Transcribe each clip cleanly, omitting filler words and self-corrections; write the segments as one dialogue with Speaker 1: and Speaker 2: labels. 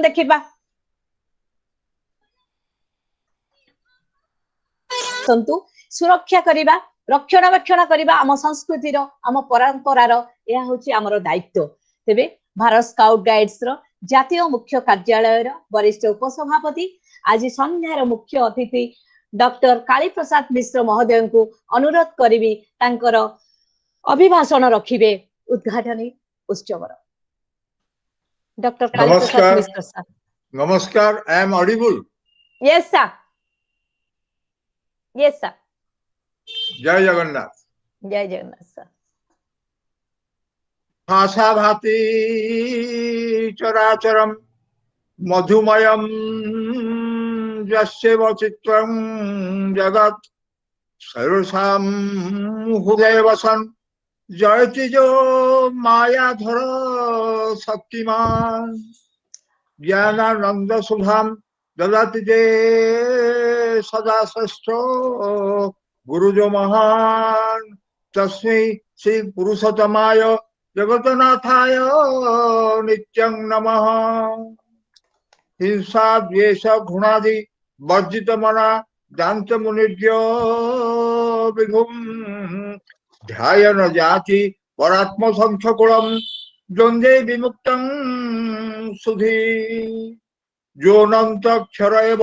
Speaker 1: देखिबा सन्तु सुरक्षा करिबा रक्षणाबेक्षण करिबा आम संस्कृतिर आम परंपरार यह होची हमर दायित्व। तेबे भारत स्काउट गाइड्स रो जातीय मुख्य कार्यालय रो वरिष्ठ उपसभापति आज संध्यार मुख्य अतिथि डॉक्टर काली प्रसाद मिश्र महोदय को अनुरोध करिबी तांकर अभिभाषण रखिबे उद्घाटनी उत्सव। डॉक्टर काली प्रसाद मिश्र सर।
Speaker 2: नमस्कार, I am audible?
Speaker 1: Yes sir, yes sir.
Speaker 2: जय जगन्नाथ।
Speaker 1: जय जगन्नाथ सर।
Speaker 2: भाषा भाति चराचरम मधुमयम यस्य वचित्रं जगत सर्वसाम हृदय वसन जयति जो मायाधर शक्तिमान ज्ञानानंद शुभाम ददाति जे सदा श्रेष्ठो गुरुजो महान तस्मै श्री पुरुषोत्तमाय जगन्नाथाय नित्यं नमः। हिंसा द्वेष घृणादि वर्जित मना दांत मुनिर्यो विभुम ध्यान जाति परात्म संख्यकुलम द्वंद्वे विमुक्तं सुधी जोनंत क्षर एव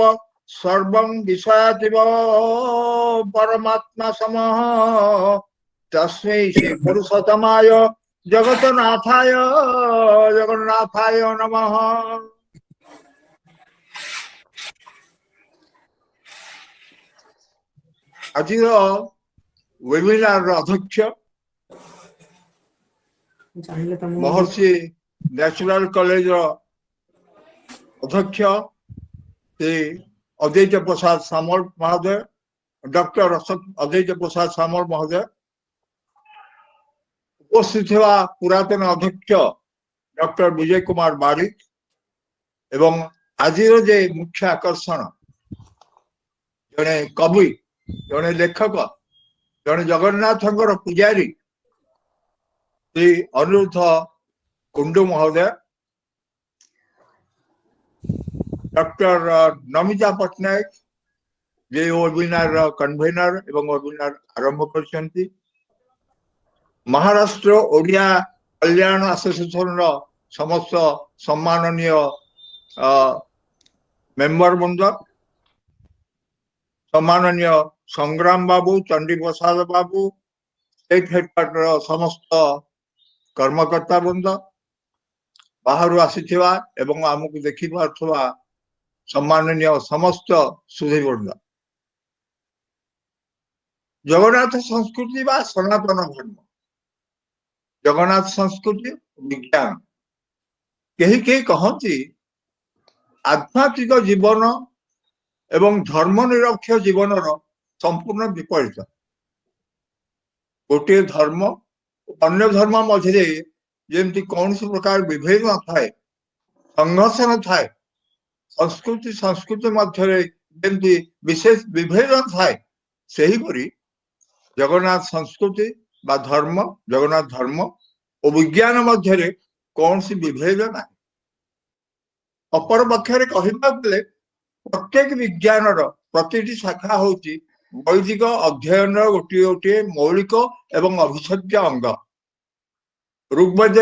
Speaker 2: सर्वं विषयातिव परमात्मा समः तस्मै श्री पुरुषोत्तमाय जगन्नाथाय नमः। आज वेबिनार अध्यक्ष महर्षि नेशनल कॉलेज अध्यक्ष श्री अद्वैत प्रसाद सामल महोदय, डॉक्टर अद्वैत प्रसाद सामल महोदय, उपस्थित हुआ पुरातन अध्यक्ष डॉक्टर विजय कुमार बारिक एवं आज मुख्य आकर्षण जड़े कवि, जड़े लेखक, जड़े जगन्नाथ पुजारी श्री अनिरुद्ध कुंडू महोदय, डॉक्टर नमिता पट्टनायक जे वेबिनार कन्वेनर एवं वेबिनार आरंभ कर महाराष्ट्र ओडिया कल्याण एसोसिएशन समस्त सम्माननीय मेंबर बंद, सम्माननीय संग्राम बाबू, चंडी प्रसाद बाबू, स्टेट हेडक्वार्टर समस्त कर्मकर्ता बंद, बाहर आसीथिबा एवं आमको देखि पार्थुबा सम्माननीय समस्त सुधी बंद। जगन्नाथ संस्कृति बा सनातन धर्म, जगन्नाथ संस्कृति विज्ञान कहीं कहीं कहती आध्यात्मिक जीवन एवं धर्मनिरपेक्ष जीवन संपूर्ण विपरीत। गोटे धर्म अन्य धर्म मझे जमी कौन प्रकार विभेद न थाए, संघर्ष न थाए, संस्कृति संस्कृति मध्य जमी विशेष विभेद न थाए, सही परी जगन्नाथ संस्कृति बा धर्म, जगन्नाथ धर्म और विज्ञान मध्य कौन सी विभेद ना। अपर पक्षरे कहबा बेले प्रत्येक विज्ञान प्रति शाखा होची वैदिक अध्ययन गोटे गोटे मौलिक एवं अभिछेद्य अंग। ऋग्वेद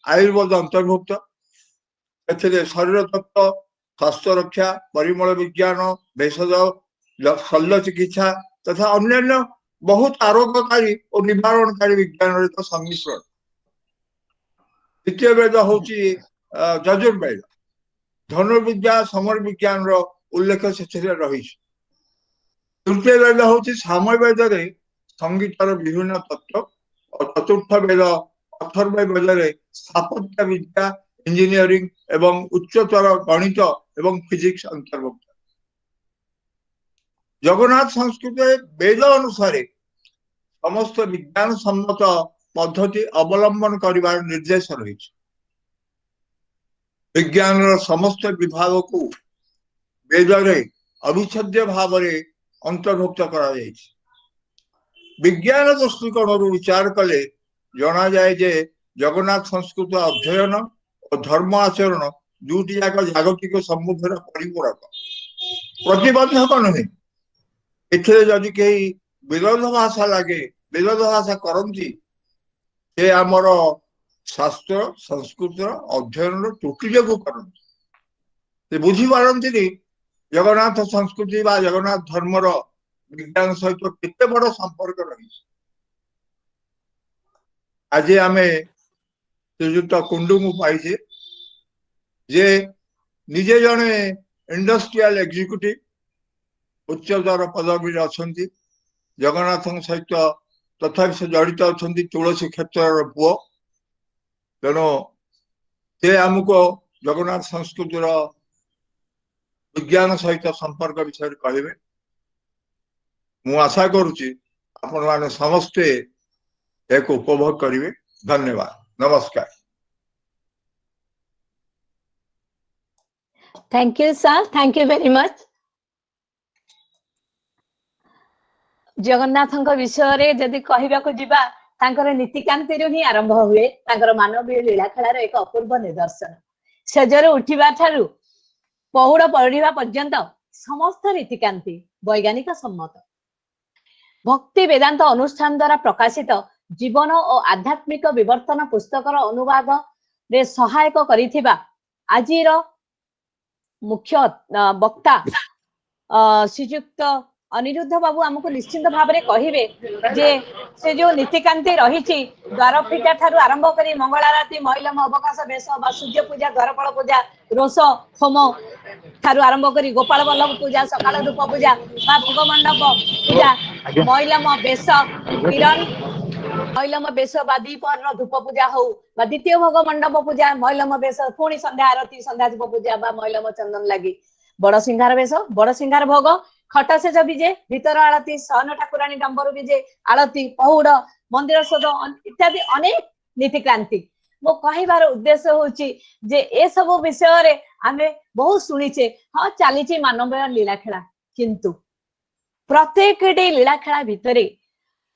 Speaker 2: आयुर्वेद अंतर्भुक्त, शरीर तत्व, स्वास्थ्य रक्षा, परिमल विज्ञान, भेषज, शल्य चिकित्सा तथा अन्य बहुत आरोग्यकारी और निवारणकारी विज्ञान सम्मिश्रण। द्वितीय वेद हूँ यजुर्वेद, धनुर्विद्या समर विज्ञान उल्लेख से रही। तृतीय वेद हूँ सामवेद संगीतर विभिन्न तत्व और चतुर्थ वेद अथर्व वेद स्थापत्य विद्या, इंजीनियरिंग एवं उच्चतर गणित एवं फिजिक्स अंतर्भुक्त। जगन्नाथ संस्कृति वेद अनुसार समस्त विज्ञान सम्मत पद्धति अवलंबन करिवार निर्देश रही। विज्ञान समस्त विभाग को वेद अविच्छेद्य भाव अंतर्भुक्त करा जायछि। विज्ञान दृष्टिकोण विचार कले जना जाए जे जगन्नाथ संस्कृत अध्ययन और धर्म आचरण दुटी जाक जागतिक समुद्र परिपूरक प्रतिबंधक नुहे एथिरे जदि कहीं विरोध भाषा लगे विरोध भाषा करती से आमर शास्त्र संस्कृत अध्ययन त्रुटि जो करती से बुझी पारती जगन्नाथ संस्कृति बा जगन्नाथ धर्मर विज्ञान सहित केते बड़ संपर्क रही आज आम श्रीजुक्त कुंडू को पाइछे जे निजे जने इंडस्ट्रियल एग्जीक्यूटिव उच्चतर पदवी अच्छा जगन्नाथ सहित तथा से जड़ित अच्छा तुलसी क्षेत्र पुओ तेणु से आमको जगन्नाथ संस्कृतिर विज्ञान सहित संपर्क विषय कहे मु आशा करुच्ची आपण मैंने समस्ते एक उपभोग करेंगे। धन्यवाद नमस्कार।
Speaker 1: Thank you sir, thank you very much. Jagannath विषय रे जदि कहबाक जिबा तांकर नीतिकांति ही आरंभ हुए तांकर मानवीय लीला खेलार एक अपूर्व निदर्शन सेजरे उठिबा ठारू पहुड़ पढ़िबा पर्यंत समस्त रीतिकांति वैज्ञानिक सम्मत भक्ति वेदांत अनुष्ठान द्वारा प्रकाशित जीवन और आध्यात्मिक विवर्तन पुस्तकर अनुवाद रे सहायक करिथिबा आजिर मुख्य वक्ता श्रीयुक्त अनिरुद्ध बाबू आमको निश्चिंत भाव में कहे जे से जो नीतिकांति रही द्वार फिटा ठारू आरंभ करी मंगलारती महिलम अवकाश बेश बा सूर्य पूजा द्वारपाल पूजा रोष होम ठारू आरंभ करी गोपाल वल्लभ पूजा सकाल धूप पूजा बा भोग मंडप पूजा महिलम बेश किरण महिलम बेश बा दीपहर धूप पूजा हो बा द्वितीय भोग मंडप पूजा महिलम बेश पुणी संध्या आरती संध्या धूप पूजा बा महिलम चंदन लगी बड़ सिंगार बेश बड़ सिंगार भोग खटा से विजे भीतर आलती सहन ठाकुराणी डंबर विजे आलती पहुड़ मंदिर सद इत्यादि अनेक नीतिक्रांति मो कहबार उद्देश्य होची जे ए सब विषय रे आमे बहुत शुणीचे हाँ चली मानवीय लीला खेला किंतु प्रत्येक लीला खेला भितरे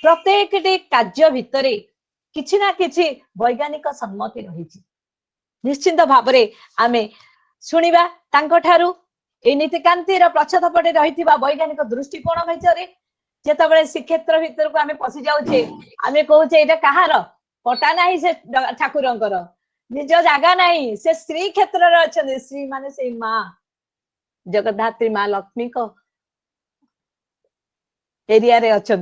Speaker 1: प्रत्येक कार्य भितरे किछि ना किछि वैज्ञानिक सम्मति रही निश्चिंत भाव में आमे शुणिबा तांको ठारू ए नीतिकांतिर प्रच्छद पटे रही वैज्ञानिक दृष्टिकोण भितर जिते श्रीक्षेत्र भितर को आम पशि जाऊे आम कहे ये कहार पटा ना से ठाकुरंकर निज जगह नहीं से श्री क्षेत्र अच्छा श्री माने से माँ जगद्धात्री माँ लक्ष्मी को एरिया रे अच्छा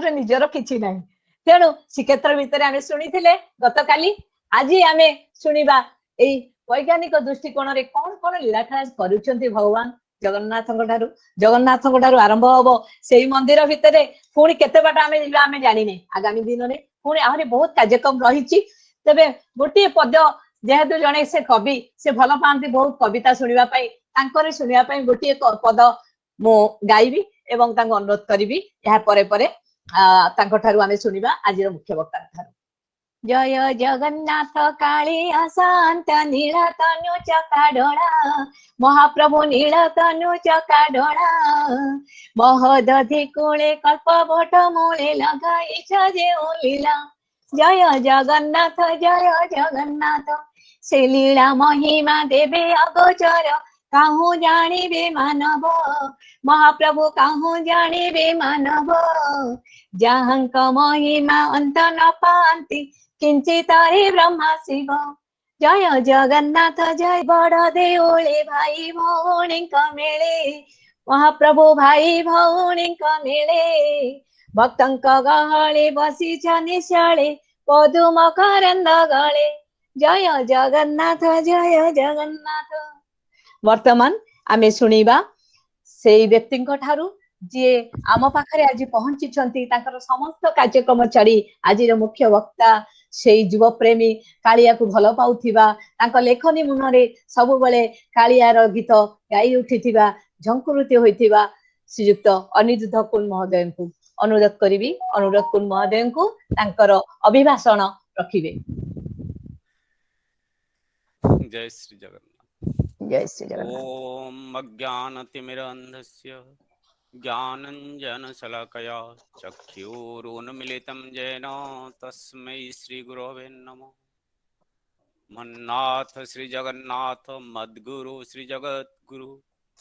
Speaker 1: निजर किछि नहीं तेणु श्रीक्षेत्र भितर आम शुणी गत काली आज आम शुणा वैज्ञानिक दृष्टिकोण रे कौन कौन लीलाखेला करुछंती भगवान जगन्नाथ आरंभ हम से मंदिर भितर पुणी केते बाट आम जाने आगामी दिन में पुणी आहरी बहुत कार्यक्रम रही तेबे गोटे पद जेहेतु जने से कवि से भल पाती बहुत कविता शुणापी शुणापी गोटे पद मु गाइबी एवं अनुरोध करी आम शुणा आज मुख्य वक्ता जय जगन्नाथ कालिया शांत नील तनु चकाडोला महाप्रभु नील तनु चकाडोला महोदधि कूले कल्प भट मूले लगाई जे लीला जय जगन्नाथ से लीला महिमा देवे अगोचर काहू जानिबे मानव महाप्रभु काहू जानिबे मानव जहाँक महिमा अंत न पांति किंचित ब्रह्मा शिव जय जगन्नाथ जय बड़ देउले भाई भौणी मेले महाप्रभु भाई भौणी मेले भक्तंक गहले बसी निशाले पदुम करंद गले जय जगन्नाथ। वर्तमान आमे सुनिबा से व्यक्ति ठारू जी आम पाखरे आज पहुंची समस्त कार्यक्रम छाड़ी आज मुख्य वक्ता से युव प्रेमी कालिया को भल पाउथिबा लेखनी मुनरे सब बेले कालियार गीत गाई उठिथिबा झंकुरुति होइथिबा श्रीयुक्त अनिरुद्ध कुल महोदय को अनुरोध करी अनुरोध कुल महोदय को अभिभाषण रखिबे।
Speaker 3: जय श्री जगन्नाथ।
Speaker 1: जय श्री जगन्नाथ।
Speaker 3: ओम अज्ञानतिमिरन्धस्य ज्ञानञ्जनशलाकया चक्षुरुन्मीलितं येन तस्मै श्रीगुरवे नमः। मन्नाथ श्री जगन्नाथ मद्गुरु श्री जगद्गुरु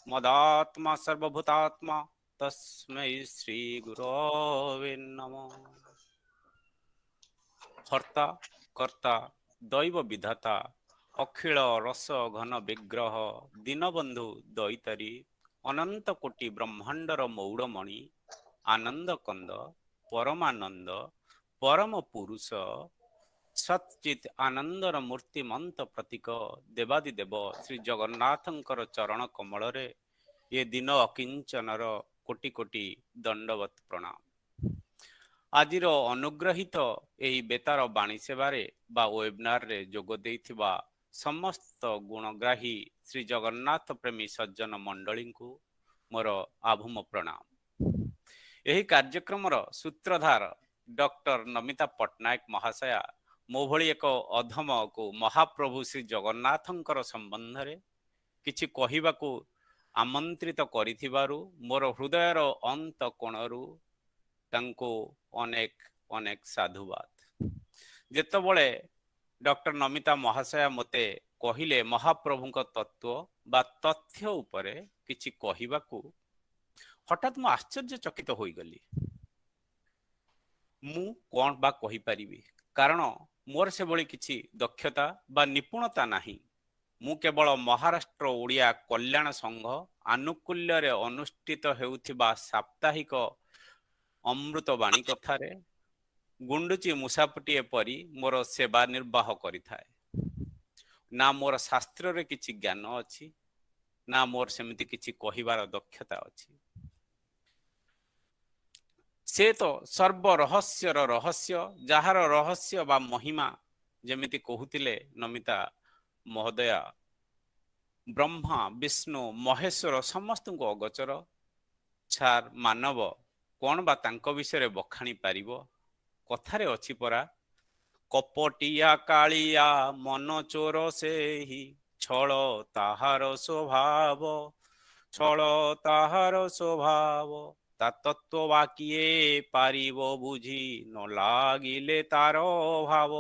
Speaker 3: मदात्मा सर्वभूतात्मा तस्मै श्री गुरवे नमः। हर्ता कर्ता दैव विधाता अखिल रस घन विग्रह दीनबंधु दैतरी अनंत कोटि ब्रह्मांडर मौड़मणि आनंद कंद परमानंद परम पुरुष सच्चित आनंदर मूर्तिमंत प्रतीक देवादिदेव श्री जगन्नाथंकर चरण कमल रे ये दिन अकिंचनर कोटि कोटि दंडवत प्रणाम। आजिर अनुग्रहित एही बेतार बाणी सेवारे बा वेबिनार रे जोग देइथिबा समस्त गुणग्राही श्री जगन्नाथ प्रेमी सज्जन मंडली को मोर आभूम प्रणाम। एही कार्यक्रमर सूत्रधार डॉक्टर नमिता पट्टनायक महाशया मो भली एक अधम को महाप्रभु श्री जगन्नाथंकर संबंध रे किछि कहिबाकू आमंत्रित करिथिबारु मोर हृदयर अंत कोणरू तांको अनेक अनेक साधुवाद। जेतबळे डॉक्टर नमिता महाशया मते कहिले महाप्रभुଙ୍କ तत्व बा तथ्य उपरे किछि कहिबाकू हठात मु आश्चर्यचकित होई गली। मु कोन बा कहि परिबी कारण मोर से भली किछि दक्षता बा निपुणता नाही। मु केवल महाराष्ट्र ओडिया कल्याण संघ आनुकूल्य रे अनुष्ठित हेउथिबा साप्ताहिक अमृतवाणी कथारे गुंडुची मुसाफुटीए परी मोर सेवा निर्वाह करिथाए। ना मोर शास्त्र रे किछि ज्ञान अछि ना मोर सेमिति किछि कहिबार दक्षता अछि। से तो सर्व रहस्यर रहस्य जहार रहस्य बा महिमा जेमिति कहूतिले नमिता महोदया ब्रह्मा विष्णु महेश्वर समस्त को अगोचर छार मानव कौन बा तांको विषय बखाणी पारिबो। कथारे अछि परा कपटिया कालिया मन चोर सेहि छल ताहार स्वभाव छल ताहार स्वभाव ता तत्व बाकिए पारिबो बुझी न लागिले तार भाव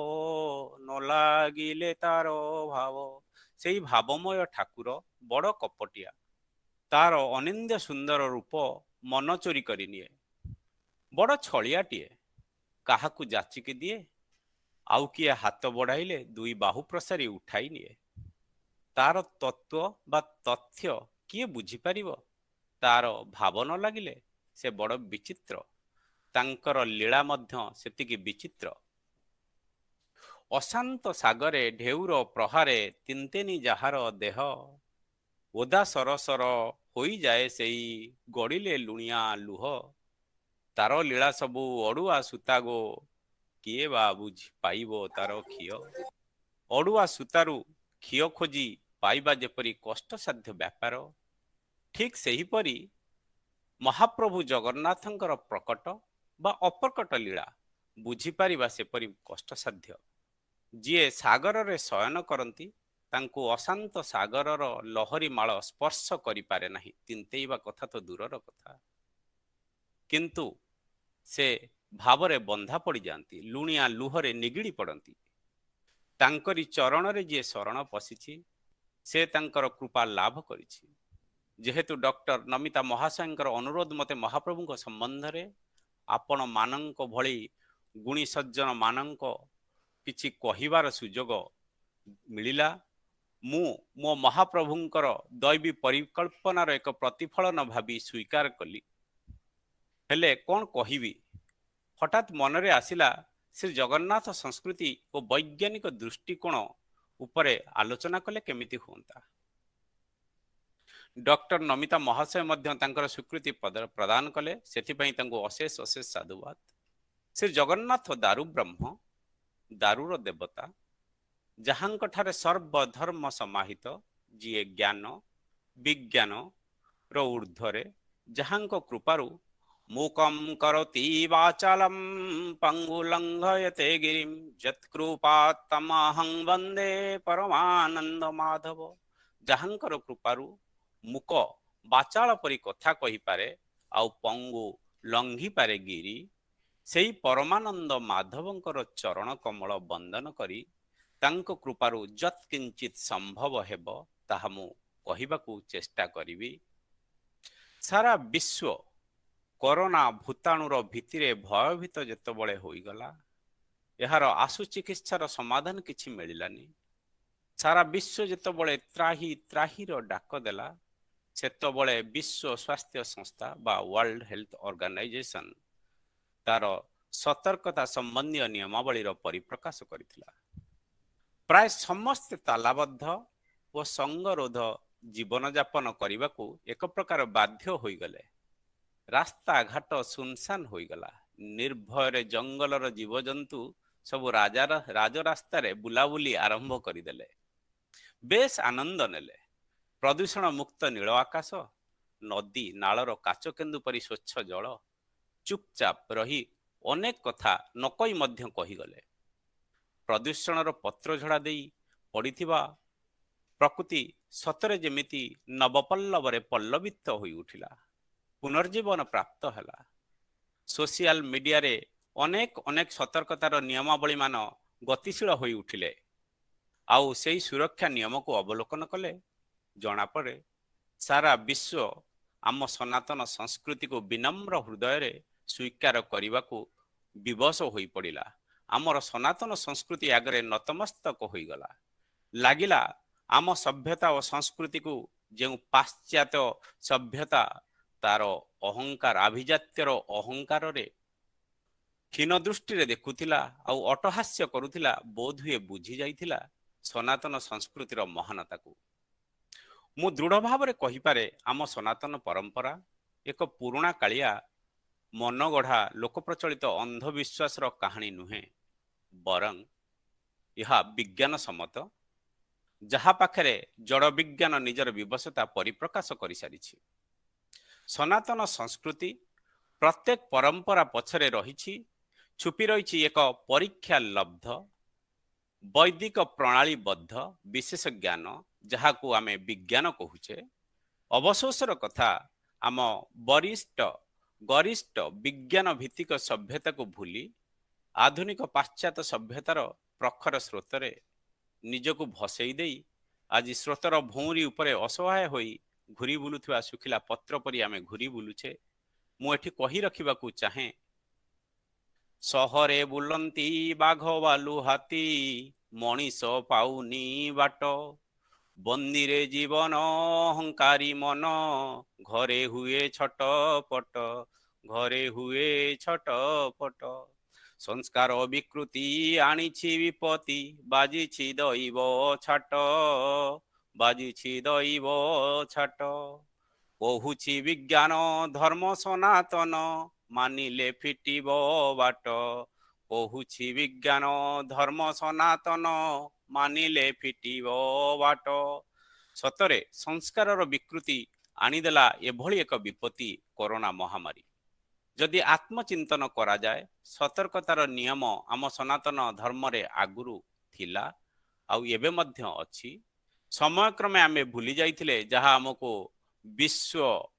Speaker 3: न लागिले तार भाव। सेई भावमय ठाकुर बड़ कपटिया तार अनिंद्य सुंदर रूप मन चोरी करि निए। बड़ छलियाटिए काहाकू जाचिकी दिए आउ किए हाथ बढ़ाइले दुई बाहु प्रसारी उठाई निए। तार तत्व बा तथ्य किए बुझी पारिबो तार भाव न लागिले से बड़ विचित्र। तांकर लीला मध्य सेतिकी विचित्र। अशांत सागरे ढेउर प्रहारे तिंतेनी जहार देह ओदा सरसर होई जाए सेई गड़िले लुणिया लुह। तार लीला सबू अड़ुआ सूतागो किए बा बुझी पाइबो तार खिय। अड़ुआ सूतारू खिय खोजी पाइबा जेपरी कष्टसाध्य व्यापार ठीक सही परी महाप्रभु जगन्नाथंकर प्रकट बा अप्रकट लीला बुझी पारिबा सेपरी कष्टसाध्य। जिए सागर रे शयन करती तांको अशांत सागरर लहरी माଳ स्पर्श करि पारे नाही। तिंतेइबा कथा तो दूरर कथा किंतु से भावरे बंधा पड़ी जाती लुणिया लुहरे निगिड़ी पड़ती। तांकरी चरण रे जे शरण पशिछि से तांकर कृपा लाभ करिछि। जेहेतु डॉक्टर नमिता महाशयंकर अनुरोध मते महाप्रभुଙ୍କ संबंधरे आपण मानंक भली गुणी सज्जन मानंक किछि कहिबार सुजोग मिलिला। मु मो महाप्रभुंकर दैवी परिकल्पनार एक प्रतिफलन भावी स्वीकार कली। हेले कौन कहिबी हठात मनरे आसिला श्री जगन्नाथ संस्कृति और वैज्ञानिक दृष्टिकोण उपरे आलोचना कले केमिति होंता। डॉक्टर नमिता महाशय मध्य तांकर स्वीकृति प्रदान कले सेथिपई तांको अशेष अशेष साधुवाद। श्री जगन्नाथ दारु ब्रह्म दारुर देवता जहांक ठारे सर्वधर्म समाहित जिए ज्ञान विज्ञान रो ऊर्ध्वरे जहांक कृपारु मूकं करोति वाचालं पंगुलंघयते गिरिं यत्कृपात्तमहं वंदे परमानंद माधव। जहांकर कृपारु मुक बाचाल परी कथा कहि पारे आउ पंगु लंघी पारे गिरी सेई परमानंद माधवंकर चरण कमल बंदन करी ତାଙ୍କ କୃପାରୁ ଯତ୍ କିଞ୍ଚିତ୍ ସମ୍ଭବ ହେବ ତାହା ମୁଁ କହିବାକୁ ଚେଷ୍ଟା କରିବି। ସାରା ବିଶ୍ୱ କରୋନା ଭୂତାଣୁର ଭିତରେ ଭୟଭୀତ ଯେତେବେଳେ ହୋଇଗଲା, ଏହାର ଆଶୁ ଚିକିତ୍ସାର ସମାଧାନ କିଛି ମିଳିଲାନି। ସାରା ବିଶ୍ୱ ଯେତେବେଳେ ତ୍ରାହି ତ୍ରାହିର ଡାକ ଦେଲା, ସେତେବେଳେ ବିଶ୍ୱ ସ୍ୱାସ୍ଥ୍ୟ ସଂସ୍ଥା ବା ୱାର୍ଲଡ ହେଲ୍ଥ ଅର୍ଗାନାଇଜେସନ ତାର ସତର୍କତା ସମ୍ବନ୍ଧୀୟ ନିୟମାବଳୀର ପରିପ୍ରକାଶ କରିଥିଲା। ପ୍ରାୟ ସମସ୍ତେ ତାଲାବଦ୍ଧ ଓ ସଙ୍ଗରୋଧ ଜୀବନଯାପନ କରିବାକୁ ଏକ ପ୍ରକାର ବାଧ୍ୟ ହୋଇଗଲେ। ରାସ୍ତାଘାଟ ସୁନସାନ ହୋଇଗଲା। ନିର୍ଭୟରେ ଜଙ୍ଗଲର ଜୀବଜନ୍ତୁ ସବୁ ରାଜରାସ୍ତାରେ ବୁଲାବୁଲି ଆରମ୍ଭ କରିଦେଲେ। ବେଶ ଆନନ୍ଦ ନେଲେ। ପ୍ରଦୂଷଣ ମୁକ୍ତ ନୀଳ ଆକାଶ, ନଦୀ ନାଳର କାଚକେନ୍ଦୁ ପରି ସ୍ୱଚ୍ଛ ଜଳ, ଚୁପଚାପ ରହି ଅନେକ କଥା ନ କହି ମଧ୍ୟ କହିଗଲେ। ପ୍ରଦୂଷଣର ପତ୍ରଝଡ଼ା ଦେଇ ପଡ଼ିଥିବା ପ୍ରକୃତି ସତରେ ଯେମିତି ନବପଲ୍ଲବରେ ପଲ୍ଲବିତ ହୋଇ ଉଠିଲା, ପୁନର୍ଜୀବନ ପ୍ରାପ୍ତ ହେଲା। ସୋସିଆଲ ମିଡ଼ିଆରେ ଅନେକ ସତର୍କତାର ନିୟମାବଳୀମାନ ଗତିଶୀଳ ହୋଇ ଉଠିଲେ। ଆଉ ସେହି ସୁରକ୍ଷା ନିୟମକୁ ଅବଲୋକନ କଲେ ଜଣାପଡ଼େ ସାରା ବିଶ୍ୱ ଆମ ସନାତନ ସଂସ୍କୃତିକୁ ବିନମ୍ର ହୃଦୟରେ ସ୍ୱୀକାର କରିବାକୁ ବିବଶ ହୋଇପଡ଼ିଲା। ଆମର ସନାତନ ସଂସ୍କୃତି ଆଗରେ ନତମସ୍ତକ ହୋଇଗଲା। ଲାଗିଲା ଆମ ସଭ୍ୟତା ଓ ସଂସ୍କୃତିକୁ ଯେଉଁ ପାଶ୍ଚାତ୍ୟ ସଭ୍ୟତା ତାର ଅହଙ୍କାର, ଆଭିଜାତ୍ୟର ଅହଙ୍କାରରେ ହୀନ ଦୃଷ୍ଟିରେ ଦେଖୁଥିଲା ଆଉ ଅଟହାସ୍ୟ କରୁଥିଲା, ବୋଧହୁଏ ବୁଝି ଯାଇଥିଲା ସନାତନ ସଂସ୍କୃତିର ମହାନତାକୁ। ମୁଁ ଦୃଢ଼ ଭାବରେ କହିପାରେ, ଆମ ସନାତନ ପରମ୍ପରା ଏକ ପୁରୁଣା କାଳିଆ ମନଗଢ଼ା ଲୋକପ୍ରଚଳିତ ଅନ୍ଧବିଶ୍ୱାସର କାହାଣୀ ନୁହେଁ, ବରଂ ଏହା ବିଜ୍ଞାନ ସମ୍ମତ, ଯାହା ପାଖରେ ଜଡ଼ ବିଜ୍ଞାନ ନିଜର ବିବଶତା ପରିପ୍ରକାଶ କରିସାରିଛି। ସନାତନ ସଂସ୍କୃତି ପ୍ରତ୍ୟେକ ପରମ୍ପରା ପଛରେ ରହିଛି, ଛୁପି ରହିଛି ଏକ ପରୀକ୍ଷା ଲବ୍ଧ ବୈଦିକ ପ୍ରଣାଳୀବଦ୍ଧ ବିଶେଷ ଜ୍ଞାନ, ଯାହାକୁ ଆମେ ବିଜ୍ଞାନ କହୁଛେ। ଅବଶୋଷର କଥା, ଆମ ଗରିଷ୍ଠ ବିଜ୍ଞାନ ଭିତ୍ତିକ ସଭ୍ୟତାକୁ ଭୁଲି ଆଧୁନିକ ପାଶ୍ଚାତ୍ୟ ସଭ୍ୟତାର ପ୍ରଖର ସ୍ରୋତରେ ନିଜକୁ ଭସେଇ ଦେଇ ଆଜି ସ୍ରୋତର ଭଉଁରୀ ଉପରେ ଅସହାୟ ହୋଇ ଘୁରି ବୁଲୁଥିବା ଶୁଖିଲା ପତ୍ର ପରି ଆମେ ଘୁରି ବୁଲୁଛେ। ମୁଁ ଏଠି କହି ରଖିବାକୁ ଚାହେଁ, ସହରେ ବୁଲନ୍ତି ବାଘ ବାଲୁ ହାତୀ, ମଣିଷ ପାଉନି ବାଟ, ବନ୍ଦିରେ ଜୀବନ ଅହଙ୍କାରୀ ମନ, ଘରେ ହୁଏ ଛଟପଟ, ଘରେ ହୁଏ ଛଟପଟ। ସଂସ୍କାର ବିକୃତି ଆଣିଛି ବିପତ୍ତି, ବାଜିଛି ଦଇବ ଛାଟ, ବାଜିଛି ଦଇବ ଛାଟ। କହୁଛି ବିଜ୍ଞାନ ଧର୍ମ ସନାତନ, ମାନିଲେ ଫିଟିବ ବାଟ, କହୁଛି ବିଜ୍ଞାନ ଧର୍ମ ସନାତନ, ମାନିଲେ ଫିଟିବ ବାଟ। ସତରେ ସଂସ୍କାରର ବିକୃତି ଆଣିଦେଲା ଏଭଳି ଏକ ବିପତ୍ତି, କରୋନା ମହାମାରୀ। ଯଦି ଆତ୍ମଚିନ୍ତନ କରାଯାଏ, ସତର୍କତାର ନିୟମ ଆମ ସନାତନ ଧର୍ମରେ ଆଗରୁ ଥିଲା ଆଉ ଏବେ ମଧ୍ୟ ଅଛି। ସମୟକ୍ରମେ ଆମେ ଭୁଲି ଯାଇଥିଲେ ଯାହା ଆମକୁ ବିଶ୍ୱ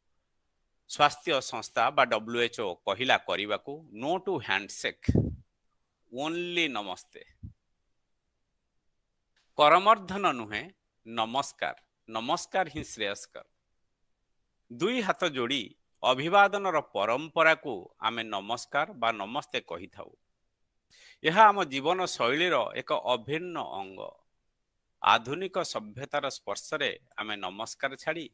Speaker 3: ସ୍ୱାସ୍ଥ୍ୟ ସଂସ୍ଥା ବା WHO କହିଲା କରିବାକୁ, नो टू ହ୍ୟାଣ୍ଡଶେକ୍, ଓନ୍ଲି ନମସ୍ତେ। କରମର୍ଦ୍ଦନ ନୁହେଁ, ନମସ୍କାର। ନମସ୍କାର ହିଁ ଶ୍ରେୟସ୍କର। ଦୁଇ ହାତ ଯୋଡ଼ି ଅଭିବାଦନର ପରମ୍ପରାକୁ ଆମେ ନମସ୍କାର ବା ନମସ୍ତେ କହିଥାଉ। ଏହା ଆମ ଜୀବନ ଶୈଳୀର ଏକ ଅଭିନ୍ନ ଅଙ୍ଗ। ଆଧୁନିକ ସଭ୍ୟତାର ସ୍ପର୍ଶରେ ଆମେ ନମସ୍କାର ଛାଡ଼ି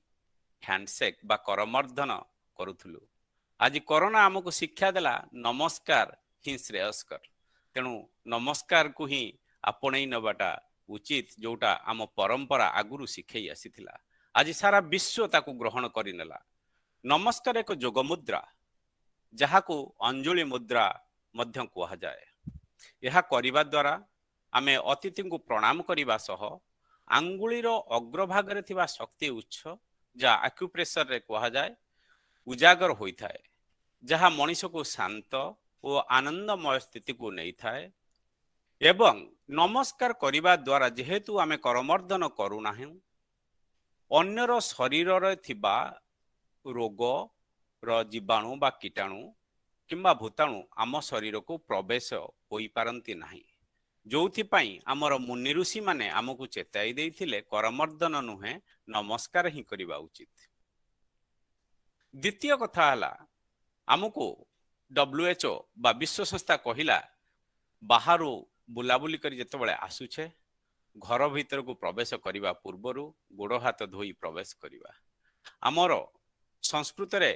Speaker 3: ହ୍ୟାଣ୍ଡଶେକ୍ ବା କରମର୍ଦ୍ଦନ କରୁଥିଲୁ। ଆଜି କରୋନା ଆମକୁ ଶିକ୍ଷା ଦେଲା ନମସ୍କାର ହିଁ ଶ୍ରେୟସ୍କର। ତେଣୁ ନମସ୍କାରକୁ ହିଁ ଆପଣେଇ ନେବାଟା ଉଚିତ, ଯୋଉଟା ଆମ ପରମ୍ପରା ଆଗରୁ ଶିଖେଇ ଆସିଥିଲା। ଆଜି ସାରା ବିଶ୍ୱ ତାକୁ ଗ୍ରହଣ କରିନେଲା। ନମସ୍କାର ଏକ ଯୋଗ ମୁଦ୍ରା, ଯାହାକୁ ଅଞ୍ଜଳି ମୁଦ୍ରା ମଧ୍ୟ କୁହାଯାଏ। ଏହା କରିବା ଦ୍ୱାରା ଆମେ ଅତିଥିଙ୍କୁ ପ୍ରଣାମ କରିବା ସହ ଆଙ୍ଗୁଳିର ଅଗ୍ରଭାଗରେ ଥିବା ଶକ୍ତି ଉତ୍ସ, ଯାହା ଆକ୍ୟୁପ୍ରେସରରେ କୁହାଯାଏ, ଉଜାଗର ହୋଇଥାଏ, ଯାହା ମଣିଷକୁ ଶାନ୍ତ ଓ ଆନନ୍ଦମୟ ସ୍ଥିତିକୁ ନେଇଥାଏ। ଏବଂ ନମସ୍କାର କରିବା ଦ୍ୱାରା ଯେହେତୁ ଆମେ କରମର୍ଦ୍ଦନ କରୁନାହୁଁ, ଅନ୍ୟର ଶରୀରରେ ଥିବା ରୋଗର ଜୀବାଣୁ ବା କୀଟାଣୁ କିମ୍ବା ଭୂତାଣୁ ଆମ ଶରୀରକୁ ପ୍ରବେଶ ହୋଇପାରନ୍ତି ନାହିଁ। ଯୋଉଥିପାଇଁ ଆମର ମୁନି ଋଷି ମାନେ ଆମକୁ ଚେତାଇ ଦେଇଥିଲେ କରମର୍ଦ୍ଦନ ନୁହେଁ ନମସ୍କାର ହିଁ କରିବା ଉଚିତ। ଦ୍ୱିତୀୟ କଥା ହେଲା ଆମକୁ WHO ବା ବିଶ୍ୱ ସଂସ୍ଥା କହିଲା ବାହାରୁ ବୁଲାବୁଲି କରି ଯେତେବେଳେ ଆସୁଛେ ଘର ଭିତରକୁ ପ୍ରବେଶ କରିବା ପୂର୍ବରୁ ଗୋଡ଼ ହାତ ଧୋଇ ପ୍ରବେଶ କରିବା। ଆମର ସଂସ୍କୃତରେ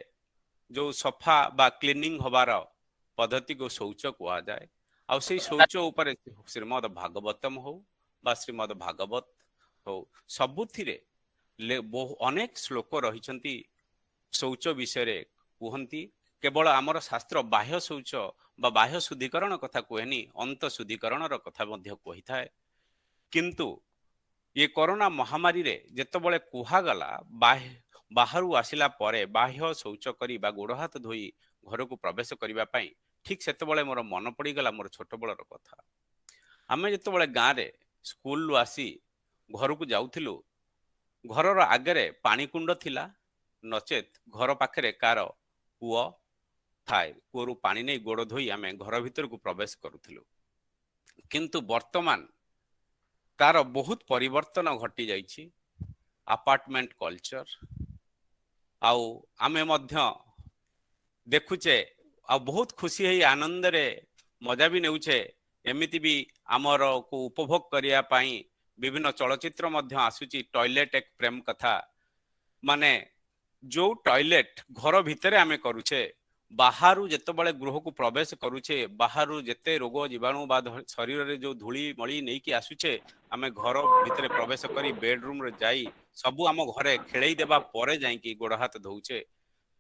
Speaker 3: ଯୋଉ ସଫା ବା କ୍ଲିନିଂ ହବାର ପଦ୍ଧତିକୁ ଶୌଚ କୁହାଯାଏ। ଆଉ ସେଇ ଶୌଚ ଉପରେ ଶ୍ରୀମଦ ଭାଗବତମ ହଉ ବା ଶ୍ରୀମଦ ଭାଗବତ ହଉ ସବୁଥିରେ ଅନେକ ଶ୍ଲୋକ ରହିଛନ୍ତି ଶୌଚ ବିଷୟରେ କୁହନ୍ତି। କେବଳ ଆମର ଶାସ୍ତ୍ର ବାହ୍ୟ ଶୌଚ ବା ବାହ୍ୟ ଶୁଦ୍ଧିକରଣ କଥା କୁହେନି, ଅନ୍ତ ଶୁଦ୍ଧିକରଣର କଥା ମଧ୍ୟ କହିଥାଏ। କିନ୍ତୁ ଏ କରୋନା ମହାମାରୀରେ ଯେତେବେଳେ କୁହାଗଲା ବାହାରୁ ଆସିଲା ପରେ ବାହ୍ୟ ଶୌଚ କରି ବା ଗୋଡ଼ ହାତ ଧୋଇ ଘରକୁ ପ୍ରବେଶ କରିବା ପାଇଁ, ଠିକ ସେତେବେଳେ ମୋର ମନେ ପଡ଼ିଗଲା ମୋର ଛୋଟବେଳର କଥା। ଆମେ ଯେତେବେଳେ ଗାଁରେ ସ୍କୁଲରୁ ଆସି ଘରକୁ ଯାଉଥିଲୁ, ଘରର ଆଗରେ ପାଣି କୁଣ୍ଡ ଥିଲା, ନଚେତ୍ ଘର ପାଖରେ କାର କୂଅ ଥାଏ, କୂଅରୁ ପାଣି ନେଇ ଗୋଡ଼ ଧୋଇ ଆମେ ଘର ଭିତରକୁ ପ୍ରବେଶ କରୁଥିଲୁ। କିନ୍ତୁ ବର୍ତ୍ତମାନ ତାର ବହୁତ ପରିବର୍ତ୍ତନ ଘଟି ଯାଇଛି। ଆପାର୍ଟମେଣ୍ଟ କଲଚର, ଆଉ ଆମେ ମଧ୍ୟ ଦେଖୁଛେ ଆଉ ବହୁତ ଖୁସି ହେଇ ଆନନ୍ଦରେ ମଜା ବି ନେଉଛେ। ଏମିତି ବି ଆମର ଉପଭୋଗ କରିବା ପାଇଁ ବିଭିନ୍ନ ଚଳଚ୍ଚିତ୍ର ମଧ୍ୟ ଆସୁଛି ଟଏଲେଟ ଏକ ପ୍ରେମ କଥା। ମାନେ ଯୋଉ ଟଏଲେଟ ଘର ଭିତରେ ଆମେ କରୁଛେ, ବାହାରୁ ଯେତେବେଳେ ଗୃହକୁ ପ୍ରବେଶ କରୁଛେ ବାହାରୁ ଯେତେ ରୋଗ ଜୀବାଣୁ ବା ଶରୀରରେ ଯୋଉ ଧୂଳି ମଳି ନେଇକି ଆସୁଛେ, ଆମେ ଘର ଭିତରେ ପ୍ରବେଶ କରି ବେଡରୁମରେ ଯାଇ ସବୁ ଆମ ଘରେ ଖେଳେଇ ଦେବା ପରେ ଯାଇକି ଗୋଡ଼ ହାତ ଧଉଛେ।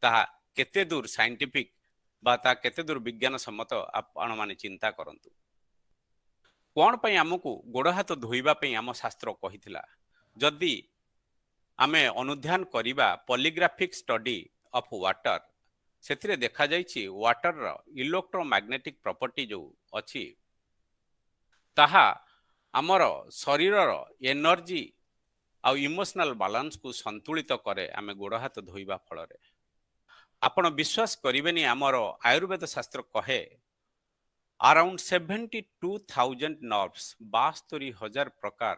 Speaker 3: ତାହା କେତେ ଦୂର ସାଇଣ୍ଟିଫିକ ବା ତାହା କେତେ ଦୂର ବିଜ୍ଞାନ ସମ୍ମତ ଆପଣ ମାନେ ଚିନ୍ତା କରନ୍ତୁ। କଣ ପାଇଁ ଆମକୁ ଗୋଡ଼ ହାତ ଧୋଇବା ପାଇଁ ଆମ ଶାସ୍ତ୍ର କହିଥିଲା? ଯଦି ଆମେ ଅନୁଧ୍ୟାନ କରିବା ପଲିଗ୍ରାଫିକ ଷ୍ଟଡି ଅଫ ୱାଟର, ସେଥିରେ ଦେଖାଯାଇଛି ୱାଟରର ଇଲେକ୍ଟ୍ରୋମାଗ୍ନେଟିକ ପ୍ରପର୍ଟି ଯୋଉ ଅଛି ତାହା ଆମର ଶରୀରର ଏନର୍ଜି ଆଉ ଇମୋସନାଲ ବାଲାନ୍ସକୁ ସନ୍ତୁଳିତ କରେ ଆମେ ଗୋଡ଼ ହାତ ଧୋଇବା ଫଳରେ। ଆପଣ ବିଶ୍ୱାସ କରିବେନି, ଆମର ଆୟୁର୍ବେଦ ଶାସ୍ତ୍ର କହେ ଆରାଉଣ୍ଡ 72,000 ନର୍ଭସ୍, 72,000 ପ୍ରକାର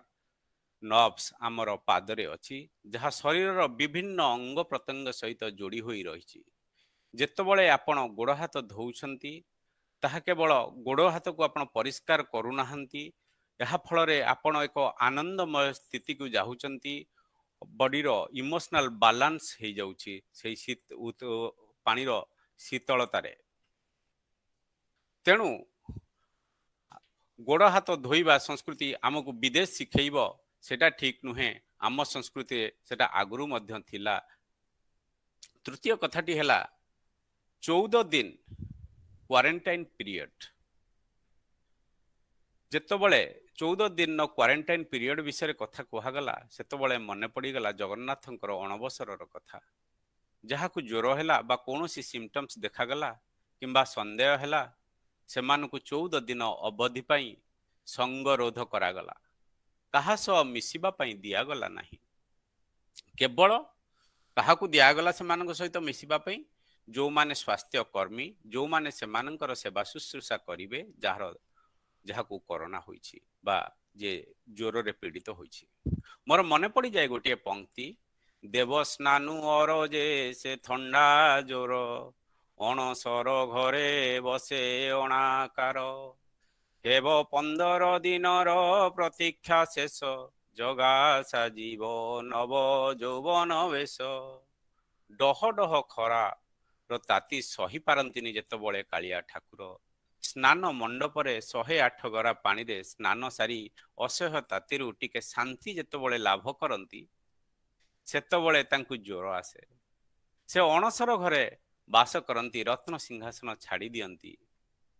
Speaker 3: ନର୍ଭସ୍ ଆମର ପାଦରେ ଅଛି, ଯାହା ଶରୀରର ବିଭିନ୍ନ ଅଙ୍ଗ ପ୍ରତ୍ୟଙ୍ଗ ସହିତ ଯୋଡ଼ି ହୋଇ ରହିଛି। ଯେତେବେଳେ ଆପଣ ଗୋଡ଼ ହାତ ଧୋଉଛନ୍ତି, ତାହା କେବଳ ଗୋଡ଼ ହାତକୁ ଆପଣ ପରିଷ୍କାର କରୁନାହାନ୍ତି, ଏହା ଫଳରେ ଆପଣ ଏକ ଆନନ୍ଦମୟ ସ୍ଥିତିକୁ ଯାଉଛନ୍ତି। ବଡିର ଇମୋସନାଲ ବାଲାନ୍ସ ହେଇଯାଉଛି ସେଇ ପାଣିର ଶୀତଳତାରେ। ତେଣୁ ଗୋଡ଼ ହାତ ଧୋଇବା ସଂସ୍କୃତି ଆମକୁ ବିଦେଶ ଶିଖେଇବ ସେଟା ଠିକ ନୁହେଁ, ଆମ ସଂସ୍କୃତିରେ ସେଟା ଆଗରୁ ମଧ୍ୟ ଥିଲା। ତୃତୀୟ କଥାଟି ହେଲା 14 ଦିନ କ୍ୱାରେଣ୍ଟାଇନ ପିରିୟଡ। ଯେତେବେଳେ 14 ଦିନର କ୍ୱାରେଣ୍ଟାଇନ ପିରିୟଡ ବିଷୟରେ କଥା କୁହାଗଲା, ସେତେବେଳେ ମନେ ପଡ଼ିଗଲା ଜଗନ୍ନାଥଙ୍କର ଅଣବସରର କଥା। ଯାହାକୁ ଜ୍ୱର ହେଲା ବା କୌଣସି ସିମ୍ପଟମ୍ସ ଦେଖାଗଲା କିମ୍ବା ସନ୍ଦେହ ହେଲା, ସେମାନଙ୍କୁ 14 ଦିନ ଅବଧି ପାଇଁ ସଙ୍ଗରୋଧ କରାଗଲା, କାହା ସହ ମିଶିବା ପାଇଁ ଦିଆଗଲା ନାହିଁ। କେବଳ କାହାକୁ ଦିଆଗଲା ସେମାନଙ୍କ ସହିତ ମିଶିବା ପାଇଁ? ଯୋଉମାନେ ସ୍ୱାସ୍ଥ୍ୟ କର୍ମୀ, ଯୋଉମାନେ ସେମାନଙ୍କର ସେବା ଶୁଶ୍ରୂଷା କରିବେ, ଯାହାକୁ କରୋନା ହୋଇଛି ବା ଯେ ଜ୍ୱରରେ ପୀଡ଼ିତ ହୋଇଛି। ମୋର ମନେ ପଡ଼ିଯାଏ ଗୋଟିଏ ପଂକ୍ତି, ଦେବସ୍ନାନୁ ଅର ଯେ ସେ ଥଣ୍ଡା ଜ୍ୱର, ଅଣସର ଘରେ ବସେ ଅଣାକାର, ହେବ 15 ଦିନର ପ୍ରତୀକ୍ଷା ଶେଷ, ଜଗା ସାଜିବ ନବ ଯୌବନ ବେଶ। ଡହ ଡହ ଖରାର ତାତି ସହି ପାରନ୍ତିନି ଯେତେବେଳେ କାଳିଆ ଠାକୁର ସ୍ନାନ ମଣ୍ଡପରେ 108 ଗରା ପାଣିରେ ସ୍ନାନ ସାରି ଅସହ୍ୟ ତାତିରୁ ଟିକେ ଶାନ୍ତି ଯେତେବେଳେ ଲାଭ କରନ୍ତି, ସେତେବେଳେ ତାଙ୍କୁ ଜ୍ୱର ଆସେ। ସେ ଅଣସର ଘରେ ବାସ କରନ୍ତି, ରତ୍ନ ସିଂହାସନ ଛାଡ଼ି ଦିଅନ୍ତି।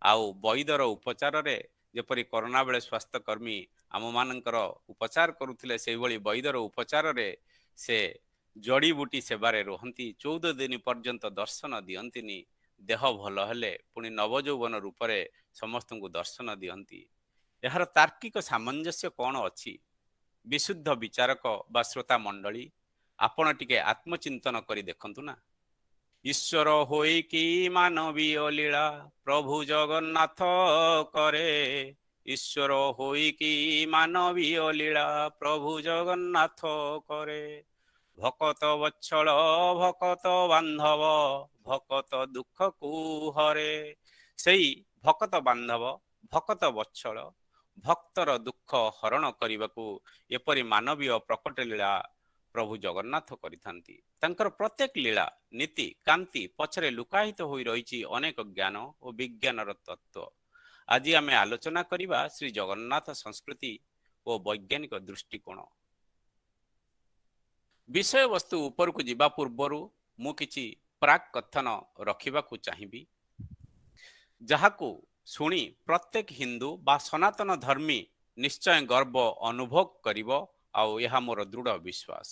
Speaker 3: ଆଉ ବୈଦର ଉପଚାରରେ ଯେପରି କରୋନା ବେଳେ ସ୍ୱାସ୍ଥ୍ୟକର୍ମୀ ଆମମାନଙ୍କର ଉପଚାର କରୁଥିଲେ, ସେଇଭଳି ବୈଦର ଉପଚାରରେ ସେ ଜଡ଼ିବୁଟି ସେବାରେ ରୁହନ୍ତି। 14 ଦିନ ପର୍ଯ୍ୟନ୍ତ ଦର୍ଶନ ଦିଅନ୍ତିନି। ଦେହ ଭଲ ହେଲେ ପୁଣି ନବଯୌବନ ରୂପରେ ସମସ୍ତଙ୍କୁ ଦର୍ଶନ ଦିଅନ୍ତି। ଏହାର ତାର୍କିକ ସାମଞ୍ଜସ୍ୟ କଣ ଅଛି? ବିଶୁଦ୍ଧ ବିଚାରକ ବା ଶ୍ରୋତା ମଣ୍ଡଳୀ, ଆପଣ ଟିକେ ଆତ୍ମଚିନ୍ତନ କରି ଦେଖନ୍ତୁ ନା। ଈଶ୍ୱର ହୋଇକି ମାନବୀୟ ଲୀଳା ପ୍ରଭୁ ଜଗନ୍ନାଥ କରେ, ଈଶ୍ୱର ହୋଇକି ମାନବୀୟ ଲୀଳା ପ୍ରଭୁ ଜଗନ୍ନାଥ କରେ। ଭକତ ବତ୍ସଳ ଭକତ ବାନ୍ଧବ ଭକତ ଦୁଃଖକୁ ହରେ। ସେଇ ଭକତ ବାନ୍ଧବ ଭକତ ବତ୍ସଳ ଭକ୍ତର ଦୁଃଖ ହରଣ କରିବାକୁ ଏପରି ମାନବୀୟ ପ୍ରକଟ ଲୀଳା ପ୍ରଭୁ ଜଗନ୍ନାଥ କରିଥାନ୍ତି। ତାଙ୍କର ପ୍ରତ୍ୟେକ ଲୀଳା ନୀତି କାନ୍ତି ପଛରେ ଲୁକାୟିତ ହୋଇ ରହିଛି ଅନେକ ଜ୍ଞାନ ଓ ବିଜ୍ଞାନର ତତ୍ତ୍ୱ। ଆଜି ଆମେ ଆଲୋଚନା କରିବା ଶ୍ରୀ ଜଗନ୍ନାଥ ସଂସ୍କୃତି ଓ ବୈଜ୍ଞାନିକ ଦୃଷ୍ଟିକୋଣ। ବିଷୟବସ୍ତୁ ଉପରକୁ ଯିବା ପୂର୍ବରୁ ମୁଁ କିଛି ପ୍ରାକ୍ କଥନ ରଖିବାକୁ ଚାହିଁବି, ଯାହାକୁ ଶୁଣି ପ୍ରତ୍ୟେକ ହିନ୍ଦୁ ବା ସନାତନ ଧର୍ମୀ ନିଶ୍ଚୟ ଗର୍ବ ଅନୁଭବ କରିବ, ଆଉ ଏହା ମୋର ଦୃଢ଼ ବିଶ୍ୱାସ।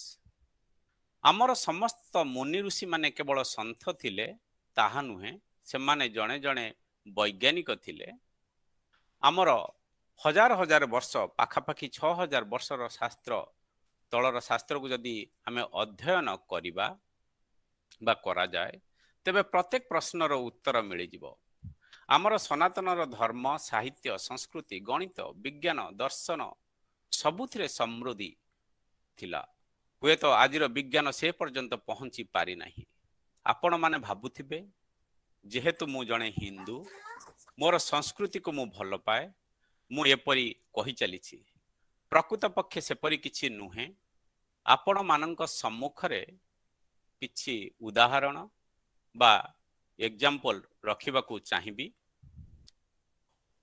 Speaker 3: ଆମର ସମସ୍ତ ମୁନି ଋଷିମାନେ କେବଳ ସନ୍ଥ ଥିଲେ ତାହା ନୁହେଁ, ସେମାନେ ଜଣେ ଜଣେ ବୈଜ୍ଞାନିକ ଥିଲେ। ଆମର ହଜାର ହଜାର ବର୍ଷ ପାଖାପାଖି 6000 ବର୍ଷର ଶାସ୍ତ୍ର ତଳର ଶାସ୍ତ୍ରକୁ ଯଦି ଆମେ ଅଧ୍ୟୟନ କରିବା ବା କରାଯାଏ, ତେବେ ପ୍ରତ୍ୟେକ ପ୍ରଶ୍ନର ଉତ୍ତର ମିଳିଯିବ। ଆମର ସନାତନର ଧର୍ମ, ସାହିତ୍ୟ, ସଂସ୍କୃତି, ଗଣିତ, ବିଜ୍ଞାନ, ଦର୍ଶନ ସବୁଥିରେ ସମୃଦ୍ଧି ଥିଲା। ହୁଏତ ଆଜିର ବିଜ୍ଞାନ ସେ ପର୍ଯ୍ୟନ୍ତ ପହଞ୍ଚି ପାରିନାହିଁ। ଆପଣମାନେ ଭାବୁଥିବେ, ଯେହେତୁ ମୁଁ ଜଣେ ହିନ୍ଦୁ, ମୋର ସଂସ୍କୃତିକୁ ମୁଁ ଭଲ ପାଏ, ମୁଁ ଏପରି କହି ଚାଲିଛି। ପ୍ରକୃତ ପକ୍ଷେ ସେପରି କିଛି ନୁହେଁ। ଆପଣମାନଙ୍କ ସମ୍ମୁଖରେ କିଛି ଉଦାହରଣ ବା ଏକ୍ଜାମ୍ପଲ ରଖିବାକୁ ଚାହିଁବି।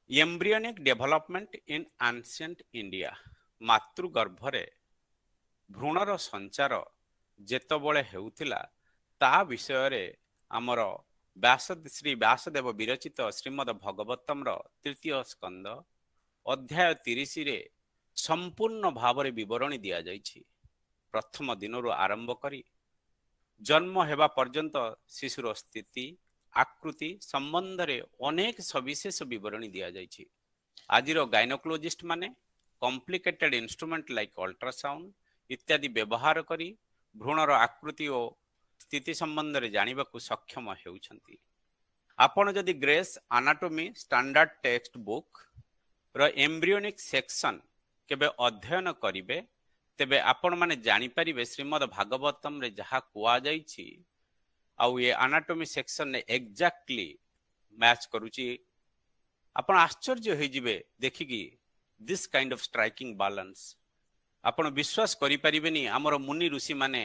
Speaker 3: ଏମ୍ବ୍ରିዮନିକ୍ ଡେଭଲପମେଣ୍ଟ ଇନ୍ ଆନ୍ସିଏଣ୍ଟ ଇଣ୍ଡିଆ, ମାତୃଗର୍ଭରେ ଭ୍ରୂଣର ସଞ୍ଚାର ଯେତେବେଳେ ହେଉଥିଲା ତା ବିଷୟରେ ଆମର ଶ୍ରୀ ବ୍ୟାସଦେବ ବିରଚିତ ଶ୍ରୀମଦ ଭଗବତମର 3ୟ ସ୍କନ୍ଦ ଅଧ୍ୟାୟ 30ରେ ସମ୍ପୂର୍ଣ୍ଣ ଭାବରେ ବିବରଣୀ ଦିଆଯାଇଛି। ପ୍ରଥମ ଦିନରୁ ଆରମ୍ଭ କରି ଜନ୍ମ ହେବା ପର୍ଯ୍ୟନ୍ତ ଶିଶୁର ସ୍ଥିତି ଆକୃତି ସମ୍ବନ୍ଧରେ ଅନେକ ସବିଶେଷ ବିବରଣୀ ଦିଆଯାଇଛି। ଆଜିର ଗାଇନୋକୋଲୋଜିଷ୍ଟ ମାନେ କମ୍ପ୍ଲିକେଟେଡ୍ ଇନଷ୍ଟ୍ରୁମେଣ୍ଟ ଲାଇକ୍ ଅଲ୍ଟ୍ରାସାଉଣ୍ଡ ଇତ୍ୟାଦି ବ୍ୟବହାର କରି ଭ୍ରୂଣର ଆକୃତି ଓ ସ୍ଥିତି ସମ୍ବନ୍ଧରେ ଜାଣିବାକୁ ସକ୍ଷମ ହେଉଛନ୍ତି। ଆପଣ ଯଦି grace anatomy standard text book ର ଏମ୍ବ୍ରିዮନିକ୍ ସେକ୍ସନ କେବେ ଅଧ୍ୟୟନ କରିବେ, ତେବେ ଆପଣମାନେ ଜାଣିପାରିବେ ଶ୍ରୀମଦ ଭାଗବତମରେ ଯାହା କୁହାଯାଇଛି ଆଉ ଏ ଆନାଟୋମି ସେକ୍ସନରେ ଏକ୍ଜାକ୍ଟଲି ମ୍ୟାଚ୍ କରୁଛି। ଆପଣ ଆଶ୍ଚର୍ଯ୍ୟ ହେଇଯିବେ ଦେଖିକି this kind of striking balance. ଆପଣ ବିଶ୍ୱାସ କରିପାରିବେନି, ଆମର ମୁନି ଋଷିମାନେ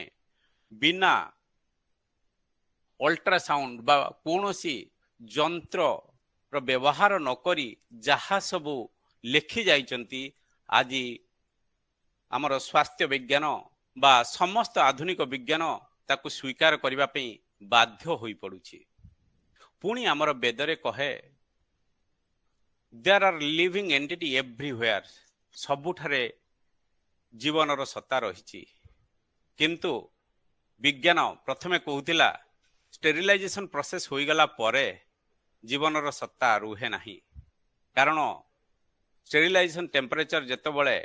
Speaker 3: ବିନା ଅଲ୍ଟ୍ରାସାଉଣ୍ଡ ବା କୌଣସି ଯନ୍ତ୍ରର ବ୍ୟବହାର ନକରି ଯାହା ସବୁ ଲେଖି ଯାଇଛନ୍ତି, ଆଜି ଆମର ସ୍ୱାସ୍ଥ୍ୟ ବିଜ୍ଞାନ ବା ସମସ୍ତ ଆଧୁନିକ ବିଜ୍ଞାନ ତାକୁ ସ୍ୱୀକାର କରିବା ପାଇଁ ବାଧ୍ୟ ହୋଇପଡ଼ୁଛି। ପୁଣି ଆମର ବେଦରେ କହେ ଦେୟାର ଆର୍ ଲିଭିଂ ଏଣ୍ଟିଟି ଏଭ୍ରିହ୍ୱେୟାର, ସବୁଠାରେ ଜୀବନର ସତ୍ତା ରହିଛି। କିନ୍ତୁ ବିଜ୍ଞାନ ପ୍ରଥମେ କହୁଥିଲା ଷ୍ଟେରିଲାଇଜେସନ ପ୍ରୋସେସ୍ ହୋଇଗଲା ପରେ ଜୀବନର ସତ୍ତା ରୁହେ ନାହିଁ, କାରଣ ଷ୍ଟେରିଲାଇଜେସନ ଟେମ୍ପରେଚର ଯେତେବେଳେ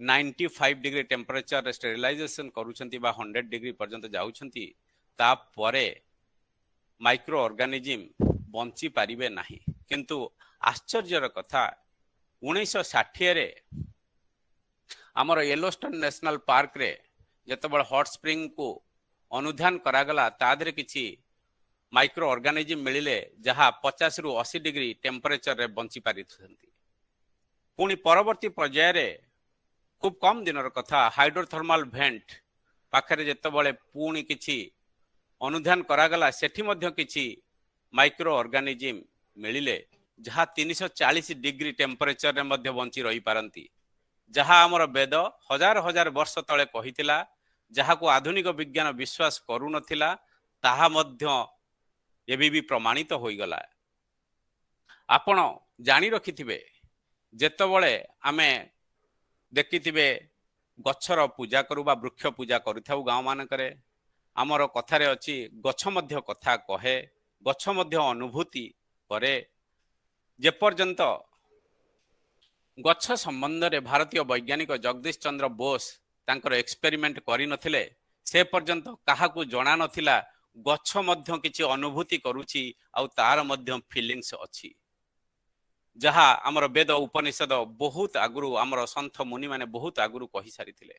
Speaker 3: 95 ଡିଗ୍ରୀ ଟେମ୍ପରେଚରରେ ଷ୍ଟେରିଲାଇଜେସନ କରୁଛନ୍ତି ବା 100 ଡିଗ୍ରୀ ପର୍ଯ୍ୟନ୍ତ ଯାଉଛନ୍ତି, ତାପରେ ମାଇକ୍ରୋ ଅର୍ଗାନିଜିମ୍ ବଞ୍ଚି ପାରିବେ ନାହିଁ। କିନ୍ତୁ ଆଶ୍ଚର୍ଯ୍ୟର କଥା, 1960ରେ ଆମର ୟେଲୋଷ୍ଟୋନ ନ୍ୟାସନାଲ ପାର୍କରେ ଯେତେବେଳେ ହଟ୍ ସ୍ପ୍ରିଙ୍ଗକୁ ଅନୁଧ୍ୟାନ କରାଗଲା, ତା ଦେହରେ କିଛି ମାଇକ୍ରୋ ଅର୍ଗାନିଜିମ୍ ମିଳିଲେ ଯାହା 50ରୁ 80 ଡିଗ୍ରୀ ଟେମ୍ପରେଚରରେ ବଞ୍ଚି ପାରିଛନ୍ତି। ପୁଣି ପରବର୍ତ୍ତୀ ପର୍ଯ୍ୟାୟରେ ଖୁବ୍ କମ୍ ଦିନର କଥା, ହାଇଡ୍ରୋଥର୍ମାଲ ଭେଣ୍ଟ ପାଖରେ ଯେତେବେଳେ ପୁଣି କିଛି ଅନୁଧ୍ୟାନ କରାଗଲା, ସେଠି ମଧ୍ୟ କିଛି ମାଇକ୍ରୋ ଅର୍ଗାନିଜିମ୍ ମିଳିଲେ ଯାହା 340 ଡିଗ୍ରୀ ଟେମ୍ପରେଚରରେ ମଧ୍ୟ ବଞ୍ଚି ରହିପାରନ୍ତି। ଯାହା ଆମର ବେଦ ହଜାର ହଜାର ବର୍ଷ ତଳେ କହିଥିଲା, ଯାହାକୁ ଆଧୁନିକ ବିଜ୍ଞାନ ବିଶ୍ୱାସ କରୁନଥିଲା, ତାହା ମଧ୍ୟ ଏବେ ବି ପ୍ରମାଣିତ ହୋଇଗଲା। ଆପଣ ଜାଣି ରଖିଥିବେ, ଯେତେବେଳେ ଆମେ ଦେଖିଥିବେ ଗଛର ପୂଜା କରୁ ବା ବୃକ୍ଷ ପୂଜା କରିଥାଉ ଗାଁ ମାନଙ୍କରେ, ଆମର କଥାରେ ଅଛି ଗଛ ମଧ୍ୟ କଥା କହେ, ଗଛ ମଧ୍ୟ ଅନୁଭୂତି କରେ। ଯେପର୍ଯ୍ୟନ୍ତ ଗଛ ସମ୍ବନ୍ଧରେ ଭାରତୀୟ ବୈଜ୍ଞାନିକ ଜଗଦୀଶ ଚନ୍ଦ୍ର ବୋଷ ତାଙ୍କର ଏକ୍ସପେରିମେଣ୍ଟ କରିନଥିଲେ, ସେ ପର୍ଯ୍ୟନ୍ତ କାହାକୁ ଜଣା ନଥିଲା ଗଛ ମଧ୍ୟ କିଛି ଅନୁଭୂତି କରୁଛି ଆଉ ତାର ମଧ୍ୟ ଫିଲିଂସ ଅଛି। ଯାହା ଆମର ବେଦ ଉପନିଷଦ ବହୁତ ଆଗରୁ ଆମର ସନ୍ଥ ମୁନି ମାନେ ବହୁତ ଆଗରୁ କହି ସାରିଥିଲେ।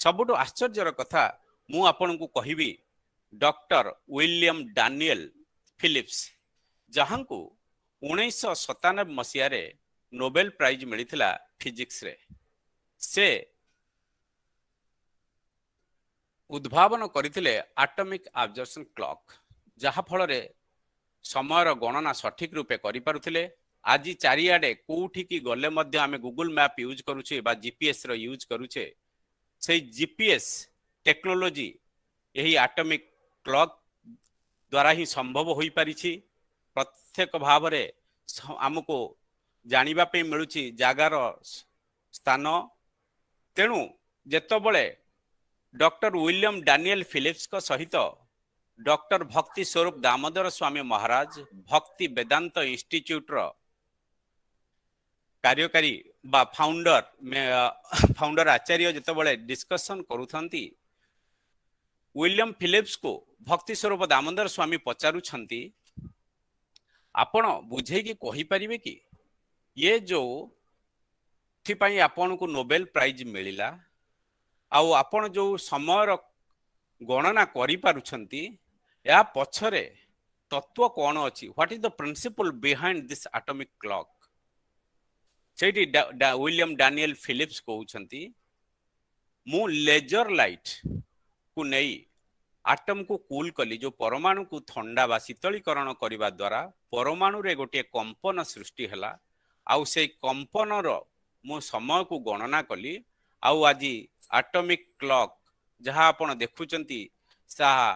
Speaker 3: ସବୁଠୁ ଆଶ୍ଚର୍ଯ୍ୟର କଥା ମୁଁ ଆପଣଙ୍କୁ କହିବି ଡକ୍ଟର ୱିଲିୟମ ଡାନିଏଲ ଫିଲିପ୍ସ, ଯାହାଙ୍କୁ 1997 ମସିହାରେ ନୋବେଲ ପ୍ରାଇଜ ମିଳିଥିଲା ଫିଜିକ୍ସରେ। ସେ ଉଦ୍ଭାବନ କରିଥିଲେ ଆଟମିକ ଆବଜର୍ପସନ କ୍ଲକ୍, ଯାହା ଫଳରେ ସମୟର ଗଣନା ସଠିକ ରୂପେ କରିପାରୁଥିଲେ। ଆଜି ଚାରିଆଡେ କୋଉଠିକି ଗଲେ ମଧ୍ୟ ଆମେ ଗୁଗୁଲ ମ୍ୟାପ୍ ୟୁଜ୍ କରୁଛେ ବା ଜିପିଏସ୍ ର ୟୁଜ୍ କରୁଛେ। ସେଇ ଜିପିଏସ୍ ଟେକ୍ନୋଲୋଜି ଏହି ଆଟମିକ କ୍ଲକ୍ ଦ୍ୱାରା ହିଁ ସମ୍ଭବ ହୋଇପାରିଛି। ପ୍ରତ୍ୟେକ ଭାବରେ ଆମକୁ ଜାଣିବା ପାଇଁ ମିଳୁଛି ଜାଗାର ସ୍ଥାନ। ତେଣୁ ଯେତେବେଳେ ଡକ୍ଟର ୱିଲିୟମ ଡାନିଏଲ ଫିଲିପ୍ସଙ୍କ ସହିତ ଡକ୍ଟର ଭକ୍ତି ସ୍ୱରୂପ ଦାମୋଦର ସ୍ୱାମୀ ମହାରାଜ ଭକ୍ତି ବେଦାନ୍ତ ଇନଷ୍ଟିଚ୍ୟୁଟର କାର୍ଯ୍ୟକାରୀ ବା ଫାଉଣ୍ଡର ଆଚାର୍ଯ୍ୟ ଯେତେବେଳେ ଡିସ୍କସନ କରୁଛନ୍ତି, ୱିଲିୟମ ଫିଲିପ୍ସକୁ ଭକ୍ତି ସ୍ୱରୂପ ଦାମୋଦର ସ୍ୱାମୀ ପଚାରୁଛନ୍ତି, ଆପଣ ବୁଝେଇକି କହିପାରିବେ କି ଇଏ ଯୋଉଥିପାଇଁ ଆପଣଙ୍କୁ ନୋବେଲ ପ୍ରାଇଜ ମିଳିଲା ଆଉ ଆପଣ ଯୋଉ ସମୟର ଗଣନା କରିପାରୁଛନ୍ତି, ଏହା ପଛରେ ତତ୍ତ୍ୱ କ'ଣ ଅଛି? What is the principle behind this atomic clock? ସେଇଠି ୱିଲିୟମ ଡାନିଏଲ ଫିଲିପ୍ସ କହୁଛନ୍ତି, ମୁଁ ଲେଜର ଲାଇଟ୍ କୁ ନେଇ ଆଟମକୁ କୁଲ କଲି, ଯୋଉ ପରମାଣୁକୁ ଥଣ୍ଡା ବା ଶୀତଳୀକରଣ କରିବା ଦ୍ୱାରା ପରମାଣୁରେ ଗୋଟିଏ କମ୍ପନ ସୃଷ୍ଟି ହେଲା। ଆଉ ସେଇ କମ୍ପନର ମୁଁ ସମୟକୁ ଗଣନା କଲି। ଆଉ ଆଜି ଆଟମିକ କ୍ଲକ୍ ଯାହା ଆପଣ ଦେଖୁଛନ୍ତି, ତାହା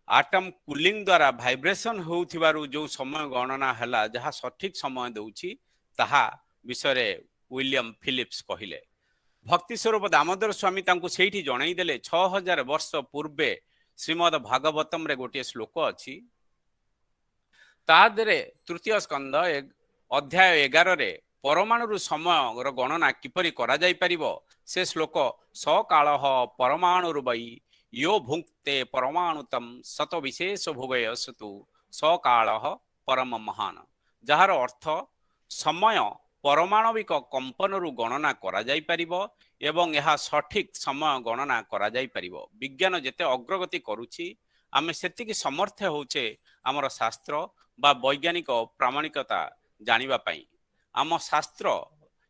Speaker 3: ଆଟମ କୁଲିଂ ଦ୍ୱାରା ଭାଇବ୍ରେସନ ହେଉଥିବାରୁ ଯୋଉ ସମୟ ଗଣନା ହେଲା, ଯାହା ସଠିକ ସମୟ ଦେଉଛି, ତାହା ବିଷୟରେ ୱିଲିୟମ ଫିଲିପ୍ସ କହିଲେ। ଭକ୍ତି ସ୍ୱରୂପ ଦାମୋଦର ସ୍ୱାମୀ ତାଙ୍କୁ ସେଇଠି ଜଣାଇ ଦେଲେ 6000 ବର୍ଷ ପୂର୍ବେ ଶ୍ରୀମଦ ଭାଗବତମରେ ଗୋଟିଏ ଶ୍ଲୋକ ଅଛି, ତା ଦେହରେ ତୃତୀୟ ସ୍କନ୍ଧ ଅଧ୍ୟାୟ 11ରେ ପରମାଣୁରୁ ସମୟର ଗଣନା କିପରି କରାଯାଇପାରିବ ସେ ଶ୍ଲୋକ ସକାଳଃ ପରମାଣୁରୁ ବୈ ୟୋ ଭୁଙ୍କ୍ତେ ପରମାଣୁତମ ସତ ବିଶେଷ ଭୁବୟସତୁ ସକାଳଃ ପରମ ମହାନ, ଯାହାର ଅର୍ଥ ସମୟ ପରମାଣବିକ କମ୍ପନରୁ ଗଣନା କରାଯାଇପାରିବ ଏବଂ ଏହା ସଠିକ ସମୟ ଗଣନା କରାଯାଇପାରିବ। ବିଜ୍ଞାନ ଯେତେ ଅଗ୍ରଗତି କରୁଛି, ଆମେ ସେତିକି ସମର୍ଥ ହେଉଛେ ଆମର ଶାସ୍ତ୍ର ବା ବୈଜ୍ଞାନିକ ପ୍ରାମାଣିକତା ଜାଣିବା ପାଇଁ। ଆମ ଶାସ୍ତ୍ର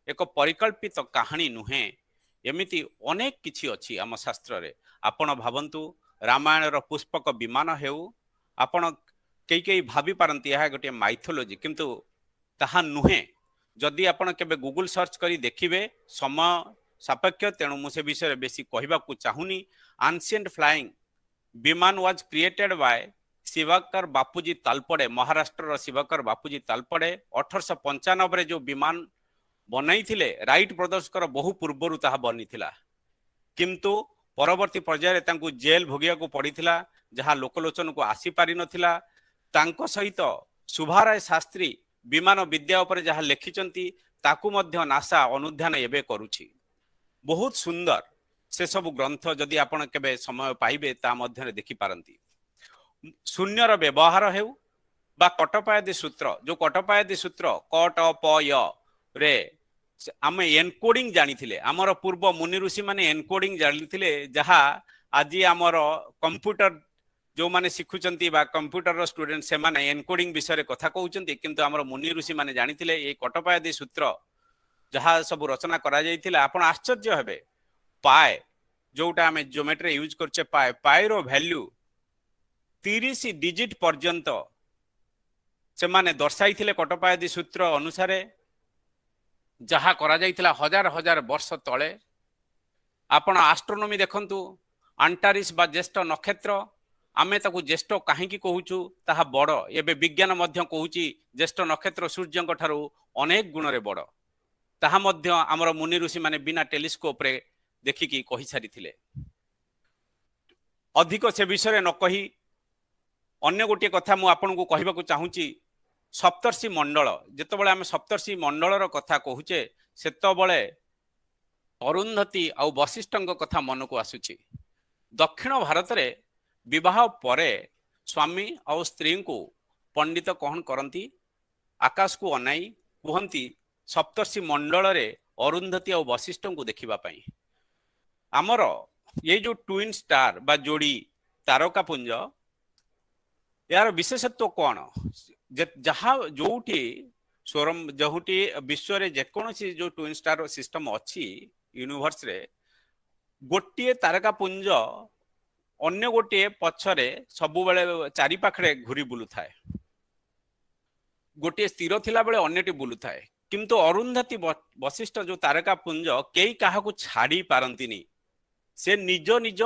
Speaker 3: ଏକ ପରିକଳ୍ପିତ କାହାଣୀ ନୁହେଁ, ଏମିତି ଅନେକ କିଛି ଅଛି ଆମ ଶାସ୍ତ୍ରରେ। ଆପଣ ଭାବନ୍ତୁ, ରାମାୟଣର ପୁଷ୍ପକ ବିମାନ ହେଉ, ଆପଣ କେହି ଭାବିପାରନ୍ତି ଏହା ଗୋଟିଏ ମାଇଥୋଲୋଜି, କିନ୍ତୁ ତାହା ନୁହେଁ। ଯଦି ଆପଣ କେବେ ଗୁଗୁଲ ସର୍ଚ୍ଚ କରି ଦେଖିବେ, ସମୟ ସାପେକ୍ଷ, ତେଣୁ ମୁଁ ସେ ବିଷୟରେ ବେଶୀ କହିବାକୁ ଚାହୁଁନି। ଆନସିଏଣ୍ଟ ଫ୍ଲାଇଂ ବିମାନ ୱାଜ କ୍ରିଏଟେଡ ବାୟ ଶିବାକର ବାପୁଜୀ ତାଲପଡେ, ମହାରାଷ୍ଟ୍ରର ଶିବାକର ବାପୁଜୀ ତାଲପଡେ 1895ରେ ଯୋଉ ବିମାନ ବନାଇଥିଲେ, ରାଇଟ ବ୍ରଦର୍ସଙ୍କର ବହୁ ପୂର୍ବରୁ ତାହା ବନିଥିଲା। କିନ୍ତୁ ପରବର୍ତ୍ତୀ ପର୍ଯ୍ୟାୟରେ ତାଙ୍କୁ ଜେଲ ଭୋଗିବାକୁ ପଡିଥିଲା, ଯାହା ଲୋକଲୋଚନକୁ ଆସିପାରିନଥିଲା। ତାଙ୍କ ସହିତ ଶୁଭାରାୟ ଶାସ୍ତ୍ରୀ ବିମାନ ବିଦ୍ୟା ଉପରେ ଯାହା ଲେଖିଛନ୍ତି, ତାକୁ ମଧ୍ୟ ନାସା ଅନୁଧ୍ୟାନ ଏବେ କରୁଛି। ବହୁତ ସୁନ୍ଦର ସେସବୁ ଗ୍ରନ୍ଥ, ଯଦି ଆପଣ କେବେ ସମୟ ପାଇବେ ତା ମଧ୍ୟରେ ଦେଖିପାରନ୍ତି। ଶୂନ୍ୟର ବ୍ୟବହାର ହେଉ ବା କଟପାୟାଦି ସୂତ୍ର, ଯୋଉ କଟପାୟାଦି ସୂତ୍ର କଟ ପ ୟ ରେ ଆମେ ଏନକୋଡିଂ ଜାଣିଥିଲେ, ଆମର ପୂର୍ବ ମୁନି ଋଷି ମାନେ ଏନକୋଡିଂ ଜାଣିଥିଲେ, ଯାହା ଆଜି ଆମର କମ୍ପ୍ୟୁଟର ଯୋଉମାନେ ଶିଖୁଛନ୍ତି ବା କମ୍ପ୍ୟୁଟରର ଷ୍ଟୁଡେଣ୍ଟ ସେମାନେ ଏନକୋଡିଂ ବିଷୟରେ କଥା କହୁଛନ୍ତି, କିନ୍ତୁ ଆମର ମୁନି ଋଷି ମାନେ ଜାଣିଥିଲେ ଏଇ କଟପାୟାଦି ସୂତ୍ର ଯାହା ସବୁ ରଚନା କରାଯାଇଥିଲା। ଆପଣ ଆଶ୍ଚର୍ଯ୍ୟ ହେବେ, ପାଏ ଯୋଉଟା ଆମେ ଜିଓମେଟ୍ରି ୟୁଜ କରୁଛେ, ପାଏର ଭ୍ୟାଲ୍ୟୁ 30 ଡିଜିଟ ପର୍ଯ୍ୟନ୍ତ ସେମାନେ ଦର୍ଶାଇଥିଲେ କଟପାୟାଦି ସୂତ୍ର ଅନୁସାରେ, ଯାହା କରାଯାଇଥିଲା ହଜାର ହଜାର ବର୍ଷ ତଳେ। ଆପଣ ଆଷ୍ଟ୍ରୋନୋମି ଦେଖନ୍ତୁ, ଆଣ୍ଟାରିସ୍ ବା ଜ୍ୟେଷ୍ଠ ନକ୍ଷତ୍ର, ଆମେ ତାକୁ ଜ୍ୟେଷ୍ଠ କାହିଁକି କହୁଛୁ, ତାହା ବଡ଼। ଏବେ ବିଜ୍ଞାନ ମଧ୍ୟ କହୁଛି ଜ୍ୟେଷ୍ଠ ନକ୍ଷତ୍ର ସୂର୍ଯ୍ୟଙ୍କ ଠାରୁ ଅନେକ ଗୁଣରେ ବଡ଼। ତାହା ମଧ୍ୟ ଆମର ମୁନି ଋଷି ମାନେ ବିନା ଟେଲିସ୍କୋପରେ ଦେଖିକି କହିସାରିଥିଲେ। ଅଧିକ ସେ ବିଷୟରେ ନ କହି ଅନ୍ୟ ଗୋଟିଏ କଥା ମୁଁ ଆପଣଙ୍କୁ କହିବାକୁ ଚାହୁଁଛି। ସପ୍ତର୍ଷି ମଣ୍ଡଳ, ଯେତେବେଳେ ଆମେ ସପ୍ତର୍ଷି ମଣ୍ଡଳର କଥା କହୁଛେ, ସେତେବେଳେ ଅରୁନ୍ଧତୀ ଆଉ ବଶିଷ୍ଠଙ୍କ କଥା ମନକୁ ଆସୁଛି। ଦକ୍ଷିଣ ଭାରତରେ ବିବାହ ପରେ ସ୍ୱାମୀ ଆଉ ସ୍ତ୍ରୀଙ୍କୁ ପଣ୍ଡିତ କଣ କରନ୍ତି, ଆକାଶକୁ ଅନାଇ କୁହନ୍ତି ସପ୍ତର୍ଷି ମଣ୍ଡଳରେ ଅରୁନ୍ଧତୀ ଆଉ ବଶିଷ୍ଠଙ୍କୁ ଦେଖିବା ପାଇଁ। ଆମର ଏଇ ଯୋଉ ଟୁଇନ୍ ଷ୍ଟାର ବା ଯୋଡ଼ି ତାରକା ପୁଞ୍ଜ, ଏହାର ବିଶେଷତ୍ୱ କ'ଣ? ଯାହା ଯୋଉଠି ଯୋଉଠି ବିଶ୍ୱରେ ଯେକୌଣସି ଯୋଉ ଟୁଇନ୍ ଷ୍ଟାର ସିଷ୍ଟମ ଅଛି ୟୁନିଭର୍ସରେ, ଗୋଟିଏ ତାରକା ପୁଞ୍ଜ ଅନ୍ୟ ଗୋଟିଏ ପଛରେ ସବୁବେଳେ ଚାରି ପାଖରେ ଘୁରି ବୁଲୁଥାଏ। ଗୋଟିଏ ସ୍ଥିର ଥିଲା ବେଳେ ଅନ୍ୟଟି ବୁଲୁଥାଏ। କିନ୍ତୁ ଅରୁନ୍ଧତୀ ବଶିଷ୍ଠ ଯୋଉ ତାରକା ପୁଞ୍ଜ କେହି କାହାକୁ ଛାଡ଼ି ପାରନ୍ତିନି। ସେ ନିଜ ନିଜ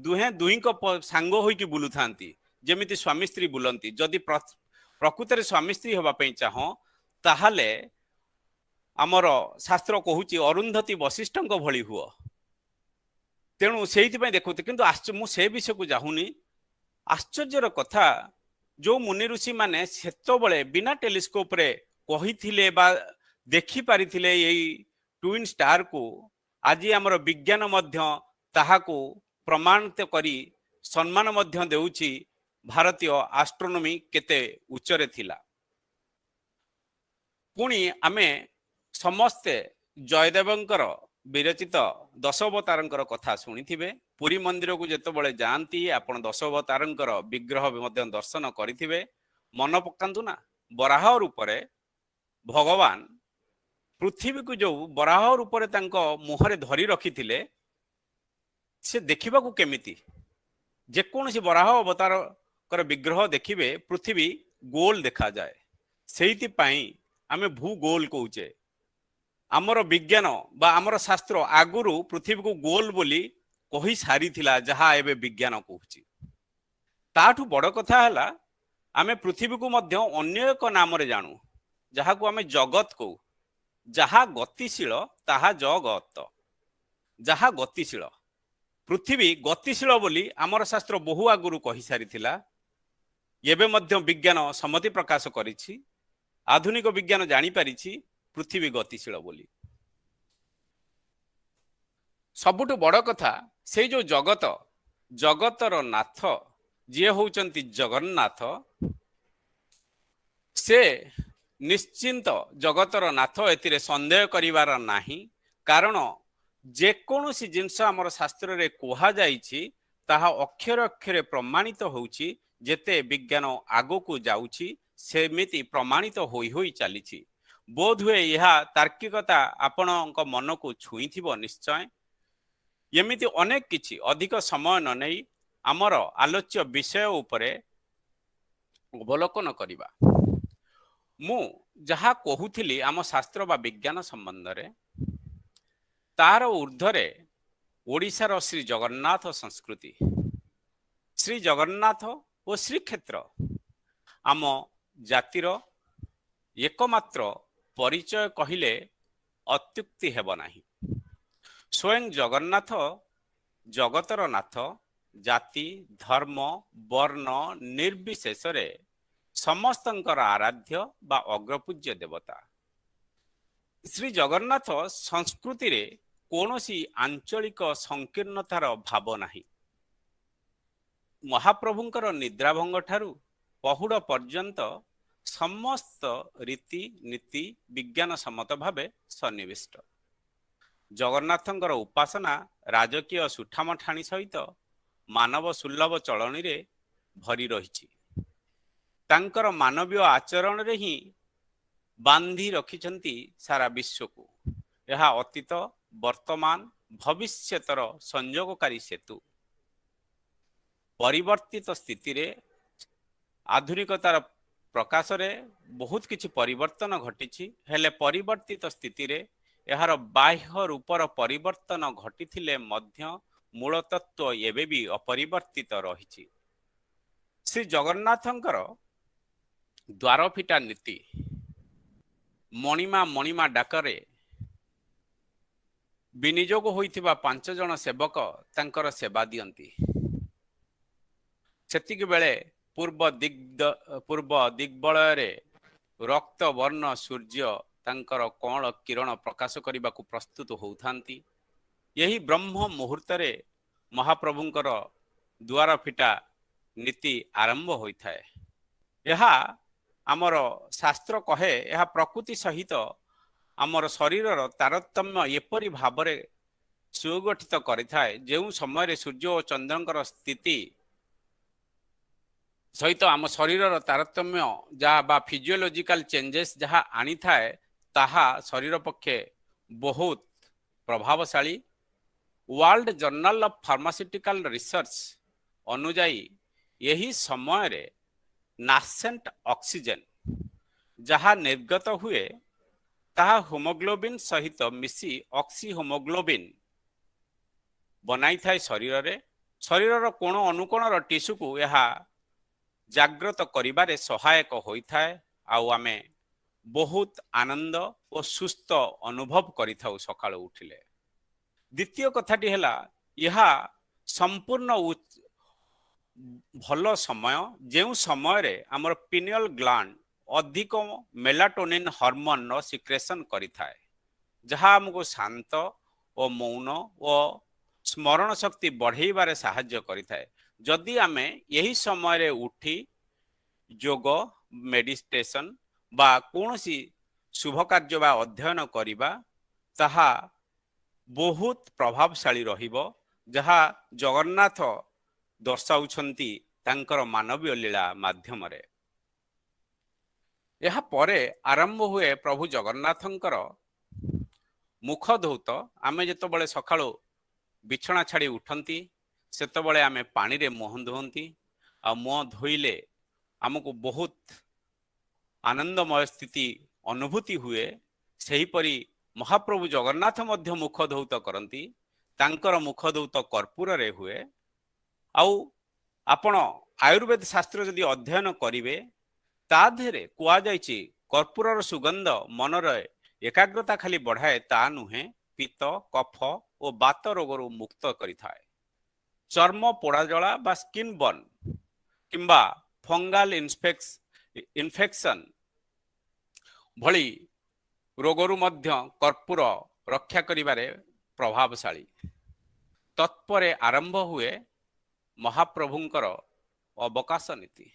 Speaker 3: ଦୁହେଁ ଦୁହିଁଙ୍କ ସାଙ୍ଗ ହୋଇକି ବୁଲୁଥାନ୍ତି, ଯେମିତି ସ୍ୱାମୀ ସ୍ତ୍ରୀ ବୁଲନ୍ତି। ଯଦି ପ୍ରକୃତରେ ସ୍ୱାମୀ ସ୍ତ୍ରୀ ହେବା ପାଇଁ ଚାହଁ, ତାହେଲେ ଆମର ଶାସ୍ତ୍ର କହୁଛି ଅରୁନ୍ଧତୀ ବଶିଷ୍ଠଙ୍କ ଭଳି ହୁଅ। ତେଣୁ ସେଇଥିପାଇଁ ଦେଖୁଛି। କିନ୍ତୁ ମୁଁ ସେ ବିଷୟକୁ ଯାହୁନି। ଆଶ୍ଚର୍ଯ୍ୟର କଥା, ଯୋଉ ମୁନି ଋଷି ମାନେ ସେତେବେଳେ ବିନା ଟେଲିସ୍କୋପରେ କହିଥିଲେ ବା ଦେଖିପାରିଥିଲେ ଏଇ ଟୁଇନ୍ ଷ୍ଟାରକୁ, ଆଜି ଆମର ବିଜ୍ଞାନ ମଧ୍ୟ ତାହାକୁ ପ୍ରମାଣିତ କରି ସମ୍ମାନ ମଧ୍ୟ ଦେଉଛି। ଭାରତୀୟ ଆଷ୍ଟ୍ରୋନୋମି କେତେ ଉଚ୍ଚରେ ଥିଲା। ପୁଣି ଆମେ ସମସ୍ତେ ଜୟଦେବଙ୍କର ବିରଚିତ ଦଶାବତାରଙ୍କର କଥା ଶୁଣିଥିବେ। ପୁରୀ ମନ୍ଦିରକୁ ଯେତେବେଳେ ଯାଆନ୍ତି, ଆପଣ ଦଶାବତାରଙ୍କର ବିଗ୍ରହ ମଧ୍ୟ ଦର୍ଶନ କରିଥିବେ। ମନେ ପକାନ୍ତୁ ନା, ବରାହ ରୂପରେ ଭଗବାନ ପୃଥିବୀକୁ ଯୋଉ ବରାହ ରୂପରେ ତାଙ୍କ ମୁହଁରେ ଧରି ରଖିଥିଲେ, ସେ ଦେଖିବାକୁ କେମିତି? ଯେକୌଣସି ବରାହ ଅବତାରଙ୍କର ବିଗ୍ରହ ଦେଖିବେ, ପୃଥିବୀ ଗୋଲ ଦେଖାଯାଏ। ସେଇଥିପାଇଁ ଆମେ ଭୂଗୋଲ କହୁଛେ। ଆମର ବିଜ୍ଞାନ ବା ଆମର ଶାସ୍ତ୍ର ଆଗରୁ ପୃଥିବୀକୁ ଗୋଲ ବୋଲି କହି ସାରିଥିଲା, ଯାହା ଏବେ ବିଜ୍ଞାନ କହୁଛି। ତାଠୁ ବଡ଼ କଥା ହେଲା, ଆମେ ପୃଥିବୀକୁ ମଧ୍ୟ ଅନ୍ୟ ଏକ ନାମରେ ଜାଣୁ, ଯାହାକୁ ଆମେ ଜଗତ କହୁ। ଯାହା ଗତିଶୀଳ ତାହା ଜଗତ। ଯାହା ଗତିଶୀଳ, ପୃଥିବୀ ଗତିଶୀଳ ବୋଲି ଆମର ଶାସ୍ତ୍ର ବହୁ ଆଗରୁ କହିସାରିଥିଲା। ଏବେ ମଧ୍ୟ ବିଜ୍ଞାନ ସମ୍ମତି ପ୍ରକାଶ କରିଛି, ଆଧୁନିକ ବିଜ୍ଞାନ ଜାଣିପାରିଛି ପୃଥିବୀ ଗତିଶୀଳ ବୋଲି। ସବୁଠୁ ବଡ଼ କଥା, ସେଇ ଯୋଉ ଜଗତର ନାଥ ଯିଏ ହଉଛନ୍ତି ଜଗନ୍ନାଥ, ସେ ନିଶ୍ଚିନ୍ତ ଜଗତର ନାଥ, ଏଥିରେ ସନ୍ଦେହ କରିବାର ନାହିଁ। କାରଣ ଯେକୌଣସି ଜିନିଷ ଆମର ଶାସ୍ତ୍ରରେ କୁହାଯାଇଛି, ତାହା ଅକ୍ଷରେ ଅକ୍ଷରେ ପ୍ରମାଣିତ ହେଉଛି। ଯେତେ ବିଜ୍ଞାନ ଆଗକୁ ଯାଉଛି, ସେମିତି ପ୍ରମାଣିତ ହୋଇ ହୋଇ ଚାଲିଛି। ବୋଧହୁଏ ଏହା ତାର୍କିକତା ଆପଣଙ୍କ ମନକୁ ଛୁଇଁଥିବ ନିଶ୍ଚୟ। ଏମିତି ଅନେକ କିଛି, ଅଧିକ ସମୟ ନ ନେଇ ଆମର ଆଲୋଚ୍ୟ ବିଷୟ ଉପରେ ଅବଲୋକନ କରିବା। ମୁଁ ଯାହା କହୁଥିଲି ଆମ ଶାସ୍ତ୍ର ବା ବିଜ୍ଞାନ ସମ୍ବନ୍ଧରେ, ତାର ଊର୍ଦ୍ଧ୍ୱରେ ଓଡ଼ିଶାର ଶ୍ରୀ ଜଗନ୍ନାଥ ସଂସ୍କୃତି, ଶ୍ରୀ ଜଗନ୍ନାଥ ଓ ଶ୍ରୀକ୍ଷେତ୍ର ଆମ ଜାତିର ଏକମାତ୍ର ପରିଚୟ କହିଲେ ଅତ୍ୟୁକ୍ତି ହେବ ନାହିଁ। ସ୍ୱୟଂ ଜଗନ୍ନାଥ ଜଗତର ନାଥ, ଜାତି ଧର୍ମ ବର୍ଣ୍ଣ ନିର୍ବିଶେଷରେ ସମସ୍ତଙ୍କର ଆରାଧ୍ୟ ବା ଅଗ୍ରପୂଜ୍ୟ ଦେବତା। ଶ୍ରୀ ଜଗନ୍ନାଥ ସଂସ୍କୃତିରେ କୌଣସି ଆଞ୍ଚଳିକ ସଂକୀର୍ଣ୍ଣତାର ଭାବ ନାହିଁ। ମହାପ୍ରଭୁଙ୍କର ନିଦ୍ରାଭଙ୍ଗ ଠାରୁ ପହୁଡ଼ ପର୍ଯ୍ୟନ୍ତ ସମସ୍ତ ରୀତି ନୀତି ବିଜ୍ଞାନ ସମ୍ମତ ଭାବେ ସନ୍ନିବିଷ୍ଟ। ଜଗନ୍ନାଥଙ୍କର ଉପାସନା ରାଜକୀୟ ସୁଠାମଠାଣି ସହିତ ମାନବ ସୁଲଭ ଚଳଣୀରେ ଭରି ରହିଛି। ତାଙ୍କର ମାନବୀୟ ଆଚରଣରେ ହିଁ ବାନ୍ଧି ରଖିଛନ୍ତି ସାରା ବିଶ୍ୱକୁ। ଏହା ଅତୀତ, ବର୍ତ୍ତମାନ, ଭବିଷ୍ୟତର ସଂଯୋଗକାରୀ ସେତୁ। ପରିବର୍ତ୍ତିତ ସ୍ଥିତିରେ ଆଧୁନିକତାର ପ୍ରକାଶରେ ବହୁତ କିଛି ପରିବର୍ତ୍ତନ ଘଟିଛି। ହେଲେ ପରିବର୍ତ୍ତିତ ସ୍ଥିତିରେ ଏହାର ବାହ୍ୟ ରୂପର ପରିବର୍ତ୍ତନ ଘଟିଥିଲେ ମଧ୍ୟ ମୂଳ ତତ୍ତ୍ୱ ଏବେ ବି ଅପରିବର୍ତ୍ତିତ ରହିଛି। ଶ୍ରୀ ଜଗନ୍ନାଥଙ୍କର ଦ୍ୱାର ଫିଟା ନୀତି, ମଣିମା ଡାକରେ ବିନିଯୋଗ ହୋଇଥିବା 5 ଜଣ ସେବକ ତାଙ୍କର ସେବା ଦିଅନ୍ତି। ସେତିକି ବେଳେ ପୂର୍ବ ଦିଗ୍ବଳୟରେ ରକ୍ତ ବର୍ଣ୍ଣ ସୂର୍ଯ୍ୟ ତାଙ୍କର କଅଁଳ କିରଣ ପ୍ରକାଶ କରିବାକୁ ପ୍ରସ୍ତୁତ ହେଉଥାନ୍ତି। ଏହି ବ୍ରହ୍ମ ମୁହୂର୍ତ୍ତରେ ମହାପ୍ରଭୁଙ୍କର ଦ୍ୱାର ଫିଟା ନୀତି ଆରମ୍ଭ ହୋଇଥାଏ। ଏହା ଆମର ଶାସ୍ତ୍ର କହେ ଏହା ପ୍ରକୃତି ସହିତ ଆମର ଶରୀରର ତାରତମ୍ୟ ଏପରି ଭାବରେ ସୁଗଠିତ କରିଥାଏ ଯେଉଁ ସମୟରେ ସୂର୍ଯ୍ୟ ଓ ଚନ୍ଦ୍ରଙ୍କର ସ୍ଥିତି ସହିତ ଆମ ଶରୀରର ତାରତମ୍ୟ ଯାହା ବା ଫିଜିଓଲୋଜିକାଲ ଚେଞ୍ଜେସ୍ ଯାହା ଆଣିଥାଏ ତାହା ଶରୀର ପକ୍ଷେ ବହୁତ ପ୍ରଭାବଶାଳୀ। World journal of pharmaceutical research ଅନୁଯାୟୀ ଏହି ସମୟରେ ନାସେଣ୍ଟ ଅକ୍ସିଜେନ ଯାହା ନିର୍ଗତ ହୁଏ ତାହା ହିମୋଗ୍ଲୋବିନ୍ ସହିତ ମିଶି ଅକ୍ସି ହିମୋଗ୍ଲୋବିନ୍ ବନାଇଥାଏ ଶରୀରରେ। ଶରୀରର କୋଣ ଅନୁକୋଣର ଟିସୁକୁ ଏହା ଜାଗ୍ରତ କରିବାରେ ସହାୟକ ହୋଇଥାଏ ଆଉ ଆମେ ବହୁତ ଆନନ୍ଦ ଓ ସୁସ୍ଥ ଅନୁଭବ କରିଥାଉ ସକାଳୁ ଉଠିଲେ। ଦ୍ୱିତୀୟ କଥାଟି ହେଲା ଏହା ସମ୍ପୂର୍ଣ୍ଣ ଭଲ ସମୟ ଯେଉଁ ସମୟରେ ଆମର ପିନିୟଲ ଗ୍ଲାଣ୍ଡ ଅଧିକ ମେଲାଟୋନିନ୍ ହରମୋନର ସିକ୍ରେସନ କରିଥାଏ ଯାହା ଆମକୁ ଶାନ୍ତ ଓ ମୌନ ଓ ସ୍ମରଣ ଶକ୍ତି ବଢ଼େଇବାରେ ସାହାଯ୍ୟ କରିଥାଏ। ଯଦି ଆମେ ଏହି ସମୟରେ ଉଠି ଯୋଗ ମେଡିଟେସନ ବା କୌଣସି ଶୁଭ କାର୍ଯ୍ୟ ବା ଅଧ୍ୟୟନ କରିବା ତାହା ବହୁତ ପ୍ରଭାବଶାଳୀ ରହିବ ଯାହା ଜଗନ୍ନାଥ ଦର୍ଶାଉଛନ୍ତି ତାଙ୍କର ମାନବୀୟ ଲୀଳା ମାଧ୍ୟମରେ। ଏହା ପରେ ଆରମ୍ଭ ହୁଏ ପ୍ରଭୁ ଜଗନ୍ନାଥଙ୍କର ମୁଖ ଧୌତ। ଆମେ ଯେତେବେଳେ ସକାଳୁ ବିଛଣା ଛାଡ଼ି ଉଠନ୍ତି ସେତେବେଳେ ଆମେ ପାଣିରେ ମୁହଁ ଧୁଅନ୍ତି ଆଉ ମୁହଁ ଧୋଇଲେ ଆମକୁ ବହୁତ ଆନନ୍ଦମୟ ସ୍ଥିତି ଅନୁଭୂତି ହୁଏ। ସେହିପରି ମହାପ୍ରଭୁ ଜଗନ୍ନାଥ ମଧ୍ୟ ମୁଖ ଧୌତ କରନ୍ତି। ତାଙ୍କର ମୁଖ ଧୌତ କର୍ପୂରରେ ହୁଏ। ଆଉ ଆପଣ ଆୟୁର୍ବେଦ ଶାସ୍ତ୍ର ଯଦି ଅଧ୍ୟୟନ କରିବେ ତା ଦେହରେ କୁହାଯାଇଛି କର୍ପୂରର ସୁଗନ୍ଧ ମନରେ ଏକାଗ୍ରତା ଖାଲି ବଢ଼ାଏ ତା ନୁହେଁ, ପିତ୍ତ କଫ ଓ ବାତ ରୋଗରୁ ମୁକ୍ତ କରିଥାଏ। ଚର୍ମ ପୋଡ଼ାଜଳା ବା ସ୍କିନ୍ ବର୍ନ କିମ୍ବା ଫଙ୍ଗାଲ ଇନଫେକ୍ସନ ଭଳି ରୋଗରୁ ମଧ୍ୟ କର୍ପୂର ରକ୍ଷା କରିବାରେ ପ୍ରଭାବଶାଳୀ। ତତ୍ପରେ ଆରମ୍ଭ ହୁଏ ମହାପ୍ରଭୁଙ୍କର ଅବକାଶ ନୀତି।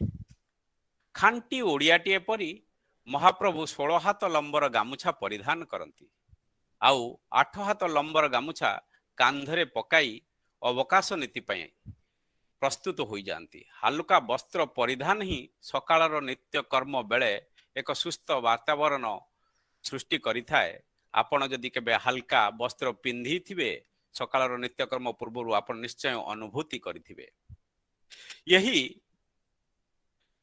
Speaker 3: ଖାଣ୍ଟି ଓଡ଼ିଆଟିଏ ପରି ମହାପ୍ରଭୁ 16 ହାତ ଲମ୍ବର ଗାମୁଛା ପରିଧାନ କରନ୍ତି ଆଉ 8 ହାତ ଲମ୍ବର ଗାମୁଛା କାନ୍ଧରେ ପକାଇ ଅବକାଶ ନୀତି ପାଇଁ ପ୍ରସ୍ତୁତ ହୋଇଯାଆନ୍ତି। ହାଲୁକା ବସ୍ତ୍ର ପରିଧାନ ହିଁ ସକାଳର ନିତ୍ୟକର୍ମ ବେଳେ ଏକ ସୁସ୍ଥ ବାତାବରଣ ସୃଷ୍ଟି କରିଥାଏ। ଆପଣ ଯଦି କେବେ ହାଲକା ବସ୍ତ୍ର ପିନ୍ଧିଥିବେ ସକାଳର ନିତ୍ୟକର୍ମ ପୂର୍ବରୁ ଆପଣ ନିଶ୍ଚୟ ଅନୁଭୂତି କରିଥିବେ। ଏହି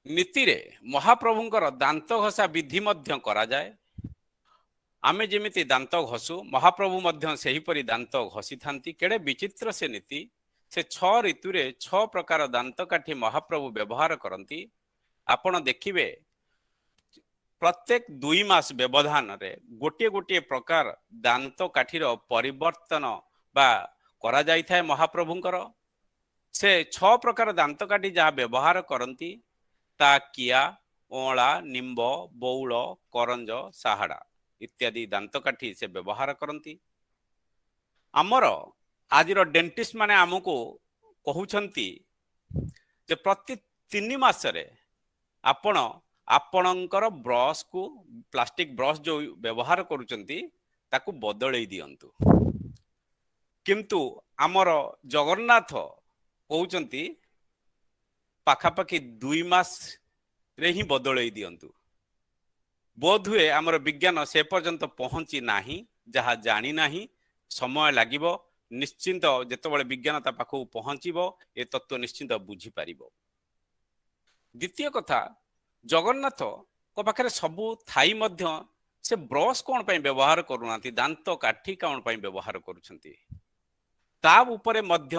Speaker 3: ନୀତିରେ ମହାପ୍ରଭୁଙ୍କର ଦାନ୍ତ ଘଷା ବିଧି ମଧ୍ୟ କରାଯାଏ। ଆମେ ଯେମିତି ଦାନ୍ତ ଘଷୁ ମହାପ୍ରଭୁ ମଧ୍ୟ ସେହିପରି ଦାନ୍ତ ଘଷିଥାନ୍ତି। କେଡ଼େ ବିଚିତ୍ର ସେ ନୀତି। ସେ 6 ଋତୁରେ 6 ପ୍ରକାର ଦାନ୍ତକାଠି ମହାପ୍ରଭୁ ବ୍ୟବହାର କରନ୍ତି। ଆପଣ ଦେଖିବେ ପ୍ରତ୍ୟେକ 2 ମାସ ବ୍ୟବଧାନରେ ଗୋଟିଏ ଗୋଟିଏ ପ୍ରକାର ଦାନ୍ତକାଠିର ପରିବର୍ତ୍ତନ ବା କରାଯାଇଥାଏ ମହାପ୍ରଭୁଙ୍କର। ସେ 6 ପ୍ରକାର ଦାନ୍ତକାଠି ଯାହା ବ୍ୟବହାର କରନ୍ତି ତା କିଆ, ଅଁଳା, ନିମ୍ବ, ବଉଳ, କରଞ୍ଜ, ସାହାଡ଼ା ଇତ୍ୟାଦି ଦାନ୍ତକାଠି ସେ ବ୍ୟବହାର କରନ୍ତି। ଆମର ଆଜିର ଡେଣ୍ଟିଷ୍ଟ ମାନେ ଆମକୁ କହୁଛନ୍ତି ଯେ ପ୍ରତି 3 ମାସରେ ଆପଣ ଆପଣଙ୍କର ବ୍ରଶକୁ ପ୍ଲାଷ୍ଟିକ ବ୍ରଶ ଯୋଉ ବ୍ୟବହାର କରୁଛନ୍ତି ତାକୁ ବଦଳେଇ ଦିଅନ୍ତୁ। କିନ୍ତୁ ଆମର ଜଗନ୍ନାଥ କହୁଛନ୍ତି ପାଖାପାଖି 2 ମାସରେ ହିଁ ବଦଳେଇ ଦିଅନ୍ତୁ। ବୋଧହୁଏ ଆମର ବିଜ୍ଞାନ ସେ ପର୍ଯ୍ୟନ୍ତ ପହଞ୍ଚି ନାହିଁ, ଯାହା ଜାଣି ନାହିଁ, ସମୟ ଲାଗିବ। ନିଶ୍ଚିନ୍ତ ଯେତେବେଳେ ବିଜ୍ଞାନ ତା ପାଖକୁ ପହଞ୍ଚିବ ଏ ତତ୍ତ୍ୱ ନିଶ୍ଚିନ୍ତ ବୁଝିପାରିବ। ଦ୍ୱିତୀୟ କଥା, ଜଗନ୍ନାଥଙ୍କ ପାଖରେ ସବୁ ଥାଇ ମଧ୍ୟ ସେ ବ୍ରଶ କ'ଣ ପାଇଁ ବ୍ୟବହାର କରୁନାହାନ୍ତି, ଦାନ୍ତ କାଠି କ'ଣ ପାଇଁ ବ୍ୟବହାର କରୁଛନ୍ତି, ତା ଉପରେ ମଧ୍ୟ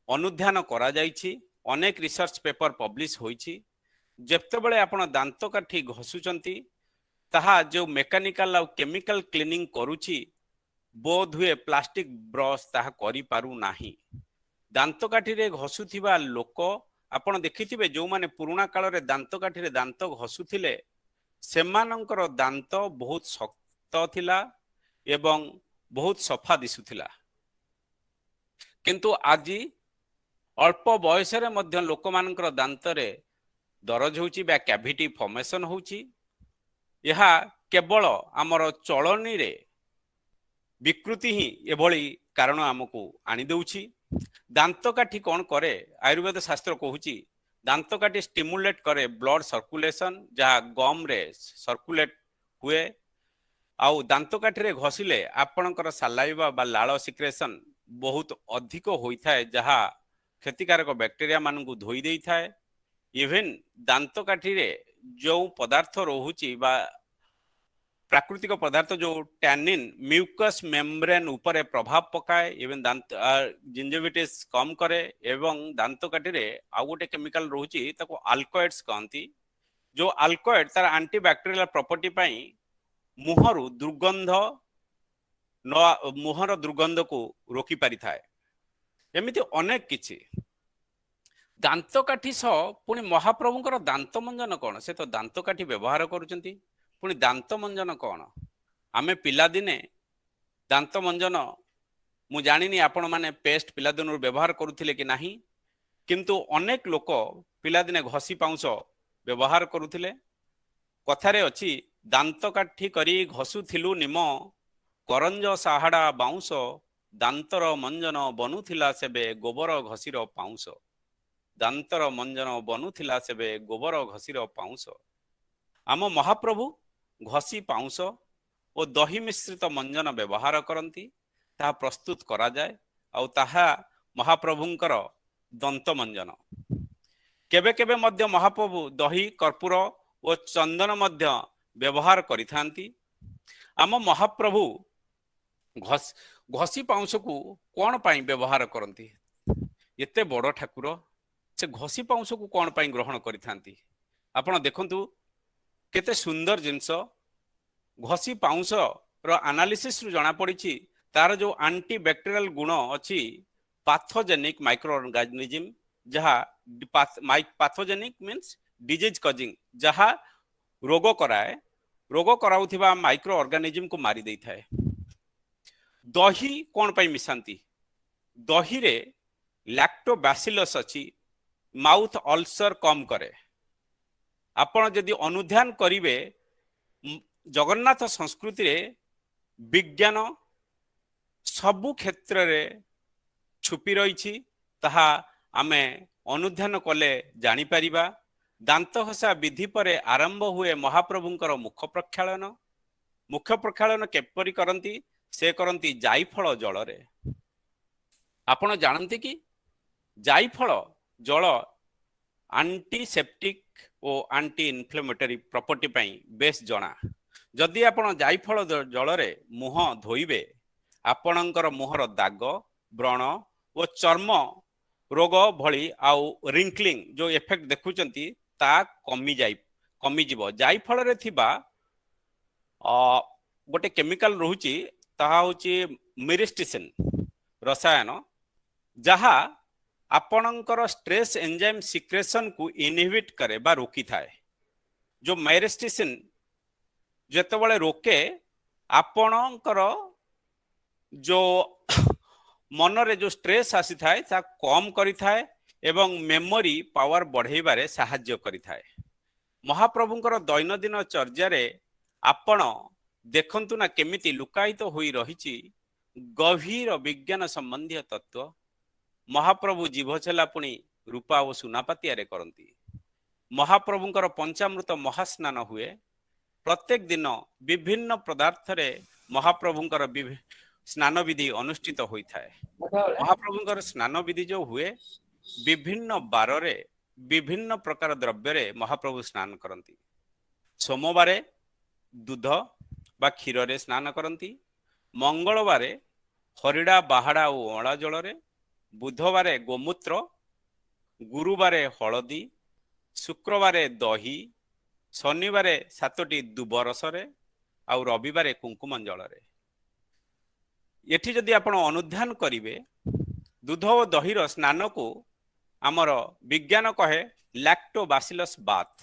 Speaker 3: ଅନୁଧ୍ୟାନ କରାଯାଇଛି। ଅନେକ ରିସର୍ଚ୍ଚ ପେପର ପବ୍ଲିଶ ହୋଇଛି। ଯେତେବେଳେ ଆପଣ ଦାନ୍ତ କାଠି ଘଷୁଛନ୍ତି ତାହା ଯେଉଁ ମେକାନିକାଲ ଆଉ କେମିକାଲ କ୍ଲିନିଂ କରୁଛି ବୋଧହୁଏ ପ୍ଲାଷ୍ଟିକ ବ୍ରଶ ତାହା କରିପାରୁନାହିଁ। ଦାନ୍ତକାଠିରେ ଘଷୁଥିବା ଲୋକ ଆପଣ ଦେଖିଥିବେ ଯେଉଁମାନେ ପୁରୁଣା କାଳରେ ଦାନ୍ତକାଠିରେ ଦାନ୍ତ ଘଷୁଥିଲେ ସେମାନଙ୍କର ଦାନ୍ତ ବହୁତ ଶକ୍ତ ଥିଲା ଏବଂ ବହୁତ ସଫା ଦିଶୁଥିଲା। କିନ୍ତୁ ଆଜି ଅଳ୍ପ ବୟସରେ ମଧ୍ୟ ଲୋକମାନଙ୍କର ଦାନ୍ତରେ ଦରଜ ହେଉଛି ବା କ୍ୟାଭିଟି ଫର୍ମେସନ୍ ହେଉଛି। ଏହା କେବଳ ଆମର ଚଳନୀରେ ବିକୃତି ହିଁ ଏଭଳି କାରଣ ଆମକୁ ଆଣିଦେଉଛି। ଦାନ୍ତକାଠି କ'ଣ କରେ? ଆୟୁର୍ବେଦ ଶାସ୍ତ୍ର କହୁଛି ଦାନ୍ତକାଠି ଷ୍ଟିମୁଲେଟ୍ କରେ ବ୍ଲଡ୍ ସର୍କୁଲେସନ୍, ଯାହା ଗମ୍ରେ ସର୍କୁଲେଟ୍ ହୁଏ। ଆଉ ଦାନ୍ତକାଠିରେ ଘଷିଲେ ଆପଣଙ୍କର ସାଲାଇଭା ବା ଲାଳ ସିକ୍ରେସନ୍ ବହୁତ ଅଧିକ ହୋଇଥାଏ, ଯାହା କ୍ଷତିକାରକ ବ୍ୟାକ୍ଟେରିଆ ମାନଙ୍କୁ ଧୋଇ ଦେଇଥାଏ। ଇଭେନ୍ ଦାନ୍ତକାଠିରେ ଯେଉଁ ପଦାର୍ଥ ରହୁଛି ବା ପ୍ରାକୃତିକ ପଦାର୍ଥ ଯେଉଁ ଟ୍ୟାନିନ୍ ମ୍ୟୁକସ୍ ମେମ୍ବ୍ରେନ୍ ଉପରେ ପ୍ରଭାବ ପକାଏ, ଇଭେନ୍ ଜିଞ୍ଜିଭିଟିସ୍ କମ୍ କରେ। ଏବଂ ଦାନ୍ତକାଠିରେ ଆଉ ଗୋଟେ କେମିକାଲ ରହୁଛି, ତାକୁ ଆଲକଏଡ୍ସ କହନ୍ତି। ଯେଉଁ ଆଲକଏଡ୍ ତାର ଆଣ୍ଟିବ୍ୟାକ୍ଟେରିଆଲ ପ୍ରପର୍ଟି ପାଇଁ ମୁହଁରୁ ଦୁର୍ଗନ୍ଧ ମୁହଁର ଦୁର୍ଗନ୍ଧକୁ ରୋକି ପାରିଥାଏ। ଏମିତି ଅନେକ କିଛି। ଦାନ୍ତକାଠି ସହ ପୁଣି ମହାପ୍ରଭୁଙ୍କର ଦାନ୍ତମଞ୍ଜନ କ'ଣ? ସେ ତ ଦାନ୍ତକାଠି ବ୍ୟବହାର କରୁଛନ୍ତି, ପୁଣି ଦାନ୍ତମଞ୍ଜନ କ'ଣ? ଆମେ ପିଲାଦିନେ ଦାନ୍ତମଞ୍ଜନ, ମୁଁ ଜାଣିନି ଆପଣମାନେ ପେଷ୍ଟ ପିଲାଦିନରୁ ବ୍ୟବହାର କରୁଥିଲେ କି ନାହିଁ, କିନ୍ତୁ ଅନେକ ଲୋକ ପିଲାଦିନେ ଘଷି ପାଉଁଶ ବ୍ୟବହାର କରୁଥିଲେ। କଥାରେ ଅଛି, ଦାନ୍ତକାଠି କରି ଘଷୁଥିଲୁ ନିମ, କରଞ୍ଜ ସାହାଡ଼ା ବାଉଁଶ, ଦାନ୍ତର ମଞ୍ଜନ ବନୁଥିଲା ସେବେ ଗୋବର ଘଷିର ପାଉଁଶ। ଦାନ୍ତର ମଞ୍ଜନ ବନୁଥିଲା ସେବେ ଗୋବର ଘଷିର ପାଉଁଶ। ଆମ ମହାପ୍ରଭୁ ଘଷି ପାଉଁଶ ଓ ଦହି ମିଶ୍ରିତ ମଞ୍ଜନ ବ୍ୟବହାର କରନ୍ତି। ତାହା ପ୍ରସ୍ତୁତ କରାଯାଏ, ଆଉ ତାହା ମହାପ୍ରଭୁଙ୍କର ଦନ୍ତମଞ୍ଜନ। କେବେ କେବେ ମଧ୍ୟ ମହାପ୍ରଭୁ ଦହି, କର୍ପୂର ଓ ଚନ୍ଦନ ମଧ୍ୟ ବ୍ୟବହାର କରିଥାନ୍ତି। ଆମ ମହାପ୍ରଭୁ ଘଷି ପାଉଁଶକୁ କ'ଣ ପାଇଁ ବ୍ୟବହାର କରନ୍ତି? ଏତେ ବଡ଼ ଠାକୁର, ସେ ଘଷି ପାଉଁଶକୁ କ'ଣ ପାଇଁ ଗ୍ରହଣ କରିଥାନ୍ତି? ଆପଣ ଦେଖନ୍ତୁ କେତେ ସୁନ୍ଦର ଜିନିଷ। ଘଷି ପାଉଁଶର ଆନାଲିସିସ୍ରୁ ଜଣାପଡ଼ିଛି ତାର ଯେଉଁ ଆଣ୍ଟି ବ୍ୟାକ୍ଟେରିଆଲ ଗୁଣ ଅଛି, ପାଥୋଜେନିକ୍ ମାଇକ୍ରୋ ଅର୍ଗାନିଜିମ୍, ଯାହା ପାଥୋଜେନିକ୍ ମିନ୍ସ ଡିଜିଜ୍ କଜିଂ, ଯାହା ରୋଗ କରାଏ, ରୋଗ କରାଉଥିବା ମାଇକ୍ରୋ ଅର୍ଗାନିଜିମ୍କୁ ମାରି ଦେଇଥାଏ। ଦହି କ'ଣ ପାଇଁ ମିଶାନ୍ତି? ଦହିରେ ଲାକ୍ଟୋବାସିଲସ୍ ଅଛି, ମାଉଥ ଅଲସର କମ୍ କରେ। ଆପଣ ଯଦି ଅନୁଧ୍ୟାନ କରିବେ, ଜଗନ୍ନାଥ ସଂସ୍କୃତିରେ ବିଜ୍ଞାନ ସବୁ କ୍ଷେତ୍ରରେ ଛୁପି ରହିଛି, ତାହା ଆମେ ଅନୁଧ୍ୟାନ କଲେ ଜାଣିପାରିବା। ଦାନ୍ତଘଷା ବିଧି ପରେ ଆରମ୍ଭ ହୁଏ ମହାପ୍ରଭୁଙ୍କର ମୁଖ ପ୍ରକ୍ଷାଳନ। ମୁଖ ପ୍ରକ୍ଷାଳନ କିପରି କରନ୍ତି? ସେ କରନ୍ତି ଜାଇଫଳ ଜଳରେ। ଆପଣ ଜାଣନ୍ତି କି ଜାଇଫଳ ଜଳ ଆଣ୍ଟିସେପ୍ଟିକ୍ ଓ ଆଣ୍ଟି ଇନଫ୍ଲେମେଟରୀ ପ୍ରପର୍ଟି ପାଇଁ ବେଶ ଜଣା। ଯଦି ଆପଣ ଜାଇଫଳ ଜଳରେ ମୁହଁ ଧୋଇବେ, ଆପଣଙ୍କର ମୁହଁର ଦାଗ, ବ୍ରଣ ଓ ଚର୍ମ ରୋଗ ଭଳି ଆଉ ରିଙ୍କଲିଂ ଯେଉଁ ଏଫେକ୍ଟ ଦେଖୁଛନ୍ତି, ତା କମିଯିବ। ଜାଇଫଳରେ ଥିବା ଗୋଟେ କେମିକାଲ ରହୁଛି, ତାହା ହେଉଛି ମିରିଷ୍ଟିସିନ୍ ରସାୟନ, ଯାହା ଆପଣଙ୍କର ଷ୍ଟ୍ରେସ୍ ଏନ୍ଜାଇମ୍ ସିକ୍ରେସନକୁ ଇନହିବିଟ୍ କରେ ବା ରୋକିଥାଏ। ଯେଉଁ ମାଇରେଷ୍ଟିସିନ୍ ଯେତେବେଳେ ରୋକେ, ଆପଣଙ୍କର ଯେଉଁ ମନରେ ଯେଉଁ ଷ୍ଟ୍ରେସ୍ ଆସିଥାଏ ତାହା କମ୍ କରିଥାଏ ଏବଂ ମେମୋରି ପାୱାର ବଢ଼େଇବାରେ ସାହାଯ୍ୟ କରିଥାଏ। ମହାପ୍ରଭୁଙ୍କର ଦୈନନ୍ଦିନ ଚର୍ଯ୍ୟାରେ ଆପଣ ଦେଖନ୍ତୁ ନା କେମିତି ଲୁକାୟିତ ହୋଇ ରହିଛି ଗଭୀର ବିଜ୍ଞାନ ସମ୍ବନ୍ଧୀୟ ତତ୍ତ୍ୱ। ମହାପ୍ରଭୁ ଜିଭଛେଲା ପୁଣି ରୂପା ଓ ସୁନାପାତିଆରେ କରନ୍ତି। ମହାପ୍ରଭୁଙ୍କର ପଞ୍ଚାମୃତ ମହାସ୍ନାନ ହୁଏ। ପ୍ରତ୍ୟେକ ଦିନ ବିଭିନ୍ନ ପଦାର୍ଥରେ ମହାପ୍ରଭୁଙ୍କର ସ୍ନାନ ବିଧି ଅନୁଷ୍ଠିତ ହୋଇଥାଏ। ମହାପ୍ରଭୁଙ୍କର ସ୍ନାନ ବିଧି ଯେଉଁ ହୁଏ, ବିଭିନ୍ନ ବାରରେ ବିଭିନ୍ନ ପ୍ରକାର ଦ୍ରବ୍ୟରେ ମହାପ୍ରଭୁ ସ୍ନାନ କରନ୍ତି। ସୋମବାରେ ଦୁଧ ବା କ୍ଷୀରରେ ସ୍ନାନ କରନ୍ତି। ମଙ୍ଗଳବାରେ ହରିଡ଼ା, ବାହାଡ଼ା ଓ ଅଁଳା ଜଳରେ। ବୁଧବାରେ ଗୋମୂତ୍ର, ଗୁରୁବାରେ ହଳଦୀ, ଶୁକ୍ରବାରେ ଦହି, ଶନିବାରେ 7ଟି ଦୁବ ରସରେ, ଆଉ ରବିବାରେ କୁଙ୍କୁମ ଜଳରେ। ଏଠି ଯଦି ଆପଣ ଅନୁଧ୍ୟାନ କରିବେ, ଦୁଧ ଓ ଦହିର ସ୍ନାନକୁ ଆମର ବିଜ୍ଞାନ କହେ ଲାକ୍ଟୋବାସିଲସ୍ ବାଥ୍।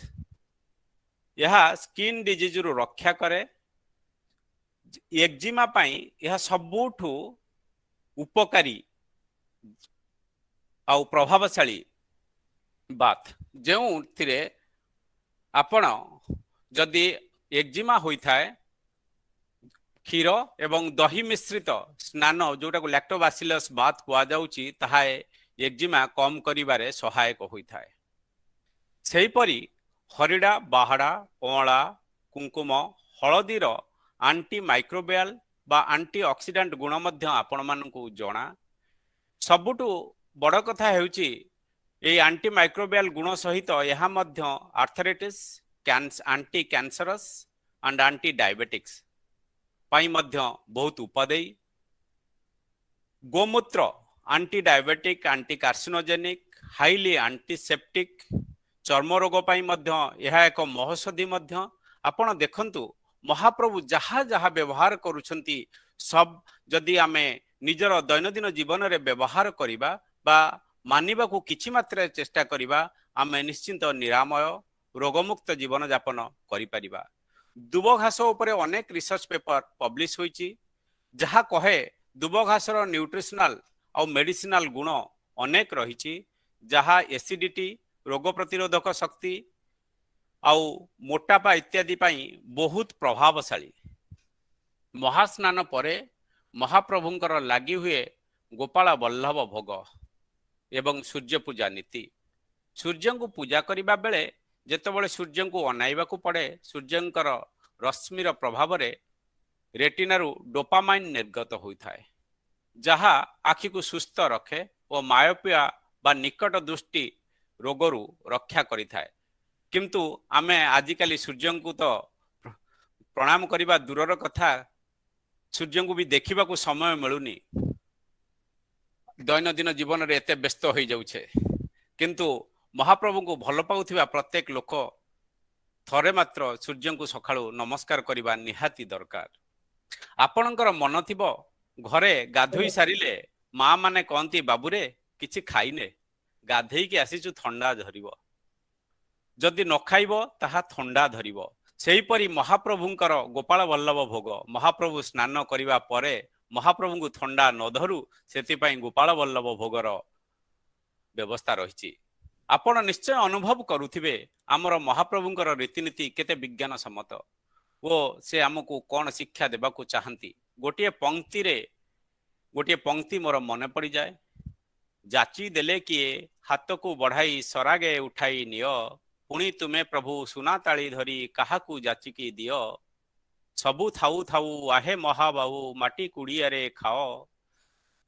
Speaker 3: ଏହା ସ୍କିନ୍ ଡିଜିଜ୍ରୁ ରକ୍ଷା କରେ। ଏକ୍ଜିମା ପାଇଁ ଏହା ସବୁଠୁ ଉପକାରୀ ଆଉ ପ୍ରଭାବଶାଳୀ ବାଥ୍, ଯେଉଁଥିରେ आपण जदि एक्जिमा होता है क्षीर एवं दही मिश्रित स्नान जोटा को लैक्टोबासिलस बाथ कुआ जाउची ताहा एक्जिमा कम करिबारे सहायक होता है। सेहीपरि हरिडा बाहाडा अँला कुंकुम हलदीर आंटी माइक्रोबियल बा आंटी ऑक्सीडेंट गुण मध्य आपण मानकु जणा। सबुठु बड़ कथा हेउची ए आंटी माइक्रोबियल गुण सहित यह मध्य arthritis anti cancerous and anti diabetics पाई मध्य बहुत उपदेयी। गोमूत्र anti diabetic anti carcinogenic highly antiseptic चर्म रोग पाई मध्य यह एक महौषधि मध्य। आपण देखंतु महाप्रभु जहा जहा व्यवहार करुछंती सब जदि आमे निजर दैनंदिन जीवन रे व्यवहार करिबा बा मानिबा को किछि मात्रा चेष्टा करिबा आमे निश्चिंत निरामय रोगमुक्त जीवन यापन करि परिबा। दुब घास उपरे अनेक रिसर्च पेपर पब्लिश होईची जहा कहे दुब घासर न्यूट्रिशनल और मेडिसिनल गुण अनेक रहिची जहा एसिडिटी रोग प्रतिरोधक शक्ति आउ मोटापा इत्यादि पाई बहुत प्रभावशाली। महास्नान परे महाप्रभुंकर लागि हुए गोपाल वल्लभ भोग एवं सूर्य पूजा नीति। सूर्य को पूजा करिबा बेले जेतेबेले सूर्य को अनाइबा को पड़े सूर्यंकर रश्मिर प्रभाव रे रेटिनारु डोपामाइन निर्गत होता है जहा आखि को सुस्थ रखे और मायोपिया बा निकट दृष्टि रोगरु रक्षा करिथाए। किंतु आमे आजिकाली सूर्य को तो प्रणाम करिबा दूरर कथा सूर्य को भी देखिबा को समय मिलुनी दैनंदिन जीवन रे एते व्यस्त हो जाउछे। किंतु महाप्रभु को भल पाउथिबा प्रत्येक लोक थरे मात्र सूर्य को सकाळु नमस्कार करिबा निहाती दरकार। आपणकर मन थिबो घरे गाधोई सारिले माँ माने कहती बाबूरे किछि खाइने गाधेई के आसीचु थंडा धरिबो जदि न खाइबो ताहा थंडा धरिबो। सेहीपरि महाप्रभुंकर गोपाल वल्लभ भोग महाप्रभु स्नान करिबा परे महाप्रभु को थंडा न धरु सेतिपाई गोपाल वल्लभ भोगर व्यवस्था रहिछि। आपण निश्चय अनुभव करुथिबे आमर महाप्रभुंकर रीतिनीति केते विज्ञान सम्मत वो से आमको कौन शिक्षा देबा को चाहती। गोटे पंक्ति मोर मन पड़ी जाए जाची देले किए हाथ को बढ़ाई सरागे उठाई नियो पुणी तुम्हें प्रभु सुना ताली धरी काहाकू जाचिकी दियो सबु थाऊ थाऊ आहे महाबाहु माटी कुड़िया रे खाओ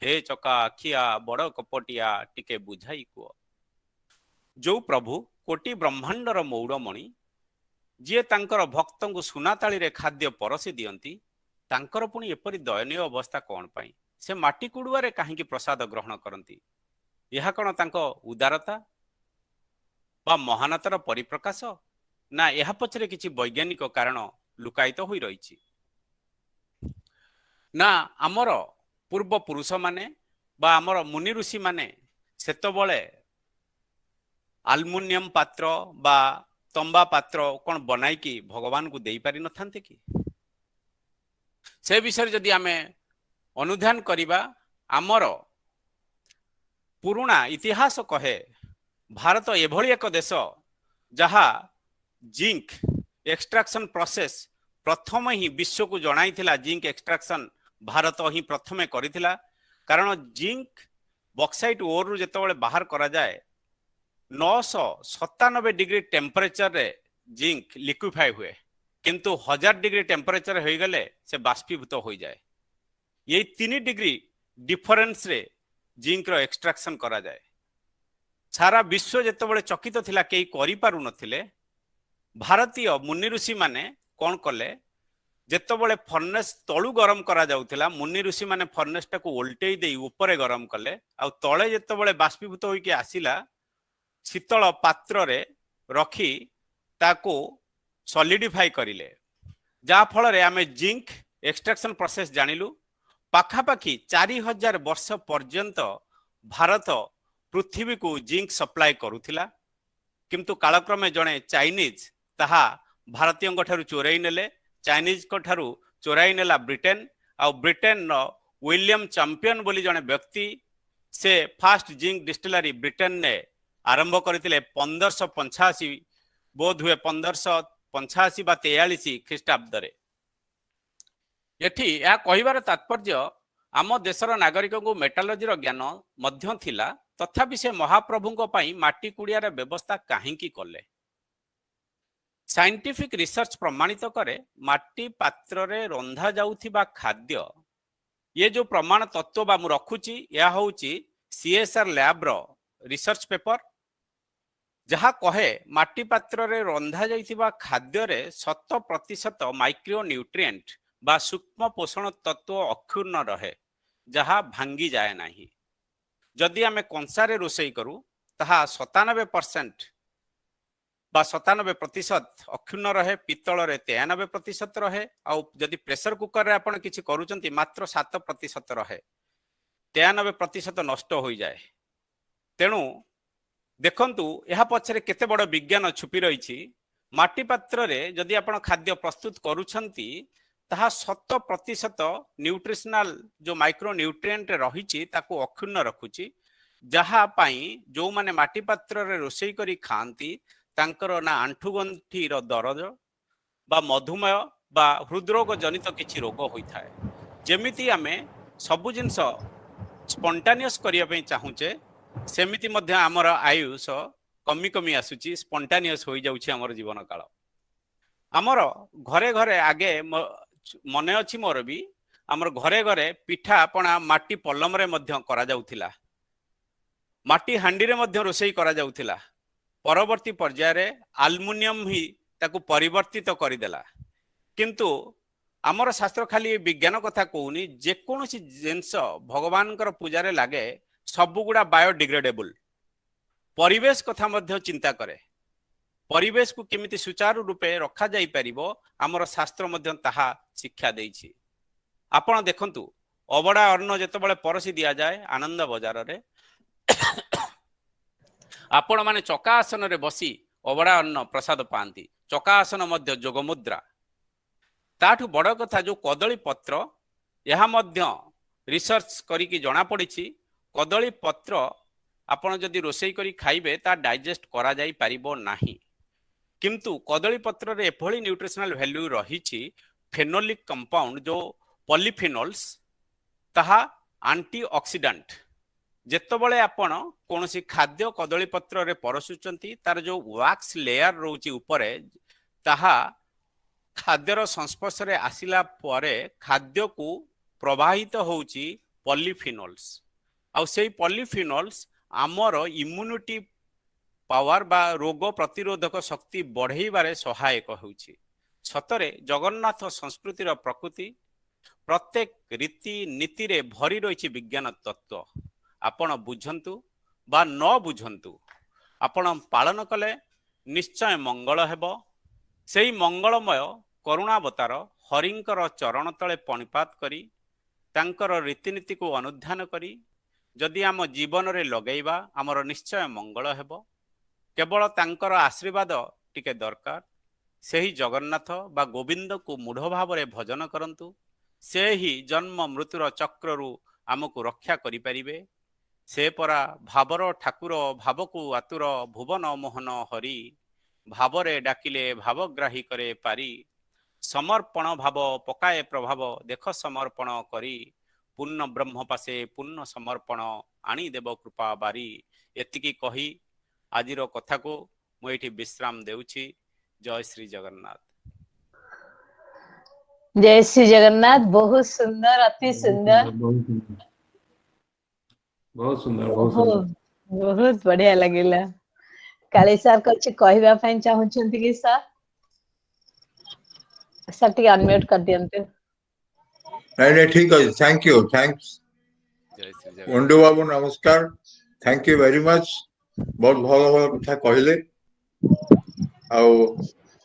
Speaker 3: हे चका आखिया बड़ कपटिया टिके बुझाई कुओ। जो प्रभु कोटि ब्रह्मांडर मौड़मणि जी तांकर भक्तों को सुना ताली रे खाद्य परसी दियंती तांकर पुणी एपरी दयनीय अवस्था कौन पाई से माटी कुड़ुआरे काहींकी प्रसाद ग्रहण करती। यह कौन तांको उदारता बा महानतार परिप्रकाश ना यह पछरे किछि वैज्ञानिक कारण लुकायित होई रहिछि। ना आमर पूर्व पुरुष माने बा आमर मुनि ऋषि माने सेतबळे आल्मुनियम पात्र बा तंबा पात्र कौन बनाई भगवान को दे पारि नथान्ते कि से विषय जदि आमे अनुध्यान करिबा आमर पुरुणा इतिहास कहे भारत एभली एक देश जहा जिंक एक्सट्रैक्शन प्रोसेस प्रथम ही विश्व को जणाई थिला। जिंक एक्सट्रैक्शन भारत ही प्रथमे करिथिला कारण जिंक बॉक्साइट ओर रु जेतेबेले बाहर करा जाए 997 डिग्री टेम्परेचर रे जिंक लिक्विफाई हुए किंतु 1000 डिग्री टेम्परेचर हो गले से बाष्पीभूत हो जाए। ये 3 डिग्री डिफरेंस रे जिंक रो एक्सट्रैक्शन करा जाए। सारा विश्व जेतेबेले चकित थिला केई करि पारु नथिले भारतीय मुनि ऋषि माने कोन कले जेतेबेले फर्नेस तळु गरम करा जाउथिला मुनि ऋषि माने फर्नेस टाको उल्टेई देई ऊपरे गरम कले आ तळे जेतेबेले बाष्पीभूत होई के आसिला शीतल पात्र रे रखी ताको सॉलिडिफाई करिले जा फल रे आमे जिंक एक्सट्रैक्शन प्रोसेस जानिलु। पाखापाखी 4000 वर्ष पर्यंत भारत पृथ्वी को जिंक सप्लाई करुथिला किंतु कालक्रमे जणे चाइनीज ताहा भारतीय ठारू चोराई नेले चाइनीज ठारू चोराई नेला ब्रिटेन आ ब्रिटेन नो विलियम चैंपियन बोली जणे व्यक्ति से फास्ट जिंक डिस्टिलरी ब्रिटेन ने आरंभ करथिले 1585 बोध हुए 1585 बा 43 ख्रीष्टाब्द एठी या कहिबार तात्पर्य आम देशर नागरिक को मेटालोजी ज्ञान मध्य थिला तथापि से महाप्रभु माटी कुड़ियार व्यवस्था कहीं कले साइंटिफिक रिसर्च प्रमाणित करे माटी पात्र रे रंधा जाउथिबा खाद्य ये जो प्रमाण तत्व बा मु रखुची या होउची सीएसआर लैब रो रिसर्च पेपर जहा कहे माटी पात्र रे रंधा जाइथिबा खाद्य रे 100% माइक्रो न्यूट्रिएंट बा सूक्ष्म पोषण तत्व अक्षुण्ण रहे जहा भांगी जाए नाही जदि आमे कंसारे रोषेई करू ताहा 97% बा 97% अक्षुण्ण रहे पित्तल रे 93% रहे आउ जदि प्रेशर कुकर रे आपण किछि करूचंती मात्र 7% रहे 93% नष्ट हो जाए तेणु देखंतु यह पछरे केते बड़ विज्ञान छुपी रही माटी पात्र रे जदि आपण खाद्य प्रस्तुत करूछंती ताहा 100% न्यूट्रिशनल जो माइक्रो न्यूट्रिएंट रही ताकू अक्षुण्ण रखुची जहा पाई जो माने माटी पात्र रे रोषेई करी खांती तांकर ना आंठुगंठी रो दरज बा मधुमेह बा हृदरोग जनित किछि रोग होई थाए जेमिति आमे सबु जिंस स्पॉन्टानियस करिया पे चाहूचे सेमिति मध्य हमर आयुष कमी कमी आसुची स्पॉन्टानियस होई जाउची हमर जीवन काल हमर घरे घरे आगे मने अछि मोर भी हमर घरे घरे पिठा पणा माटी पलम रे मध्य करा जाउथिला माटी हांडी रे मध्य रोषेई करा जाउथिला परवर्ती पर्याय रे एल्युमिनियम ही ताकू परिवर्तित करिदेला किंतु आमर शास्त्र खाली विज्ञान कथा कहूनी जेकोसी जिनस भगवान पूजा रे लागे सबुगुड़ा बायोडिग्रेडेबल परिवेश कथा मध्य चिंता करे परिवेश को केमिति सुचारू रूपे रखा जाई परिबो आमर शास्त्र मध्य ताहा शिक्षा देइछि आपण देखंतु अबड़ा अन्न जेतबेले परसी दिया जाए आनंद बाजार रे आपण माने चका आसन रे बसी अबड़ा अन्न प्रसाद पांती चका आसन मध्य जोग मुद्रा ताठू बड़ कथा जो कदली पत्र यह मध्य रिसर्च करिकी जणा पड़िछि कदली पत्र आपण जदि रोषेई करी खाइबे ता डाइजेस्ट करा जाई परिबो नाही किंतु कदली पत्र रे एभली न्यूट्रिशनल वैल्यू रही फेनोलिक कंपाउंड जो पॉलीफिनोल्स ताहा एंटीऑक्सीडेंट जेतबले आपण कोनोसी खाद्य कदली पत्र रे परसुचंती तार जो वैक्स लेयर रोची ऊपरे ताहा खाद्यर संस्पर्श रे आसिला परे खाद्य को प्रवाहित होउची पॉलीफिनोल्स आउ सेई पॉलीफिनोल्स आमर इम्यूनिटी पावर बा रोग प्रतिरोधक शक्ति बढ़ेबारे सहायक होउची सतरे जगन्नाथ संस्कृतिर प्रकृति प्रत्येक रीति नीति रे भरी रही विज्ञान तत्व आपण बुझंतु बा न बुझंतु आपण पालन कले निश्चय मंगल हेबो सेई मंगलमय करुणावतार हरिंकर चरण तले पणिपात करी तांकर रीतिनीति को अनुध्यान करी जदि आम जीवन रे लगेइबा आमर निश्चय मंगल हेबो केवल तांकर आशीर्वाद टिके दरकार सेही जगन्नाथ बा गोविंद को मूढ़ भाव रे भजन करंतु से ही जन्म मृत्युर चक्ररु आमको रक्षा करि परिबे से परा भावर ठाकुर भाव को आतुर भुवन मोहन हरि भावरे डाकिले भावग्राही करे पारी समर्पण भाव पकाए प्रभाव देख समर्पण करी पूर्ण ब्रह्म पासे पूर्ण समर्पण आनी देव कृपा बारी एतिकी कही आजिर कथा को मुझे विश्राम देउछि जय श्री जगन्नाथ
Speaker 1: जय श्री जगन्नाथ बहुत सुंदर अति सुंदर
Speaker 4: बहुत सुंदर
Speaker 1: बहुत बढ़िया लगिला काली सर कुछ कहबा पई चाहुछंती कि सर टी अनम्यूट कर दियंतु
Speaker 2: नहीं ठीक है थैंक यू थैंक्स
Speaker 3: जय श्री जगन्नाथ
Speaker 2: वंडू बाबू नमस्कार थैंक यू वेरी मच बहुत भल भल कथा कहले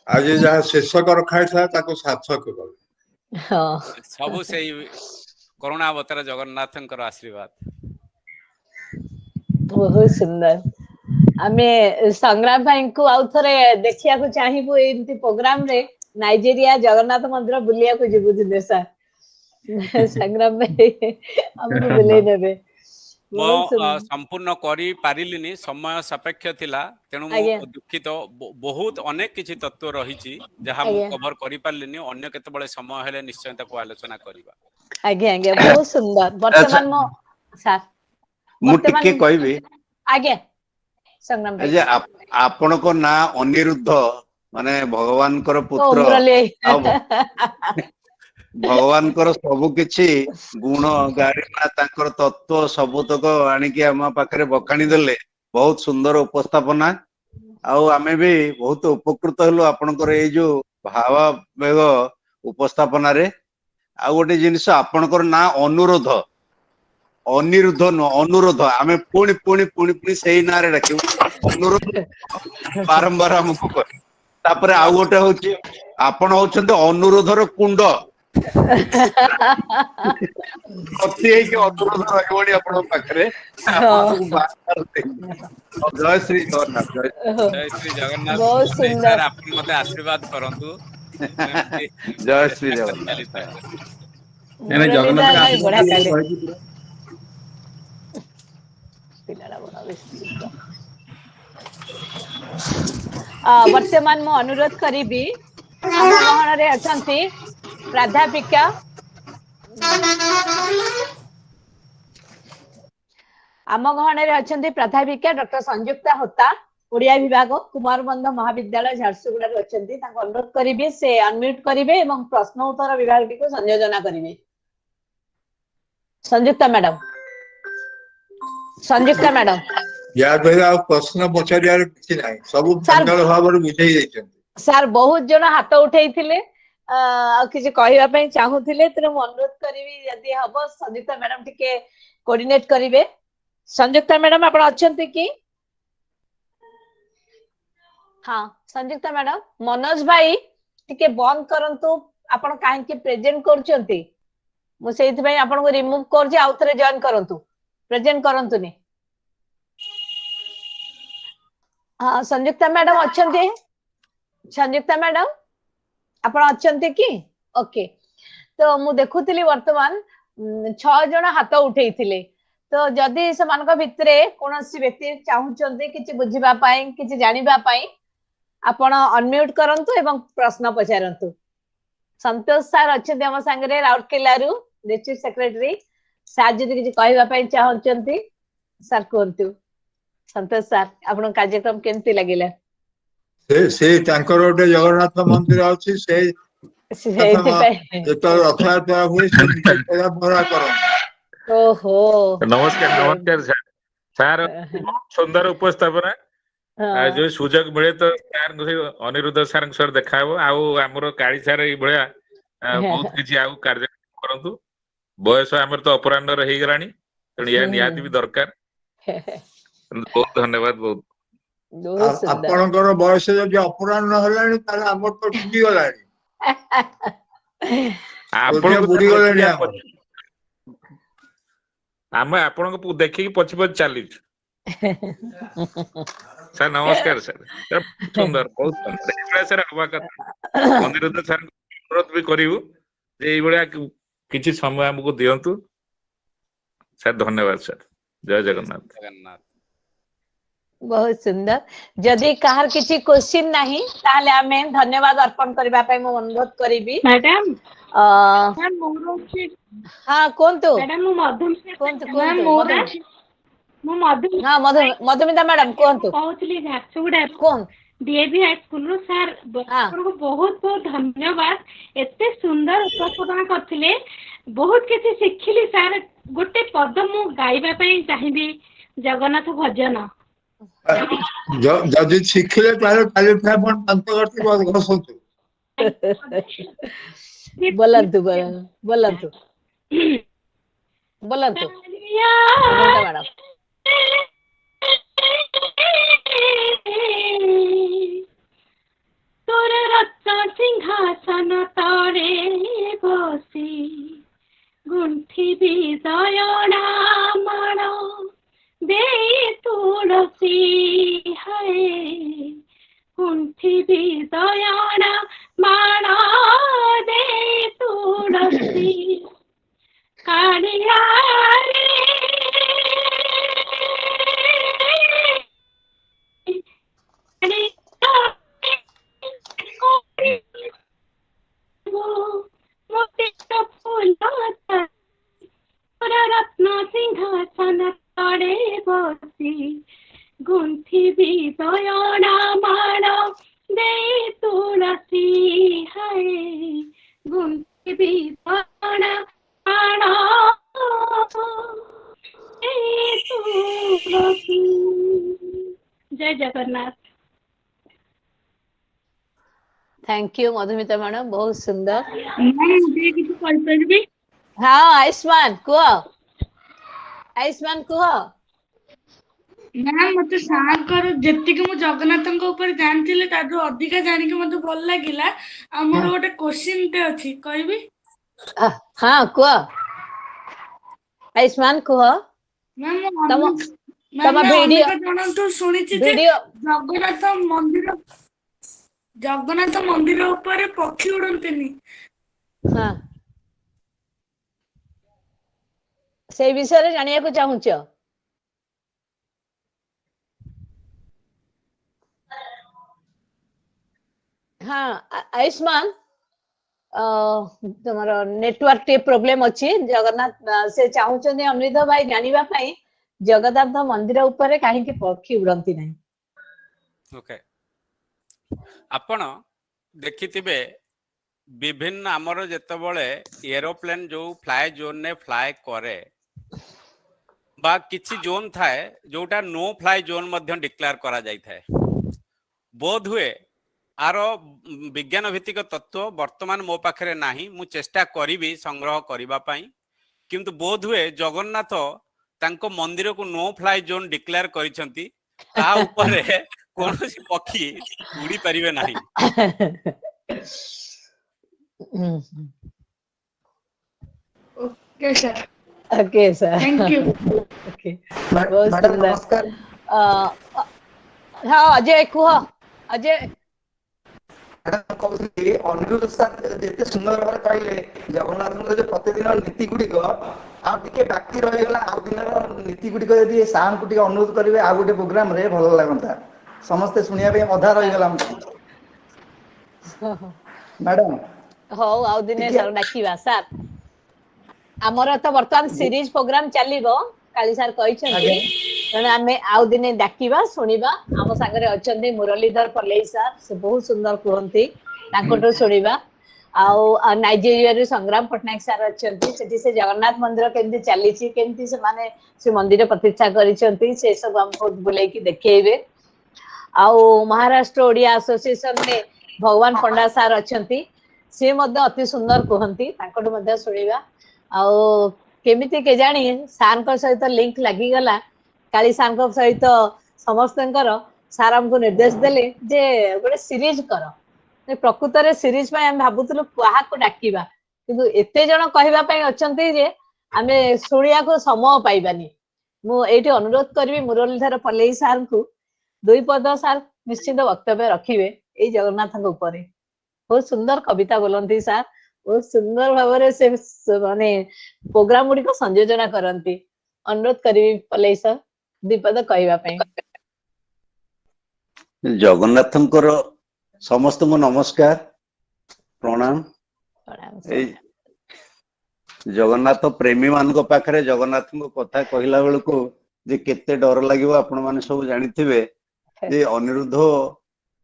Speaker 2: आज जहाँ शेषक रखा ताको सार्थक कले
Speaker 1: हाँ
Speaker 3: सबु से करुणावतार जगन्नाथंकर आशीर्वाद
Speaker 1: बहुत सुंदर आमे संग्राम भाई को आउ थरे देखिया को चाहिबो एंती प्रोग्राम रे नाइजीरिया जगन्नाथ मंदिर बुलिया को जिबु दिने सर संग्राम भाई हमको बुले नेबे बहुत सुंदर।
Speaker 3: संपूर्ण करी पारिलिनी समय सापेक्ष थिला तेणु
Speaker 1: आज्ञा
Speaker 3: मु दुखित बहुत अनेक किछि तत्व रहिछि जहा मु
Speaker 1: आज्ञा
Speaker 3: कवर करि पारलिनी अन्य केतेबळे समय हेले निश्चय ताको आलोचना करिबा।
Speaker 1: आज्ञा आज्ञा बहुत सुंदर
Speaker 5: अच्छा
Speaker 1: वर्तमान मो सर
Speaker 5: मु टिके
Speaker 1: वर्तमान
Speaker 5: कहबी
Speaker 1: आज्ञा संग्राम भाई
Speaker 5: जे आपण को ना अनिरुद्ध माने भगवान कर
Speaker 1: ओ
Speaker 5: पुत्र
Speaker 1: मुरली
Speaker 5: आ भगवान कर सब किछि गुण गारिमा तांकर तत्व सबुतक आनिकी आम पाखरे बखाणी देले बहुत सुंदर उपस्थापना आउ आमे भी बहुत उपकृत हलु आपनकर ए जो भावावेग उपस्थापना रे आ गोटे जिनिस आपनकर ना अनुरोध अनिरुद्ध न अनुरोध आमे पुणी पुणी पुणी पुणी सेही ना रे डाकिबु अनुरोध बारंबार हमको कह तापरे आउ गोटे होची आपण होचंते अनुरोधर कुंड प्रति एक अनुरोध रहबोडी आपण पाखरे आपण बात जय श्री जगन्नाथ
Speaker 3: जय श्री जगन्नाथ
Speaker 1: बहुत
Speaker 3: मुरली
Speaker 1: सुंदर
Speaker 3: सर आपण मते आशीर्वाद करंतु
Speaker 5: जय श्री जगन्नाथ
Speaker 4: एने
Speaker 1: मुरली
Speaker 4: जगन्नाथ
Speaker 1: सर
Speaker 4: का
Speaker 1: भाई बड़ा
Speaker 4: आशीर्वाद
Speaker 1: कहले
Speaker 4: कहछि पुरा
Speaker 1: पिलाड़ा बड़ा बेसी वर्तमान मु अनुरोध करिबी आम गहन रे अछंती प्राध्यापिका आम गहन रे अछंती प्राध्यापिका डॉक्टर संयुक्ता होता ओडिया विभाग कुमारबंध महाविद्यालय झारसुगुड़ा रे अछंती ताको अनुरोध करिबी से अनम्यूट करिवे एवं प्रश्न उत्तर विभाग को संयोजन करिवे। संयुक्ता मैडम संयुक्ता मैडम
Speaker 2: या द्वारा प्रश्न पचारियार किछि नाही सब
Speaker 1: सर
Speaker 2: पंगल भाବରେ बुझेई दैछन्ति।
Speaker 1: सर बहुत जन हाथ उठेइथिले किसी कहवा ପାଇଁ चाहूथिले तेरे मु अनुरोध करिवि यदि हबो संयुक्ता मैडम टिके कोऑर्डिनेट करिवे। संयुक्ता मैडम आपण अछंती कि हाँ संयुक्ता मैडम मनोज भाई टिके बंद करंतु आपण काहे कि प्रेजेंट करचंती मु सेइथि भाई आपण को रिमूव करछि आउ थरे जॉइन करंतु प्रेजेंट करंतुनी। हाँ संयुक्ता मैडम अछंती संयुक्ता मैडम आपण अछंती कि ओके तो मु देखुतिली वर्तमान 6 जण हाथ उठेइथिले तो जदि समानक भितरे कोनोसी व्यक्ति चाहुचंती किछि बुझिबा पई किछि जानिबा पई आपण अनम्यूट करंतु एवं प्रश्न पचारंतु। संतोष सर अछंती हम संगरे राउरकेलारू डिस्ट्रिक्ट सेक्रेटरी सर जदि किछि कहबा पई चाहुचंती सर कोंतु। संतोष सर आपण कार्यक्रम केमति लागिला
Speaker 2: से तांकर गोटे जगन्नाथ मंदिर अछि से जेतो रथयात्रा हुए से पूरा भरा करन।
Speaker 1: ओहो
Speaker 6: नमस्कार नमस्कार सर सर बहुत सुंदर उपस्थापना जो सुजोग मिले तो सर अनिरुद्ध सर सर देखाबो आउ हमरो काली सर ई भलिया बहुत किछि आउ कार्यक्रम करंतु बयस हमर तो अपराह्न रही गलानी तण या नियाति भी दरकार बहुत धन्यवाद बहुत
Speaker 2: आपनकर बयस जदि अपराह्न हलानी ताले हमर तो टुटी गलानी
Speaker 6: आपण
Speaker 2: बुडी गलानी
Speaker 6: आमे आपण को देखि पछ पछ चाली सर नमस्कार सर सुंदर बहुत सुंदर सर हवा कथा अनिरुद्ध सर अनुरोध भी करिवु जे ई बळिया किछि समय हमको दियंतु सर धन्यवाद सर जय जगन्नाथ
Speaker 3: जगन्नाथ
Speaker 1: बहुत सुंदर जदि कहार किछि क्वेश्चन नाही ताले हमें धन्यवाद अर्पण करबा पई मु अनुरोध करिबी
Speaker 7: मैडम मैम मोर
Speaker 1: हां कोंतु
Speaker 7: मैडम मु मधुम
Speaker 1: कोंतु
Speaker 7: मैम मोर मु मधुम
Speaker 1: हां मधुमिता मैडम कोंतु
Speaker 7: कहउतली झारसुगुडा
Speaker 1: कोन
Speaker 7: डीएवी हाई स्कूल रो सर आपको बहुत बहुत धन्यवाद एते सुंदर उपस्थापना करथिले बहुत किछि सिखिली सर गोटे पद मु गाइबा पई चाहिबी जगन्नाथ भजन
Speaker 2: जदि शिखिले ताले काली फापन तंत करती घसंतु
Speaker 1: बोलंतु बोलंतु बोलंतु मैडम
Speaker 7: तोर रत्न सिंहासन तळे बसी गुंठी विजयणा माण दे तुलसी हाय गुंठी विजयणा माण दे तुलसी कालिया रे गुंथिबी दयना माण दे तुलसी हाय गुंथिबी दयना माण दे तुलसी। जय Jagannath.
Speaker 1: Thank you Madhumita madam, बहुत सुंदर। हाँ आयुष्मान कुह, आयुष्मान कुह।
Speaker 8: मैम मते सार जेतिक मु जगन्नाथ ऊपर जानथिले तादु अधिका जानिक मते भल लागिला। हमर गोटे क्वेश्चन टे अछि कहबी।
Speaker 1: हाँ कुह आयुष्मान कुह।
Speaker 8: मैम
Speaker 1: तम
Speaker 8: मैम
Speaker 1: वीडियो
Speaker 8: अनेक जनंतु सुनिछि जे
Speaker 1: वीडियो
Speaker 8: जगन्नाथ मंदिर ऊपर पक्षी उड़ंतिनी।
Speaker 1: हाँ से विषय रे जानिया को चाहूछ। हाँ आयुष्मान तुमर नेटवर्क टे प्रॉब्लम अछि। जगन्नाथ से चाहूचंदी अमृत भाई जानिबा पई जगन्नाथ मंदिर ऊपर काहे के पक्षी उड़ंती नहीं।
Speaker 3: ओके आपण देखिथिबे विभिन्न आमर जेतबळे एरोप्लेन जो फ्लाए जोन ने फ्लाए करे बा किछि जोन थाए जोटा नो फ्लाए जोन मध्य डिक्लेयर करा जाय थाए। बोध हुए आरो विज्ञान भित्तिक तत्व वर्तमान मो पाखरे नाही, मु चेष्टा करिबी संग्रह करिबा पई, किंतु बोध हुए जगन्नाथ तांको मंदिर को नो फ्लाए जोन डिक्लेयर करिसंती, ता ऊपर कोनोसी पक्षी उड़ी परिबे नाही।
Speaker 8: Okay sir.
Speaker 1: Okay sir
Speaker 8: thank you.
Speaker 1: Okay बहुत सुंदर।
Speaker 9: नमस्कार।
Speaker 1: हाँ अजय कुह अजय।
Speaker 9: अनिरुद्ध सर जेते सुंदर भाव कहले जगन्नाथ जो प्रतिदिन नीति गुड़िक आगे बाकी रहीगला आउ दिन नीति गुड़िक यदि सार को अनुरोध करेंगे आ गोटे प्रोग्राम रे भल लगता समस्ते शुणा अधा रहीगला मैडम।
Speaker 1: हो आउ दिने सर डाकिबा सर हमर तो वर्तमान सीरीज प्रोग्राम चलिबो काली सर कहिसंती तेणु आम आउ दिने डाकिबा शुणिबा। आम सागरे अछंती मुरलीधर पल्लई सर से बहुत सुंदर कहती तांकोटो शुणिबा। आउ नाइजेरिया संग्राम पट्टनायक सर अछंती सेठी से जगन्नाथ मंदिर केमती चलीची केमती से माने से मंदिर प्रतिष्ठा करिसंती से सब हमको बुलाई की देखेइबे। आउ महाराष्ट्र ओडिया एसोसिएशन में भगवान पंडा सर अछंती से मध्य अति सुंदर कहती तांकोटो मध्य शुणिबा। आउ केमिति के जानी सार को सहित लिंक लागी गला काली सार को सहित समस्त सार हमको निर्देश देले जे गोटे सीरीज कर। प्रकृत रे सीरीज पे हम भाबुतलु कहा को डाकिबा किंतु एते जण कहबा पई अछंती जे आमे सुनिया को समय पाइबानी। मु एठी अनुरोध करबी मुरलीधर पल्लई सार को दुई पद सार निश्चित वक्तव्य रखिबे ए जगन्नाथ के ऊपर। बहुत सुंदर कविता बोलती सार, बहुत सुंदर भाव से माने प्रोग्राम गुडी को संयोजना करती। अनुरोध करी पल्लई सर दीपद कहबा पई।
Speaker 5: जगन्नाथंकर समस्त को नमस्कार प्रणाम। जगन्नाथ प्रेमी मान पाखरे जगन्नाथ कथा कहला बेलू जे केते डर लगे आपण माने सब जानिथिबे जे अनिरुद्ध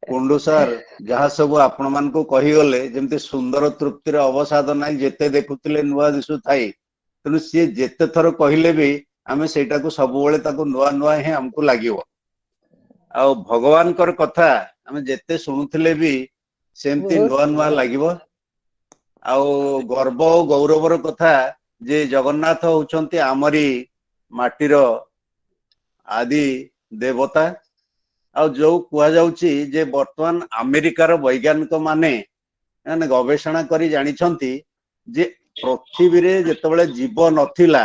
Speaker 5: कुंडू सर जहाँ सब आपण मान को कही गले जेमते सुंदर तृप्तिर अवसाद नाही जेते देखुतिले नुआ दिसु थाई तेणु सी जेते थर कहले भी आमे सेटा को सब बेले ताको नुआ नुआ हे हमको लागिवो। आ भगवान कर कथा आमे जेते सुनुथिले भी सेमती नुआ नुआ लागिवो। आ गर्व और गौरवर कथा जे जगन्नाथ होचंती आमरी माटीर आदि देवता। आ जो कुआ जाउची जे वर्तमान अमेरिकार वैज्ञानिक माने गवेषणा करी जानिछंती जे पृथ्वी रे जेतेबेले जीव नथिला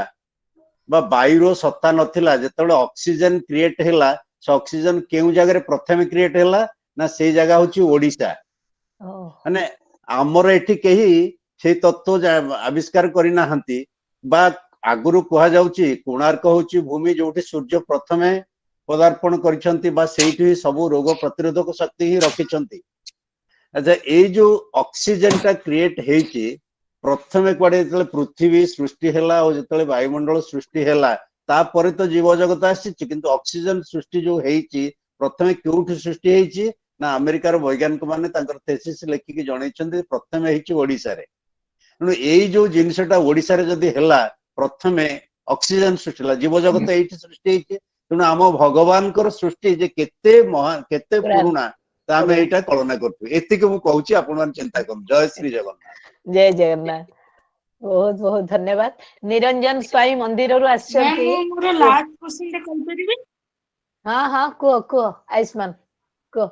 Speaker 5: बा वायुर सत्ता नथिला जेतेबेले ऑक्सीजन क्रिएट हैला से ऑक्सीजन केउ जगह प्रथम क्रिएट हैला ना से जगह होची ओडिशा। माने आमर एठी केही से तत्व आविष्कार करी नाहंती बा आगुरु कुआ जाउची कोणार्क होची भूमि जोठी सूर्य प्रथमे पदार्पण करिसंती बा सेठी सब रोग प्रतिरोधक शक्ति ही रखिसंती। अच्छा ए जो ऑक्सीजन टा क्रिएट हेची प्रथमे कोडे जतले पृथ्वी सृष्टि हैला और जतले वायुमंडल सृष्टि हैला तापर तो जीव जगत आसी किंतु ऑक्सीजन सृष्टि जो हेची प्रथमे केउठु सृष्टि हेची ना अमेरिकार वैज्ञानिक माने तांकर थेसिस लेखिकी जणैछन्ती प्रथमे हेची ओडिसा रे तेणु एई जो जिनसटा ओडिसा रे जदी हेला प्रथमे ऑक्सीजन सृष्टि होला जीव जगत एठी सृष्टि हेची तेणु आम भगवान कर सृष्टि जे केते महान केते पुरुणा आम एटा कल्पना करथु एतिक मु कहूची आपण मान चिंता कर जय श्री जगन्नाथ
Speaker 1: जय जगन्नाथ बहुत बहुत धन्यवाद निरंजन स्वाई मंदिर रु आछंती
Speaker 8: मोर लास्ट क्वेश्चन टा कल परिबे
Speaker 1: हाँ हाँ को आयुष्मान को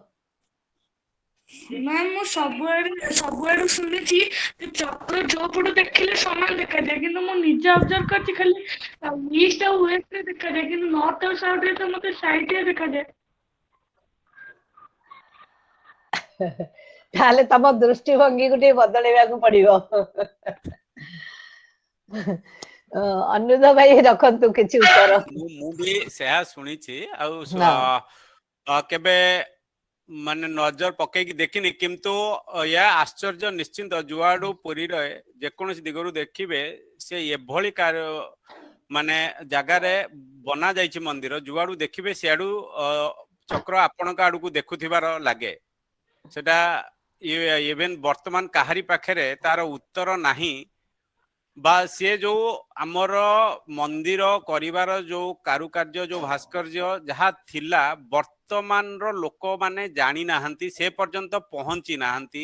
Speaker 8: मैम मु सबुआडू सुनिछि जे चक्र जो पटो देखिले समान देखा जाए किंतु मु निजे ऑब्जर्व करछि खाली ईस्ट और वेस्ट रे देखा जाए किंतु नॉर्थ और साउथ रे तो मते साइड रे देखा जाए
Speaker 1: ताले तम दृष्टिभंगी गुटे बदलेबा को पड़िबो अनुराधा भाई रखंतु किछि उत्तर
Speaker 3: मु भी सेहा सुनिछि आ केबे माने नजर पकई देखिनी किंतु या आश्चर्य निश्चिंत जुआडू पुरी रे जेकोनसी दिगरु देखिबे से एभली कार्य माने जगह रे बना जाइछि मंदिर जुआडू देखिबे सियाडू चक्र आपनका आडू को देखुथिबार लागे सेटा इवन वर्तमान काहारी पाखरे तार उत्तर नाही बा से जो आमर मंदिर करिवार जो कारुकार्य जो भास्कर्य जहा थिला वर्तमान रो लोक माने जानी नाहंती से पर्यंत पहुंची नाहंती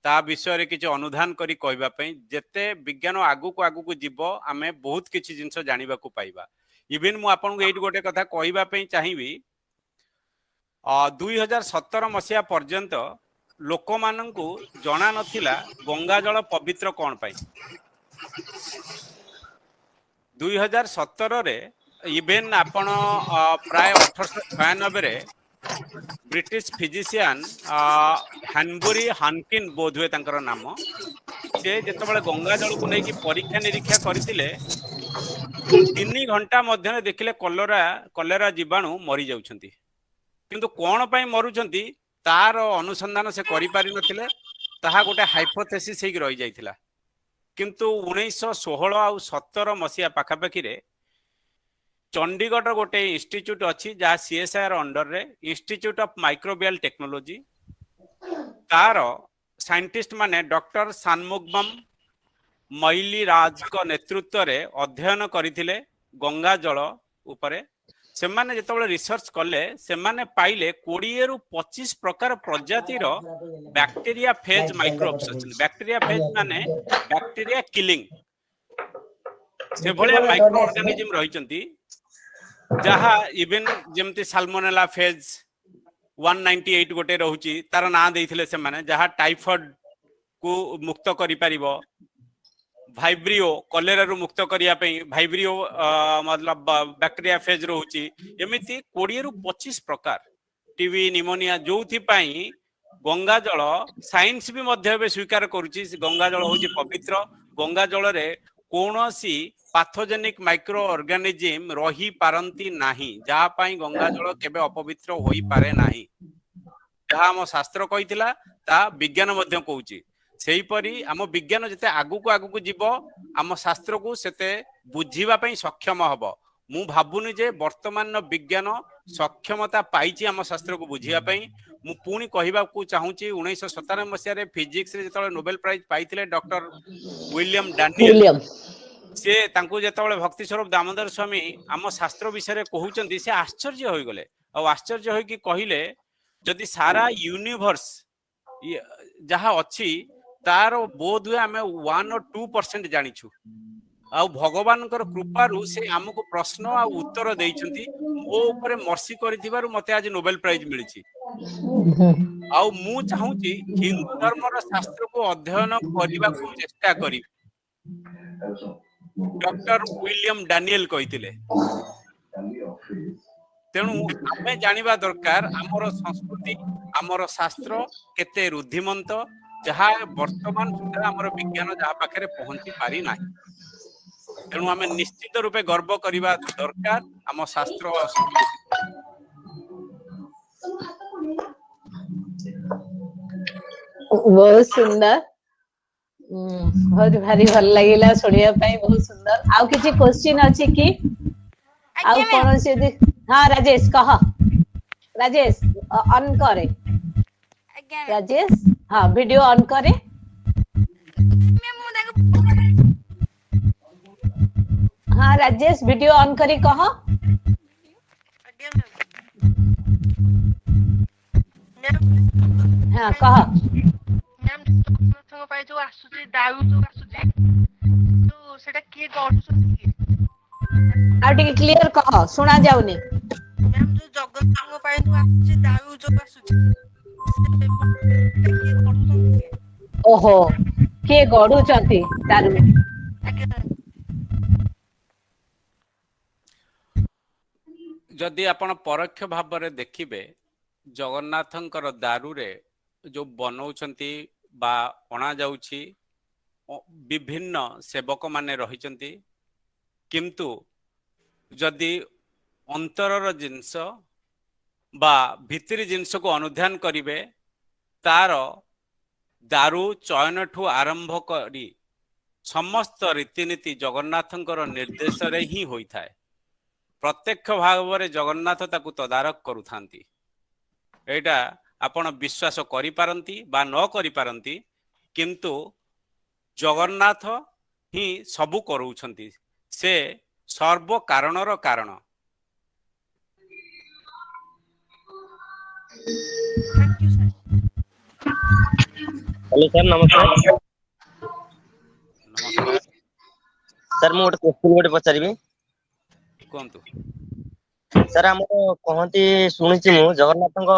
Speaker 3: ता विषय रे किछि अनुधान करी कहबा पई जेते विज्ञान आगु को जीवो आमे बहुत किछि जिंस जानिबा को पाइबा इवन मु आपन एट गोटे कथा कहबा पई चाहिबी 2017 मसिया पर्यंत लोक माननकु जणा नथिला गंगा जल पवित्र कोन पई 2017 रे इवेन आपण प्राय 1896 रे ब्रिटिश फिजिशियन हैनबरी हानकिन बोधवे तांकर नाम से जेतबेले गंगा जल को नेकी परीक्षा निरीक्षा करथिले 3 घंटा मध्य देखिले कलेरा जीवाणु मरी जाउछंती किंतु कोन पई मरुछंती तार अनुसंधान से करि पारि नथिले ताहा गोटे हाइपोथेसिस हेक रहि जाइथिला किंतु 1916 आ 17 मसिया पाखापाखि रे चंडीगढ़ गोटे इंस्टीट्यूट अच्छी जहाँ सीएसआईआर अंडर रे इंस्टीट्यूट ऑफ माइक्रोबियल टेक्नोलॉजी तार साइंटिस्ट माने डॉक्टर सानमुगम मैली राज को नेतृत्व रे अध्ययन करथिले गंगा जल उपरे से माने जेतबेले रिसर्च कले से माने पाइले 20 रु 25 प्रकार प्रजाति रो बैक्टीरिया फेज माइक्रोब्स अछि बैक्टीरिया फेज माने बैक्टीरिया किलिंग से भले माइक्रो ऑर्गेनिज्म रहिचंती जहा इवन जेमती साल्मोनेला फेज 198 गोटे रहउची तार ना देइथिले से माने जहा टाइफॉइड को मुक्त करि परिबो भाइब्रियो कलेरा रु मुक्त करिया पई भाइब्रियो मतलब बैक्टीरिया फेज रहउची एमिति 20 रु 25 प्रकार टीबी निमोनिया जोथि पई गंगा जल साइंस भी मध्य स्वीकार करूची गंगा जल होची पवित्र गंगा जल रे कोनोसी पाथोजेनिक माइक्रो ऑर्गेनिज्म रही पारंती नाही जहा पाई गंगा जल केबे अपवित्र होई पारे नाही जहा हम शास्त्र कहितला ता विज्ञान मध्य कहूची सेही परी आम विज्ञान जते आगु को जीवो आम शास्त्र को सेते बुझीबा पई सक्षम हबो मु भाबुनी जे वर्तमान विज्ञान सक्षमता पाइची आम शास्त्र को बुझिया पई मु पुणी कहबा को चाहूची 1997 मसिया रे फिजिक्स रे जतले नोबेल प्राइज पाइथिले डॉक्टर विलियम डैनियल से तांको जतले भक्ति स्वरूप दामोदर स्वामी आम शास्त्र विषय कहउचंती से आश्चर्य होई गले और आश्चर्य होई कि कहिले जदि सारा यूनिवर्स जहा अछि तार बोध हुए आमे 1 और 2% जानिछु आ भगवान कृपारू से आमको प्रश्न आ उत्तर देइछंती ओ ऊपर मर्सी करथिबारु मते आज नोबेल प्राइज मिलिछि आ मु चाहूची हिंदू धर्मर शास्त्र को अध्ययन करबा को चेष्टा करी डॉक्टर विलियम डैनियल कहिथिले तेणु आमे जानिबा दरकार हमर संस्कृति हमर शास्त्र केते रुद्धिमंत जहा वर्तमान सुधा हमर विज्ञान जहा पाखरे पहुंची पारी नाही तेणु आमे निश्चित रूपे गर्व करिबा दरकार हम शास्त्र और संस्कृति
Speaker 1: बहुत सुंदर बहुत भारी भल लागिला सुनिया पई बहुत सुंदर आउ किछि क्वेश्चन अछि कि ଆଉ कौन से हाँ राजेश कह राजेश ऑन करे राजेश हाँ वीडियो ऑन करे हाँ राजेश वीडियो ऑन करी कह हाँ कह
Speaker 10: जो आसुची दारू जो आसुची तो सेटा किए गडुछन
Speaker 1: आ टिके क्लियर कह सुना जाउनी
Speaker 10: मैम जो जगन्नाथ पाई जो आसुची दारू जो आसुची किए गडुछन
Speaker 1: ओहो के गडु चंती दारू
Speaker 3: जदि आपण परोक्ष भाव में देखिबे जगन्नाथंकर दारू रे जो बनौछंती बा अणा जाउछि विभिन्न सेवक माने रहिचंती किंतु जदि अंतरर जिंस बा भितरी जिंस को अनुध्यान करिवे तार दारू चयन ठू आरंभ करी समस्त रीतिनीति जगन्नाथंकर निर्देश रे ही होई थाए प्रत्यक्ष भाव में जगन्नाथ ताकू तदारक करुथांती एटा आपण विश्वास करि पारंती बा न करि पारंती किंतु जगन्नाथ ही सबु करूछंती से सर्व कारणर कारण
Speaker 11: हेलो सर नमस्कार
Speaker 3: नमस्कार
Speaker 11: सर मु गोटे क्वेश्चन गोटे पचारिबे
Speaker 3: कोंतु
Speaker 11: सर हम कहंती सुनिछि मु जगन्नाथଙ୍କ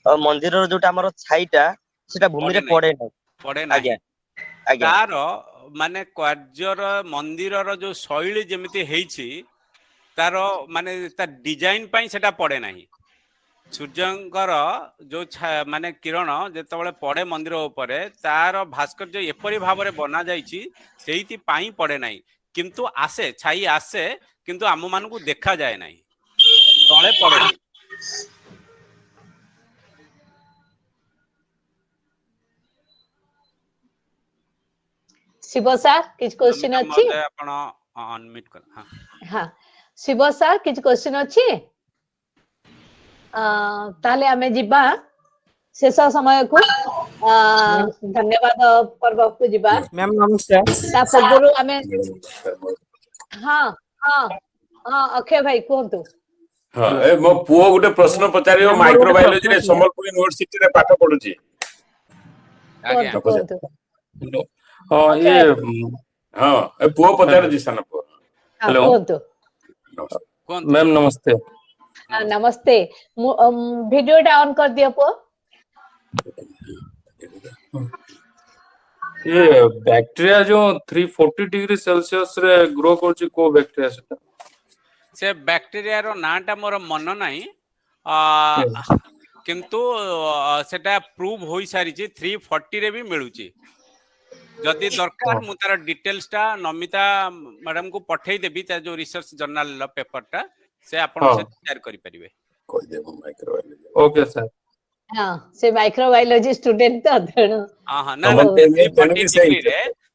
Speaker 11: मंदिर जोटा हमर छाईटा सेटा भूमि रे
Speaker 3: पड़े ना
Speaker 11: आज्ञा आज्ञा
Speaker 3: तार माने कार्यर मंदिरर जो शैली जेमिति हेइछि तार माने ता डिजाइन पई सेटा पड़े नाही सूर्यंकर जो माने किरण जेतबळे पड़े मंदिर उपरे तार भास्कर्य एपरि भाव रे बना जाईछि सेहिति पई पड़े नाही किंतु आसे छाई आसे किंतु आम मान को देखा जाए नाही तळे पड़े नाही
Speaker 1: शिव सर किछ क्वेश्चन अछि
Speaker 3: आपण अनम्यूट कर हां
Speaker 1: हां शिव सर किछ क्वेश्चन अछि ताले हमें जिबा शेष समय को धन्यवाद पर्व को जिबा
Speaker 12: मैम नमस्कार
Speaker 1: ता पूर्व हमें हां हां हां अक्षय भाई कहंतु
Speaker 12: हाँ ए मो पुओ गुटे प्रश्न पचारियो माइक्रोबायोलॉजी रे संबलपुर यूनिवर्सिटी रे पाठ पढुची
Speaker 1: कहंतु
Speaker 12: हां ये हां ए पुओ पचार जी सन पुओ
Speaker 1: हेलो कहंतु
Speaker 12: मैम नमस्ते
Speaker 1: नमस्ते वीडियो टा ऑन कर दियो पो
Speaker 12: ये बैक्टीरिया जो 340 डिग्री सेल्सियस रे ग्रो करची को बैक्टीरिया सेटा
Speaker 3: से बैक्टीरिया रो नाटा मोर मन नाही किंतु सेटा प्रूव होई सारी छी 340 रे भी मिलुची जदि दरकार मु तार डिटेल्स टा नमिता मैडम को पठेई देबी ता जो रिसर्च जर्नल पेपर टा से आपण से शेयर करि परिबे
Speaker 12: कोइ देबो माइक्रोबायोलॉजी ओके सर
Speaker 1: हां से माइक्रोबायोलॉजी स्टूडेंट तो धण
Speaker 3: हां हां ना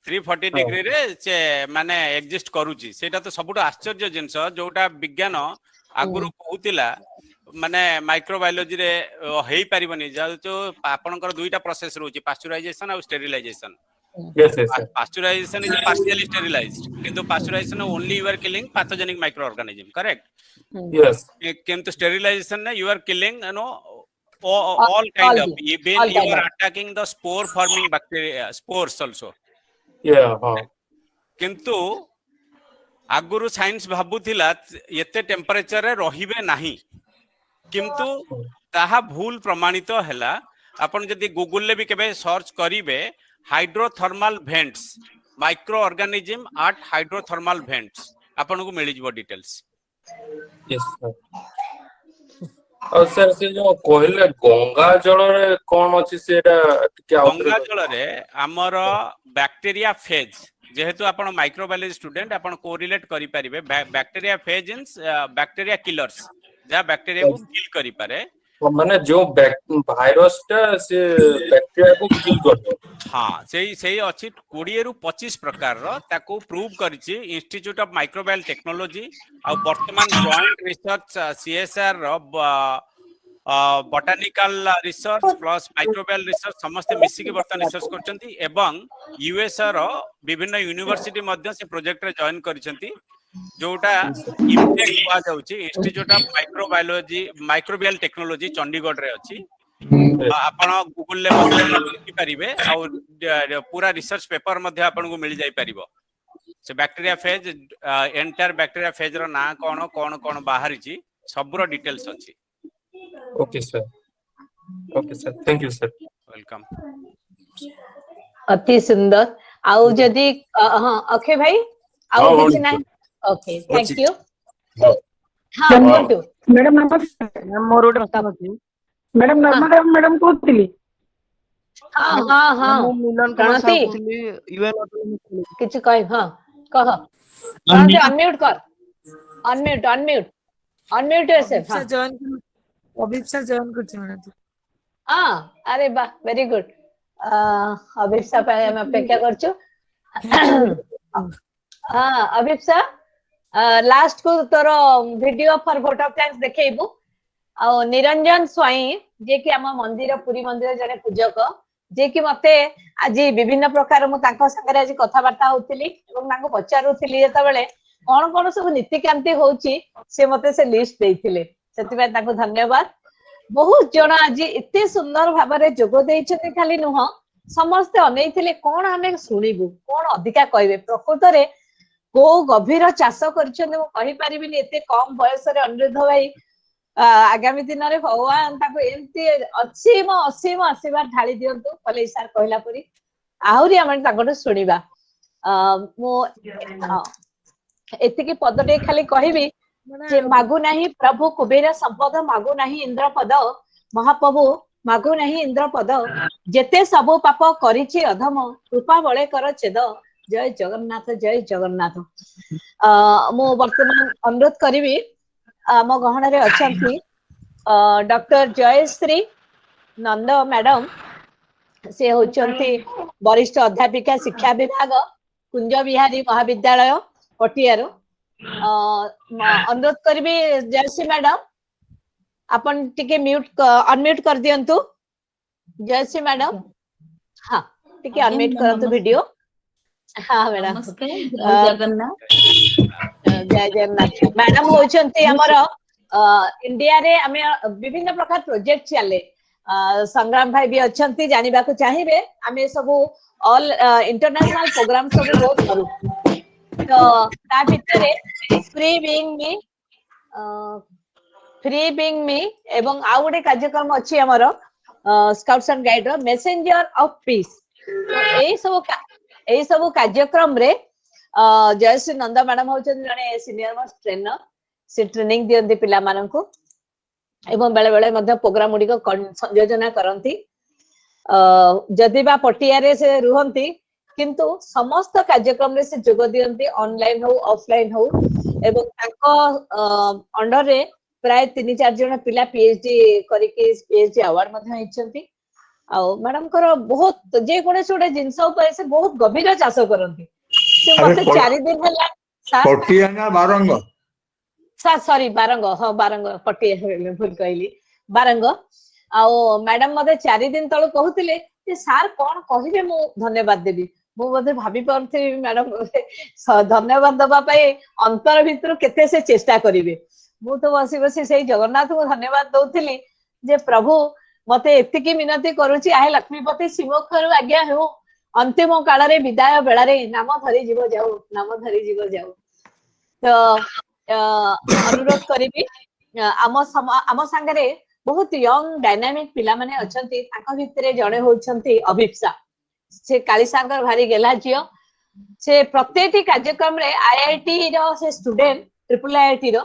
Speaker 3: 340 डिग्री रे से माने एग्जिस्ट करूची सेटा तो सबुट आश्चर्य जिंस जोटा विज्ञान आगुरु कहूतिला माने माइक्रोबायोलॉजी रे हेई परिबनी जो आपनकर दुईटा प्रोसेस रहउची पास्चुराइजेशन और sterilisation
Speaker 12: yes yes sir
Speaker 3: pasteurization is partially sterilized kintu pasteurization only you are killing pathogenic microorganism correct
Speaker 12: yes
Speaker 3: kintu sterilization you are killing all kind of even you are attacking the spore forming bacteria spores also
Speaker 12: yeah
Speaker 3: किंतु आगुरु science भाबुथिला एते temperature रे रहिबे नाही किंतु ताहा भूल प्रमाणित हैला आपण जदी गूगल ले भी केबे सर्च करिवे hydrothermal vents micro organism eight hydrothermal vents आपण को मिली जबो डिटेल्स
Speaker 12: यस सर और सर से जो कहले गंगा जल रे कोन अछि सेटा क्या
Speaker 3: गंगा जल रे हमर बैक्टीरिया फेज जेहेतु आपण माइक्रोबायोलॉजी स्टूडेंट आपण कोरिलेट करि परिबे बैक्टीरिया फेज इन बैक्टीरिया किलर्स जा बैक्टीरिया को किल करि पारे
Speaker 12: ମାନେ ଯୋଉ ଭାଇରस ଟା ସେ ବ୍ୟାକ୍टेରିया को किल करदो
Speaker 3: हाँ से अच्छी 20 ରୁ 25 प्रकार ताको प्रूव करिछि इंस्टीट्यूट ऑफ माइक्रोबायल टेक्नोलॉजी आ वर्तमान जॉइंट रिसर्च सीएसआर रो botanical research plus microbial research समस्त मिसिक वर्तमान रिसर्च करछंती एवं यूएस रो विभिन्न यूनिवर्सिटी मध्य से प्रोजेक्ट रे जॉइन करछंती जोटा इम्टेक हुआ जाउची institute of microbiology microbial technology Chandigarh रे अछि आपण गूगल ले मध्य लिखि परिबे आ पूरा रिसर्च पेपर मध्य आपण को मिल जाई परिबो से bacteria phage entire bacteria phage रो ना कोन कोन कोन बाहरी छी सबरो डिटेल्स अछि
Speaker 12: okay sir thank you sir
Speaker 3: welcome
Speaker 1: अति सुंदर आउ जदी हां अक्षय भाई आउ किछ ना ओके थैंक यू हां बोलू
Speaker 13: मैडम नमस्कार मोर ओटा प्रश्न अछि मैडम नर्मदा मैडम कहतली
Speaker 1: हां हां हां
Speaker 13: मिलन कुमार साहब कहतली यूएन
Speaker 1: किछ कह हां कह हां अनम्यूट कर अनम्यूट योरसेल्फ हां
Speaker 14: जॉइन अभिप्सा जॉइन करछि मैडम
Speaker 1: हां अरे वाह वेरी गुड अभिप्सा पे हम अपेक्षा करछु हां अभिप्सा लास्ट को तोर video for vote of thanks देखेबू आ निरंजन स्वाई जे कि हम मंदिर पुरी मंदिर जने पूजक जे कि मते आज विभिन्न प्रकार मु तांको संगे आज कथा वार्ता होतली एवं तांको पचारुतली जेता बेले कोन कोन सब नीतिकांति होची से मते से लिस्ट देइथिले सेति बे तांको धन्यवाद बहुत जण आज एते सुंदर भाबरे जोग देइछते खाली नुह समस्त अनेइथिले कोन हमें सुनिबु कोन अधिका कहबे प्रकृत रे को गभीर चाष करछन मु कहि परिबिनी एते कम बयस रे अनुरोध भाई आगामी दिन रे भगवान ताको एमती असीम आशीर्वाद ढाली दियंतु कले सर कहला परी आहुरी हम ताको सुनिबा मु एतिकी पदटे खाली कहबी जे मागु नाही प्रभु कुबेर संपद मागु नाही इंद्र पद महाप्रभु मागु नाही इंद्र पद जेते सब पाप करिछि अधम कृपा बळे कर छेद जय जगन्नाथ मु वर्तमान अनुरोध करिबी आम गहन रे अछंती डॉक्टर जयश्री नंद मैडम से होचंती वरिष्ठ अध्यापिका शिक्षा विभाग कुंज बिहारी महाविद्यालय पटियारो अनुरोध करिबी जयश्री मैडम अपन टिके अनम्यूट कर दियंतु जयश्री मैडम हां टिके अनम्यूट करंतु वीडियो हां मैडम जय जगन्नाथ मैडम होचंती हमर इंडिया रे हमें विभिन्न प्रकार प्रोजेक्ट चले संग्राम भाई भी अछंती जानिबा को चाहिबे हमें सब ऑल इंटरनेशनल प्रोग्राम सब बहुत करू तो ता भितरे फ्री बीइंग मी एवं आ गुडे कार्यक्रम अछि हमर स्काउट्स एंड गाइड रो मैसेंजर ऑफ पीस एई सब कार्यक्रम रे जयश्री नंद मैडम होचन जने सीनियर मोस्ट ट्रेनर से ट्रेनिंग दियंती पिला माननकु एवं बेले बेले मध्य प्रोग्राम गुडी को संयोजना करंती जदि बा पटिया रे से रुहंती किंतु समस्त कार्यक्रम रे से जोग दियंती ऑनलाइन हो ऑफलाइन हो एवं ताको अंडर रे प्राय 3-4 जण पिला पीएचडी करिके पीएचडी अवार्ड मध्य हिचंती आ मैडम कर बहुत जे कोने छोटे जिंस ऊपर से बहुत गभीर चाष करंती से मते 4 दिन हला
Speaker 2: पटिया ना बारंग
Speaker 1: सॉरी बारंग हां बारंग पटिया भूल कहली बारंग आ मैडम मते 4 दिन तळ कहउतिले जे सर कोन कहिबे मु धन्यवाद देबी मु बदे भाबी परथि मैडम धन्यवाद दबा पई अंतर भितर केते से चेष्टा करिवे मु तो बसी बसी सेई जगन्नाथ को धन्यवाद दउथिली जे प्रभु मते एतिकी मिनती करूची आहे लक्ष्मीपति सिंहखरु आज्ञा हो अंतिम काल रे विदाय बेला रे नाम धरी जीव जाऊ तो अनुरोध करिबी आम संगे बहुत यंग डायनामिक पिला माने अछंती ताका भितरे जणे होछंती अभिप्सा से कालीसागर भारी गेला जियो से प्रत्येकटी कार्यक्रम रे आईआईटी रो से स्टूडेंट ट्रिपल आईआईटी रो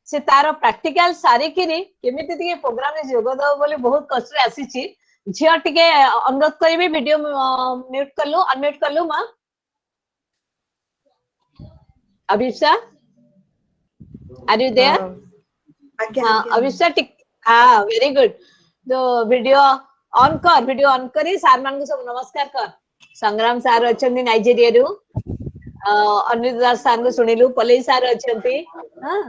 Speaker 1: से तार प्रैक्टिकल सारी किरी केमिति टिके प्रोग्राम रे जोग दो बोली बहुत कष्ट रे आसीची झिया टिके अनुरोध करिबी वीडियो म्यूट करलु अनम्यूट करलु मां अभिप्सा आर यू देयर हां अभिप्सा हाँ वेरी गुड तो वीडियो ऑन करी सार मान को सब नमस्कार कर संग्राम सार अछंती नाइजीरिया रु अनिल दास सार को सुनिलु पलेई सार अछंती हां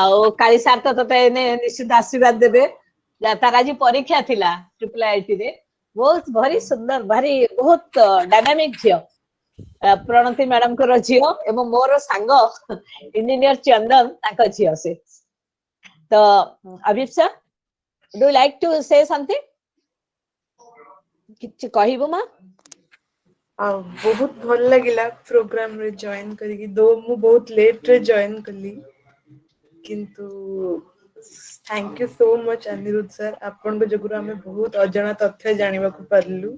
Speaker 1: आउ काली सार तो तते निश्चित आशीर्वाद देबे तार आज परीक्षा थिला ट्रिपल आईटी रे बहुत भारी सुंदर भारी बहुत डायनामिक झियो प्रणति मैडम को झियो एवं मोर सांग इंजीनियर चंदन ताका झियो से तो Abhip sir do like to say something किछ कहिबो मा
Speaker 14: बहुत भल लागिला प्रोग्राम रे जॉइन करी दो मु बहुत लेट रे जॉइन कली किंतु thank you so much Aniruddha sir आपन को जगुरा हमें बहुत अजଣା तथ्य जानिबा को परलु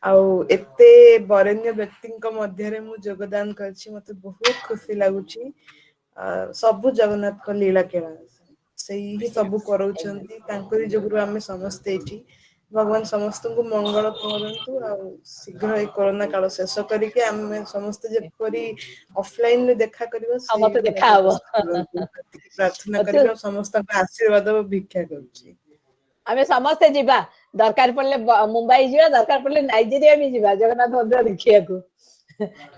Speaker 14: आउ एते बरेण्य व्यक्ति मध्य रे मु योगदान करछि मते बहुत खुशी लागुछि सब जगन्नाथ को लीला केला सही ही सब करउछंती तांकरी जगुरा हमें समस्त एठी भगवान समस्त को मंगल करंतु आ शीघ्र ए कोरोना काल शेष करिके हम समस्त जे परी ऑफलाइन में देखा करबो
Speaker 1: समस्त देखा हबो
Speaker 14: प्रार्थना करबो समस्त का आशीर्वाद भिक्षा करछि
Speaker 1: हमें समस्त जीवा दरकार पड़ले मुंबई जीवा दरकार पड़ले नाइजीरिया भी जीवा जगन्नाथ मंदिर देखिया को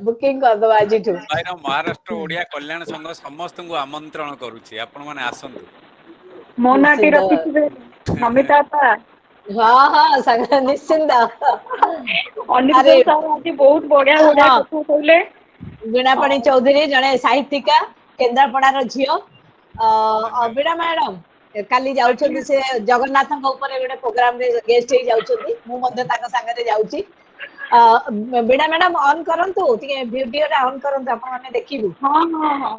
Speaker 1: बुकिंग कर दो आज ठू
Speaker 3: भाई महाराष्ट्र ओडिया कल्याण संघ समस्त को आमंत्रण करूछि आपण माने आसंतु
Speaker 8: मोनाटी रखिबे नमिता ता
Speaker 1: हां हां संग निश्चिंत
Speaker 8: अनिरुद्ध सर आज बहुत बढ़िया कथा कहले
Speaker 1: वीणापाणी चौधरी जने साहित्यिका केंद्रापड़ार झियो वीणा मैडम काली जाउछथि से जगन्नाथ ऊपर गोटे प्रोग्राम रे गेस्ट हे जाउछथि मु मध्ये ताका संगे रे जाउछि वीणा मैडम ऑन करंतु टिके वीडियो रे ऑन करंतु आपण माने देखिबु
Speaker 8: हां हां हां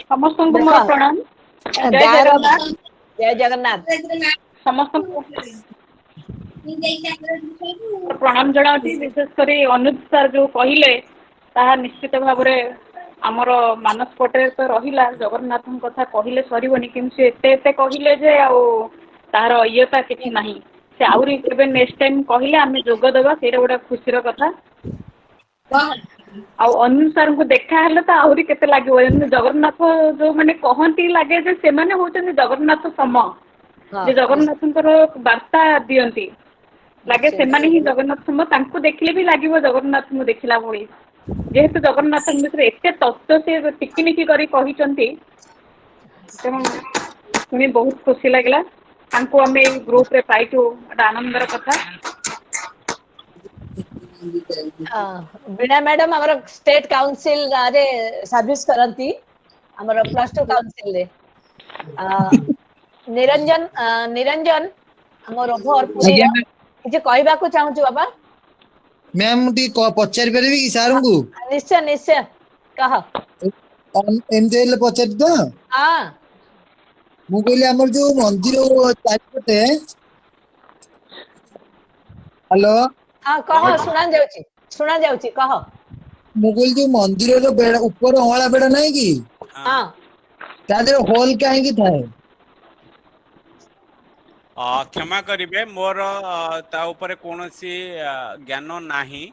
Speaker 8: समस्त को मोर प्रणाम
Speaker 1: जय जगन्नाथ
Speaker 8: समस्त प्रणाम जनाती विशेष करी अनुज सर जो कहले ताहा निश्चित भाव आमर मानस पटे तो रहिला जगन्नाथ कथा कहले सरीबनी किंतु एते एते कहले जे आ तार इयता किछि नाही से आउरी केबे नेक्स्ट टाइम कहले आमे जोग देबा सेरा गोटा खुशीर कथा आ अनु सर को देखा हले तो आउरी केते लागिवो जगन्नाथ जो माने कहंती लागे जे से माने होचन जगन्नाथ सम जे जगन्नाथंकर वार्ता दियंती लागे से माने ही जगन्नाथ सम तांको देखले भी लागिवो जगन्नाथ मु देखिला भଳି जेहेतु जगन्नाथ मिश्र एते तत्व से टिकिनिकी करी कहिचंती तेणु सुनी बहुत खुशी लागला तांको हमें ग्रुप रे पाइटो आनंदर कथा
Speaker 1: वीणा मैडम हमर स्टेट काउंसिल रे सर्विस करंती हमर प्लस 2 काउंसिल रे निरंजन हमर ओभर पुरी जे कहबा को चाहू छु बाबा
Speaker 15: मैम टी पचारि परबी कि सारन को
Speaker 1: निश्चय निश्चय कह
Speaker 15: एम जेल पचारि तो
Speaker 1: हां
Speaker 15: मु कहले हमर जो मंदिर चारिपटे हेलो
Speaker 1: हां कह सुना जाउची कह
Speaker 15: मु कहले जो मंदिर रो बेड़ा ऊपर होळा बेड़ा नाही कि
Speaker 1: हां
Speaker 15: ता दे होल काहे कि थाए
Speaker 3: क्षमा करिवे मोर ता ऊपर कोनोसी ज्ञान नाही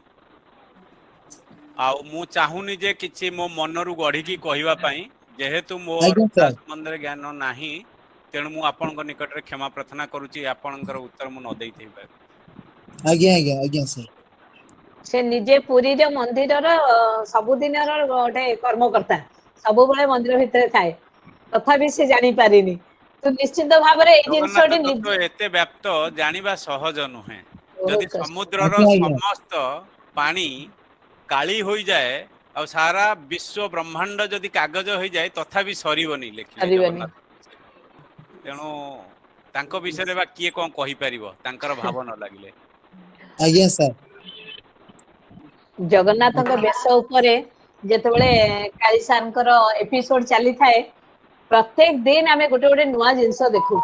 Speaker 3: आ मु चाहुनी जे किछि मो मनरु गढी की कहिबा पई जेहेतु मोर संबंध ज्ञान नाही तेणु मु आपन को निकट रे क्षमा प्रार्थना करूची आपनकर उत्तर मु न देई थेबा
Speaker 15: आज्ञा सर
Speaker 1: से निजे पुरी रे मंदिर रो सब दिन रो गोटे कर्मकर्ता सब बेले मंदिर भितर थाए तथापि से जानि पारिनी तो निश्चित भाव रे ए जिंसडी
Speaker 3: तो एते व्याप्त जानिबा सहज नुहे यदि समुद्र रो समस्त पानी काली होई जाए और सारा विश्व ब्रह्मांड जदि कागज होई जाए तथापि सरीबनी लेखि तेणु तांको विषय बा किए कोन कहि परिबो तांकर भाव न लागिले
Speaker 15: आज्ञा सर
Speaker 1: जगन्नाथ बेश ऊपर जेतेबेले काली सारंकर एपिसोड चली थाए प्रत्येक दिन आमे गोटे गोटे नुआ जिंस देखू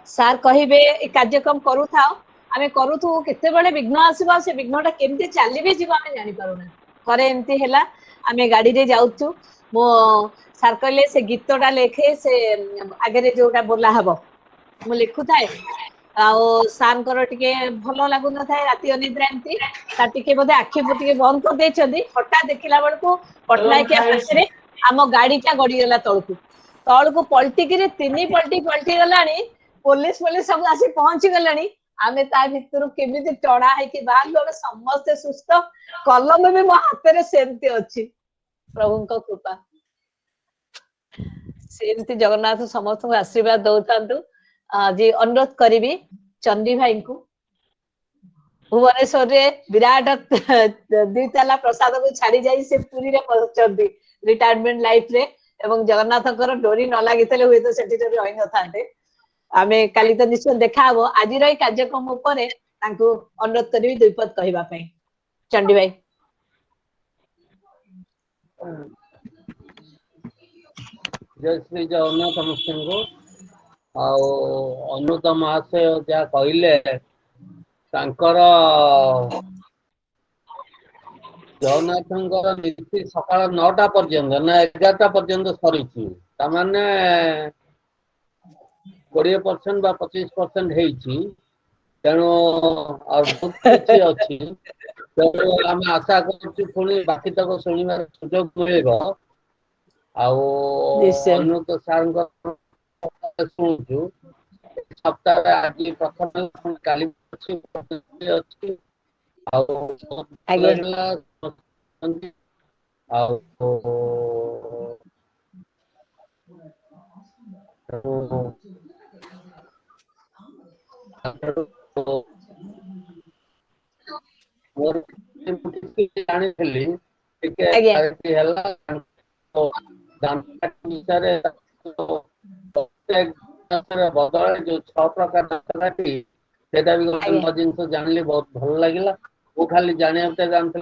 Speaker 1: सार कहिबे ए कार्यक्रम करू थाओ आमे करू थु केते बेले विघ्न आसीबा से विघ्नटा केमते चाली भी जीवा आमे जानि पारुना करे एमती हैला आमे गाड़ी रे जाउथु मो सार कहले से गीतटा लेखे से आगे रे जोटा बोला हबो मु लिखु थाए आउ सारंकर टिके भलो लागु न थाए राती अनिद्रा एमती ता टिके बोधे आखि पुटिके बंद कर देछंदी हटा देखिला बेलको पटला के पाछरे आम गाड़ीटा गड़ीगला तलकू तलकू पलटिकी 3 पलटी गलानी पुलिस सब आसी पहुंची गलानी आमे ता भितर केमिति टणा है कि बाहर समस्त सुस्थ कलम भी मो हाथ में सेमती अच्छी प्रभु कृपा सेमती जगन्नाथ समस्त को आशीर्वाद दौतांतु आज अनुरोध करी चंडी भाई को भुवनेश्वर रे विराट 2 ताला प्रसाद को छाड़ी जाई से पुरी रे पहुंचंती रिटायरमेंट लाइफ रे एवं जगन्नाथकर डोरी न लागितले हुए तो सेठी रही न थांते आमे काली तो निश्चय देखा हबो आज रही कार्यक्रम ऊपर तांको अनुरोध करी 2 पद कहबा पई चंडी भाई
Speaker 16: जय श्री जगन्नाथ समस्त को अनुत महाशय जहाँ कहले जगन्नाथ नीति सकाल 9टा पर्यंत ना 11टा पर्यंत सरी ताने 20% बा 25% तेणु बहुत किसी अच्छी तेणु आम आशा कर बाकी तक शुणा सुजोग मिले अनुत सार शुणु सप्ताह आज प्रथम काली अच्छी बदल जो 6 प्रकार सेटा भी गोटे जिनस जान बहुत भल लगे वो खाली जानी जानते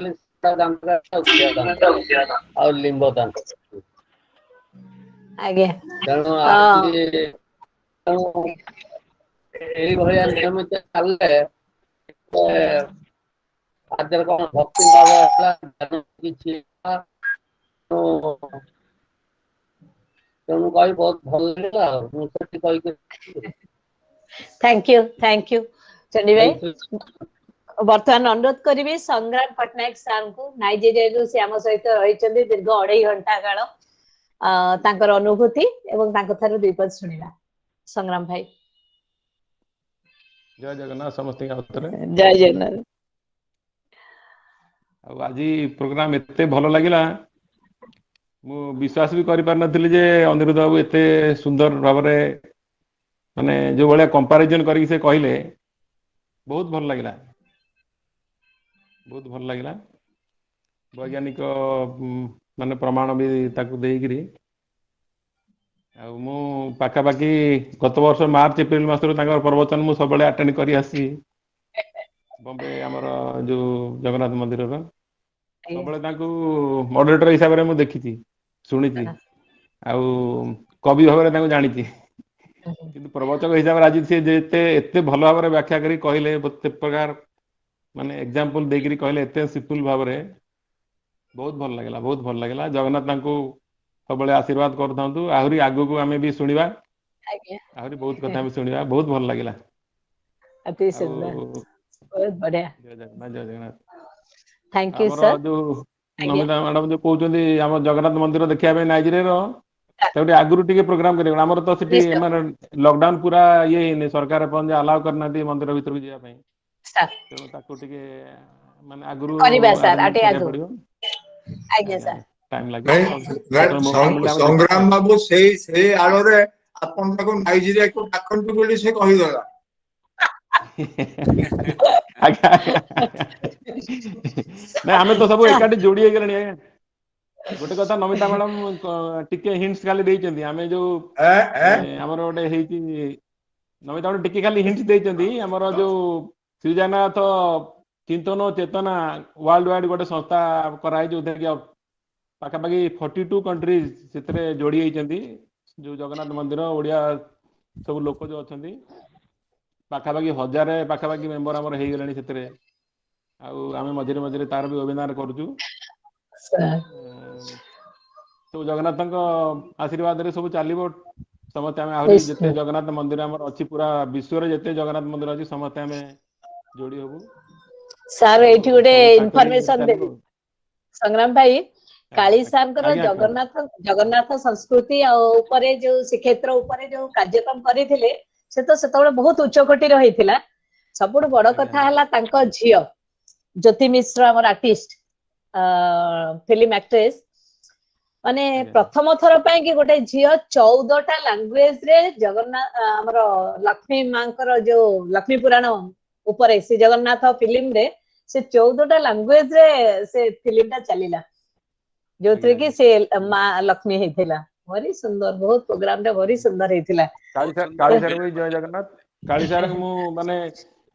Speaker 16: लिंब दान तेणु नियमित चलते आज कौन भक्ति भाव तेणु कही बहुत भल लगे
Speaker 1: थैंक यू चंडी भाई बर्तमान अनुरोध करी संग्राम पट्टनायक सार को नाइजेरिया से आम सहित रही दीर्घ 2.5 घंटा काल अनुभूति एवं 2 पद शुणा संग्राम भाई
Speaker 17: जय जगन्नाथ समस्त
Speaker 1: जय जगन्नाथ
Speaker 17: आज प्रोग्राम एते भल लगिला मु विश्वास भी करि पार नथिली जे अनिरुद्ध बाबू एते सुंदर भाव माने जो भाया कंपैरिजन करके से कहले बहुत भल लगिला वैज्ञानिक माने प्रमाण भी ताकू देइकरी मु पाखापाखि गत वर्ष मार्च एप्रिल मासर प्रवचन मु सब अटेंड करी आसी बॉम्बे आमर जो जगन्नाथ मंदिर सब मॉडरेटर हिसाब से मुझे देखी शुणी कवि भाव में जानी किंतु प्रवचक हिसाब से आज सी एते भल भाव व्याख्या करी कहले प्रकार माने एग्जांपल देकरी कहले एते सिंपल भाव में बहुत भल लगे जगन्नाथ सब आशीर्वाद करथांतु आहरी आगु को आमे भी सुनिबा आहरी बहुत कथा भी सुनिबा बहुत भल लगे
Speaker 1: अति सुंदर बहुत बढ़िया
Speaker 17: जय जगन्नाथ
Speaker 1: थैंक यू सर
Speaker 17: जो नमिता मैडम जो कहउछंदी हम जगन्नाथ मंदिर देखिया पे नाइजीरिया रो आगुरु टिके प्रोग्राम करे हमर तो सिटी लॉकडाउन पूरा ये हिने सरकार अपन अलाउ करना दी मंदिर भीतर जिया पे तेणु ताको टिके माने आगुरु
Speaker 1: करिबा सर आटे आगु आज्ञा सर
Speaker 17: टाइम लागे
Speaker 2: संग्राम बाबू से आलो रे अपन ताको नाइजीरिया को डाकंतु बोली से कहि दला
Speaker 17: ना हमें तो सब एकाटी जोड़ी गले गोटे कथा नमिता मैडम टिके हिंट्स खाली देइचंदी हमें जो हमर गोटे हेची नमिता मैडम टिके खाली हिंट्स देइचंदी हमर जो श्री जगन्नाथ चिंतन चेतना वर्ल्ड वाइड गोटे संस्था कराई जो पाखापाखि 42 कंट्रीज से जोड़ी होती जो जगन्नाथ मंदिर ओडिया सब लोक जो अच्छा पाखापाखि 1000 पाखापाखि मेंबर आमर हो गले से आम मझे मझे तार भी अभिनय करुचु सब जगन्नाथ आशीर्वाद सब चलो समस्ते आम आहरी जिते जगन्नाथ मंदिर आमर अच्छी पूरा विश्व जिते जगन्नाथ मंदिर अच्छी समस्ते आम जोड़ी हबू
Speaker 1: सर ये गोटे इनफॉरमेशन दे संग्राम भाई काली सारଙ୍କର
Speaker 17: ଆଜ୍ଞା
Speaker 1: ଜଗନ୍ନାଥ ସଂସ୍କୃତି ଆଉ ଉପରେ ଯୋଉ ଶ୍ରୀକ୍ଷେତ୍ର ଉପରେ ଯୋଉ କାର୍ଯ୍ୟକ୍ରମ କରିଥିଲେ ସେ ତ ସେତେବେଳେ ବହୁତ ଉଚ୍ଚ କୋଟିର ହେଇଥିଲା। ସବୁଠୁ ବଡ କଥା ହେଲା ତାଙ୍କ ଝିଅ ଜ୍ୟୋତି ମିଶ୍ର ଆମର ଆର୍ଟିଷ୍ଟ ଫିଲ୍ମ ଆକ୍ଟ୍ରେସ ମାନେ ପ୍ରଥମ ଥର ପାଇଁ କି ଗୋଟେ ଝିଅ 14ଟା ଲାଙ୍ଗୁଏଜ ରେ ଜଗନ୍ନାଥ ଆମର ଲକ୍ଷ୍ମୀ ମାଙ୍କର ଯୋଉ ଲକ୍ଷ୍ମୀ ପୁରାଣ ଉପରେ ଶ୍ରୀ ଜଗନ୍ନାଥ ଫିଲ୍ମ ରେ ସେ 14ଟା ଲାଙ୍ଗୁଏଜ ରେ ସେ ଫିଲ୍ମ ଟା ଚାଲିଲା ଯୋଉଥିରେ କି ସେ ମା ଲକ୍ଷ୍ମୀ ହେଇଥିଲା। ଭାରି ସୁନ୍ଦର ବହୁତ ପ୍ରୋଗ୍ରାମ ଟା ଭାରି ସୁନ୍ଦର ହେଇଥିଲା।
Speaker 17: କାଳି ସାର୍ ବି ଜୟ ଜଗନ୍ନାଥ। କାଳି ସାର୍ ମୁଁ ମାନେ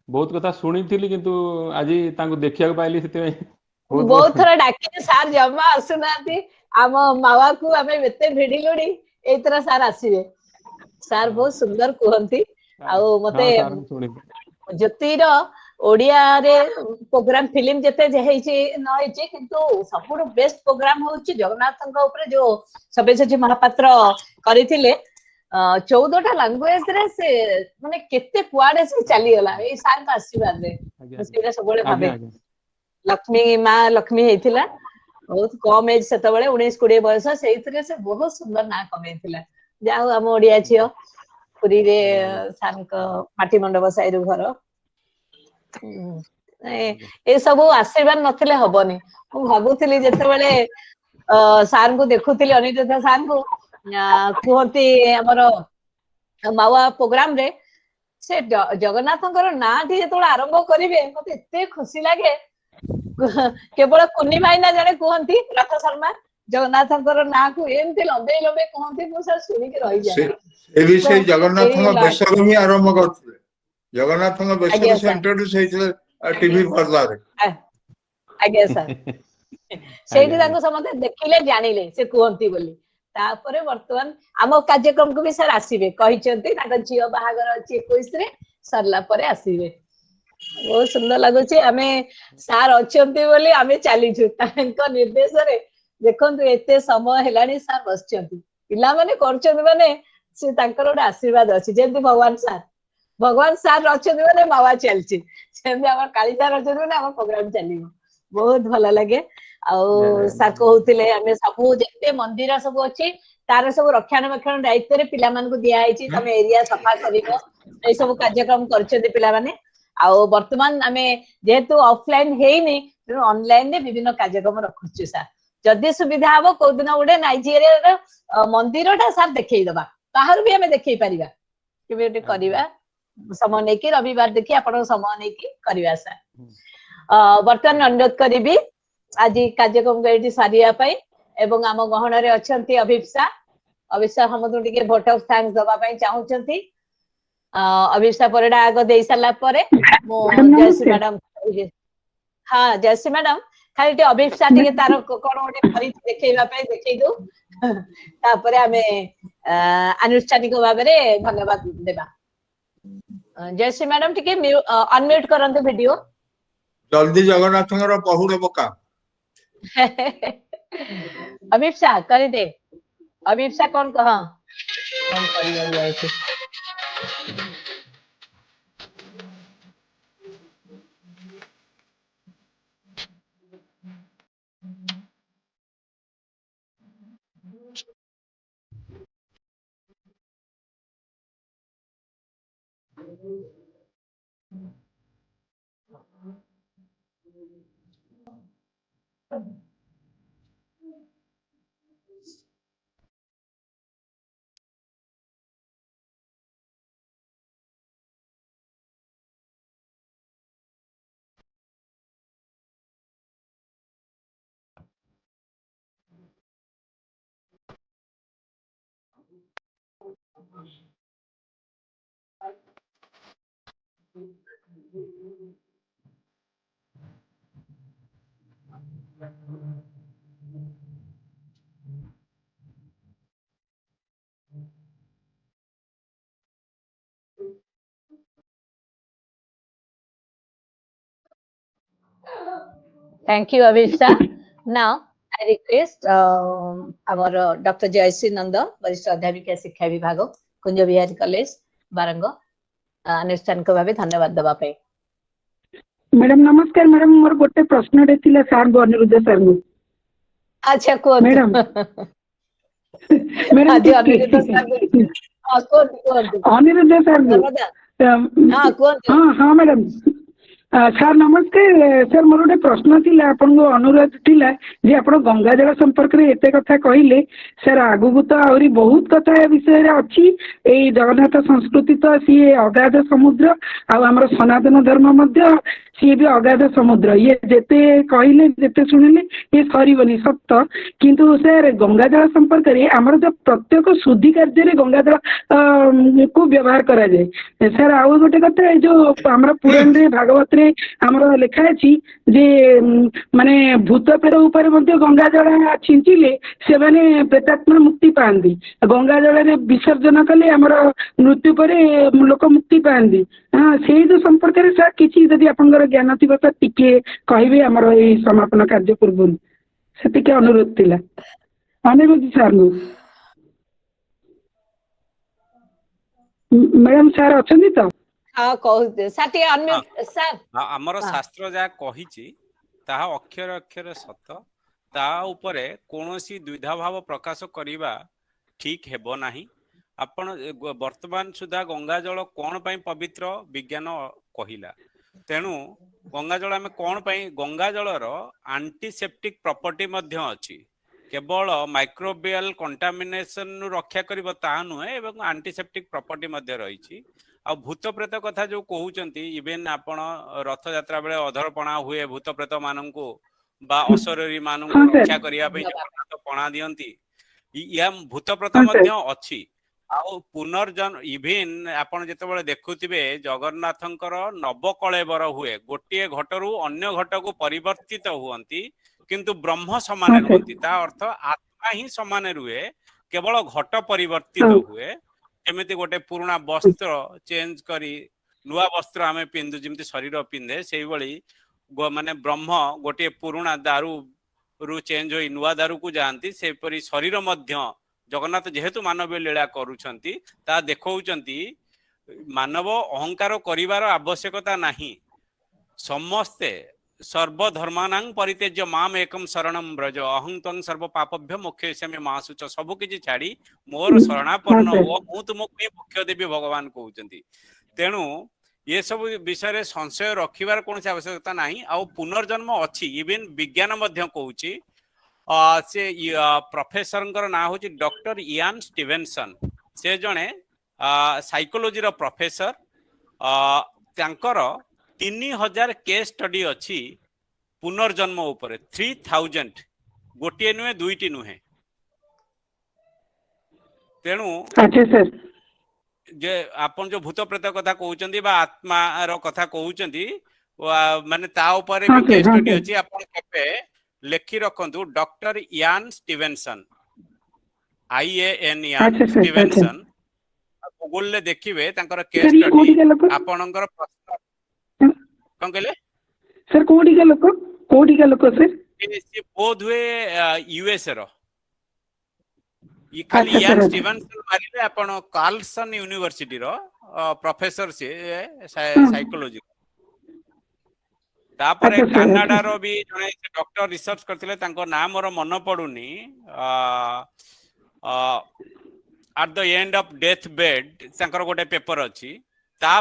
Speaker 17: ବହୁତ କଥା ଶୁଣିଥିଲି କିନ୍ତୁ ଆଜି ତାଙ୍କୁ ଦେଖିବାକୁ ପାଇଲି ସେଥିପାଇଁ
Speaker 1: ବହୁତ ଥର ଡାକିଲେ ସାର୍ ଜମା ଆସୁନାହାନ୍ତି। ଆମ ମାୱାକୁ ଆମେ ଏତେ ଭିଡିଲୁଣି ଏଇଥର ସାର୍ ଆସିବେ। ସାର୍ ବହୁତ ସୁନ୍ଦର କୁହନ୍ତି ଆଉ ମତେ ଜ୍ୟୋତିର ଓଡିଆରେ ପ୍ରୋଗ୍ରାମ ଫିଲ୍ମ ଯେତେ ହେଇଛି ନ ହେଇଛି କିନ୍ତୁ ସବୁଠୁ ବେଷ୍ଟ ପ୍ରୋଗ୍ରାମ ହଉଛି ଜଗନ୍ନାଥଙ୍କ ଉପରେ ଯୋଉ ସବ୍ୟସାଚୀ ମହାପାତ୍ର କରିଥିଲେ 14ଟା ଲାଙ୍ଗୁଏଜ ରେ ସେ ମାନେ କେତେ କୁଆଡେ ସେ ଚାଲିଗଲା ଏଇ ସାର୍ଙ୍କ ଆଶୀର୍ବାଦରେ। ସେଇଟା ସବୁବେଳେ ଭାବେ ଲକ୍ଷ୍ମୀ ମା ଲକ୍ଷ୍ମୀ ହେଇଥିଲା ବହୁତ କମ ଏଜ ସେତେବେଳେ 19-20 ବୟସ ସେଇଥିରେ ସେ ବହୁତ ସୁନ୍ଦର ନାଁ କମେଇଥିଲା। ଯାହା ହଉ ଆମ ଓଡିଆ ଝିଅ ପୁରୀରେ ସାର୍ଙ୍କ ମାଟି ମଣ୍ଡପ ସାହିରୁ ଘର ଏସବୁ ଆଶୀର୍ବାଦ ନଥିଲେ ହବନି। ମୁଁ ଭାବୁଥିଲି ଯେତେବେଳେ ସାର୍ଙ୍କୁ ଦେଖୁଥିଲି ଅନିରୁଦ୍ଧ ସାର୍ଙ୍କୁ କୁହନ୍ତି ଆମର ମାୱା ପ୍ରୋଗ୍ରାମ ରେ ସେ ଜଗନ୍ନାଥଙ୍କର ନାଁଟି ଯେତେବେଳେ ଆରମ୍ଭ କରିବେ ମତେ ଏତେ ଖୁସି ଲାଗେ। କେବଳ କୁନି ଭାଇନା ଜଣେ କୁହନ୍ତି ରଥ ଶର୍ମା ଜଗନ୍ନାଥଙ୍କର ନାଁକୁ ଏମିତି ଲମ୍ବେଇ ଲମ୍ବେଇ କୁହନ୍ତି ମୁଁ ସାର୍ ଶୁଣିକି ରହିଯାଏ।
Speaker 2: ସେ ବି ସେଇ ଜଗନ୍ନାଥଙ୍କ ବେଶରୁ ହିଁ ଆରମ୍ଭ କରୁଥିଲେ। ଜଗନ୍ନାଥଙ୍କ ବେଶରୁ ସେ ଇଣ୍ଟ୍ରୋଡ୍ୟୁସ ହେଇଥିଲେ ଟିଭି ପର୍ଦ୍ଦାରେ।
Speaker 1: ଆଜ୍ଞା ସାର୍ ସେଇଠି ତାଙ୍କୁ ସମସ୍ତେ ଦେଖିଲେ ଜାଣିଲେ ସେ କୁହନ୍ତି ବୋଲି। ତାପରେ ବର୍ତ୍ତମାନ ଆମ କାର୍ଯ୍ୟକ୍ରମକୁ ବି ସାର୍ ଆସିବେ କହିଛନ୍ତି ତାଙ୍କ ଝିଅ ବାହାଘର ଅଛି 21ରେ ସରିଲା ପରେ ଆସିବେ। ବହୁତ ସୁନ୍ଦର ଲାଗୁଛି ଆମେ ସାର୍ ଅଛନ୍ତି ବୋଲି ଆମେ ଚାଲିଛୁ ତାଙ୍କ ନିର୍ଦ୍ଦେଶରେ। ଦେଖନ୍ତୁ ଏତେ ସମୟ ହେଲାଣି ସାର୍ ବସିଛନ୍ତି ପିଲାମାନେ କରୁଛନ୍ତି ମାନେ ସେ ତାଙ୍କର ଗୋଟେ ଆଶୀର୍ବାଦ ଅଛି ଯେମିତି ଭଗବାନ ସାର୍ ଅଛନ୍ତି ମାନେ ମାୱା ଚାଲିଛି ସେମିତି ଆମର କାଳି ସାର୍ ଅଛନ୍ତି ମାନେ ଆମ ପ୍ରୋଗ୍ରାମ ଚାଲିବ। ବହୁତ ଭଲ ଲାଗେ ଆଉ ସାର୍ କହୁଥିଲେ ଆମେ ସବୁ ଯେତେ ମନ୍ଦିର ସବୁ ଅଛି ତାର ସବୁ ରକ୍ଷଣାବେକ୍ଷଣ ଦାୟିତ୍ୱରେ ପିଲାମାନଙ୍କୁ ଦିଆହେଇଛି ତମେ ଏରିଆ ସଫା କରିବ ଏଇ ସବୁ କାର୍ଯ୍ୟକ୍ରମ କରିଛନ୍ତି ପିଲାମାନେ। ଆଉ ବର୍ତ୍ତମାନ ଆମେ ଯେହେତୁ ଅଫଲାଇନ ହେଇନି ତେଣୁ ଅନଲାଇନ ରେ ବିଭିନ୍ନ କାର୍ଯ୍ୟକ୍ରମ ରଖୁଛୁ ସାର୍। ଯଦି ସୁବିଧା ହବ କୋଉଦିନ ଗୋଟେ ନାଇଜେରିଆର ମନ୍ଦିରଟା ସାର୍ ଦେଖେଇଦବା ବାହାରୁ ବି ଆମେ ଦେଖେଇ ପାରିବା କେବେ ଗୋଟେ କରିବା ସମୟ ନେଇକି ରବିବାର ଦେଖି ଆପଣଙ୍କ ସମୟ ନେଇକି କରିବା ସାର୍। ବର୍ତ୍ତମାନ ଅନୁରୋଧ କରିବି ଆଜି କାର୍ଯ୍ୟକ୍ରମକୁ ଏଇଠି ସାରିବା ପାଇଁ ଏବଂ ଆମ ଗହଣରେ ଅଛନ୍ତି ଅଭିପ୍ସା ସମସ୍ତଙ୍କୁ ଟିକେ ଭୋଟ ଅଫ ଥ୍ୟାଙ୍କ୍ସ ଦବା ପାଇଁ ଚାହୁଁଛନ୍ତି। ଅଭିପ୍ସା ପରିଡ଼ା ଆଗ ଦେଇ ସାରିଲା ପରେ ମୁଁ ଜୟଶ୍ରୀ ମ୍ୟାଡାମ ହଁ ଜୟଶ୍ରୀ ମ୍ୟାଡାମ ଖାଲି ଟିକେ ଅଭିପ୍ସା ଟିକେ ତାର କଣ ଗୋଟେ କରିଛି ଦେଖେଇବା ପାଇଁ ଦେଖେଇ ଦଉ ତାପରେ ଆମେ ଆନୁଷ୍ଠାନିକ ଭାବରେ ଧନ୍ୟବାଦ ଦେବା। ଜୟଶ୍ରୀ ମ୍ୟାଡାମ ଟିକେ ଅନମ୍ୟୁଟ କରନ୍ତୁ ଭିଡିଓ।
Speaker 2: ଜଲ୍ଦି ଜଗନ୍ନାଥଙ୍କର ପହୁଡ ପକା।
Speaker 1: ଅଭିପ୍ସା କରିଦେ। ଅଭିପ୍ସା କଣ କହ କଣ କରିବାକୁ ଯାଉଛି। Thank you, Abhisha. Now, I request our Dr. Jayashree Nanda, वरिष्ठ अध्यापिका शिक्षा विभाग कुंज बिहारी कॉलेज बारंग अनुष्ठानिक भाव धन्यवाद देवा पे।
Speaker 13: मैडम नमस्कार। मैडम मोर गोटे प्रश्न थिला सार अनिरुद्ध सर को।
Speaker 1: अच्छा कुहतु
Speaker 13: मैडम मैडम
Speaker 1: आज अनिरुद्ध सर कुहतु
Speaker 13: अनिरुद्ध सर
Speaker 1: नर्मदा हाँ कुहतु
Speaker 13: हाँ हाँ मैडम सर नमस्कार सर मोर गोटे प्रश्न थिला आपन को अनुरोध थिला जे आपण गंगा जल संपर्क रे एते कथा कहिले सर आगु को तो आउरी बहुत कथा ए विषय रे अछि ए जगन्नाथ संस्कृति तो सी अगाध समुद्र आ हमर सनातन धर्म मध्य सी भी अगाध समुद्र ये जेते कहले जेते सुनिले ये सरीबनी सत्य किंतु सर गंगा जल संपर्क रे हमर जो प्रत्येक शुद्धि कार्य रे गंगा जल को व्यवहार करा जाए सर आउ गोटे कथा जो हमर पुराण रे भागवत रे हमर लेखा अछि जे माने भूत पेर ऊपर मध्य गंगा जल छिंचिले से माने प्रेतात्मा मुक्ति पांदी गंगा जल रे विसर्जन कले हमर मृत्यु परे लोक मुक्ति पांदी हां सेही जो संपर्क रे सर किछि जदि आपनकर ज्ञान थिबा त टिके कहिबे हमर ए समापन कार्य पूर्व सेति के अनुरोध थिला अनुरोध सर मैडम सर अछंदी त
Speaker 1: हाँ कहते साथी अन्य सर
Speaker 3: हमर शास्त्र जा कहिछि ताहा अक्षर अक्षर सत ता उपरे कोनोसी द्विधा भाव प्रकाश करिबा ठीक हेबो नाही आपण वर्तमान सुधा गंगा जल कोन पई पवित्र विज्ञान कहिला तेणु गंगा जल आम कौन गंगा जलर आंटीसेप्टिक प्रॉपर्टी मध्य अछि केवल माइक्रोबियल कंटामिनेशन रक्षा करिवो ता नुहे एवं आंटीसेप्टिक प्रॉपर्टी मध्य रही आ भूत प्रेत कथा जो कहउचंती इवेन आपण रथ यात्रा बेले अधरपणा हुए भूत प्रेत माननकु बा असररी माननकु रक्षा करिया पई जगन्नाथ पणा दियंती या भूत प्रेत मध्य अछि आउ पुनर्जन्म इवेन आपण जेतेबेले देखुथिबे जगन्नाथंकर नवकळेबर हुए गोटिए घटरू अन्य घटकू परिवर्तित हुअंती किंतु ब्रह्म समान रुहंती ता अर्थ आत्मा ही समान रुहे केवल घट परिवर्तित हुए एमिति गोटे पुराना वस्त्र चेंज करी नुआ वस्त्र आमे पिंदु जिमति शरीर पिंधे सेही भली माने ब्रह्म गोटे पुराना दारू रु चेंज होई नुआ दारू को जानती से परी शरीर मध्य जगन्नाथ जेहेतु मानवीय लीला करूछंती ता देखौछंती मानव अहंकार करिवार आवश्यकता नाही समस्ते सर्वधर्मानां परित्यज्य माम एकम शरणं ब्रज अहं त्वं सर्व पापभ्य मोक्षयिष्यामि मा शुच सब किछि छाड़ी मोर शरणापन्न हो मु तुमको मोक्ष देबी भगवान कहउछंती तेणु ये सब विषय रे संशय रखिबार कोनसी आवश्यकता नाही आ पुनर्जन्म अछि इवन विज्ञान मध्य कहउछि से प्रोफेसर ना हूँ डॉक्टर इयान स्टीवेनसन से जड़े साइकोलॉजी रो प्रोफेसर त्यांकर 3000 केस स्टडी अच्छी पुनर्जन्म उपरे 3000 गोटे नुहे दुईटी नुहे तेणु जे आपन जो भूत प्रेत कथा कहउचंदी बा आत्मा रो कथा कहउचंदी माने ता ऊपर भी केस स्टडी अछि आपन केपे लेखी रखंतु doctor Ian Stevenson IAN Ian Stevenson Google ले देखिबे तांकर केस स्टडी आपनकर प्रश्न कोन कहले
Speaker 13: सर कोडी का लोक सर
Speaker 3: से बोध हुए यूएस रो ये खाली इयान स्टीवेनसन मारिले आपन कार्लसन यूनिवर्सिटी रो प्रोफेसर से साइकोलॉजी तापरे कनाडा रो भी जने डॉक्टर रिसर्च करथिले तांको नाम मोर मन पडुनी at the end of death bed तांकर गोटे पेपर अछि ता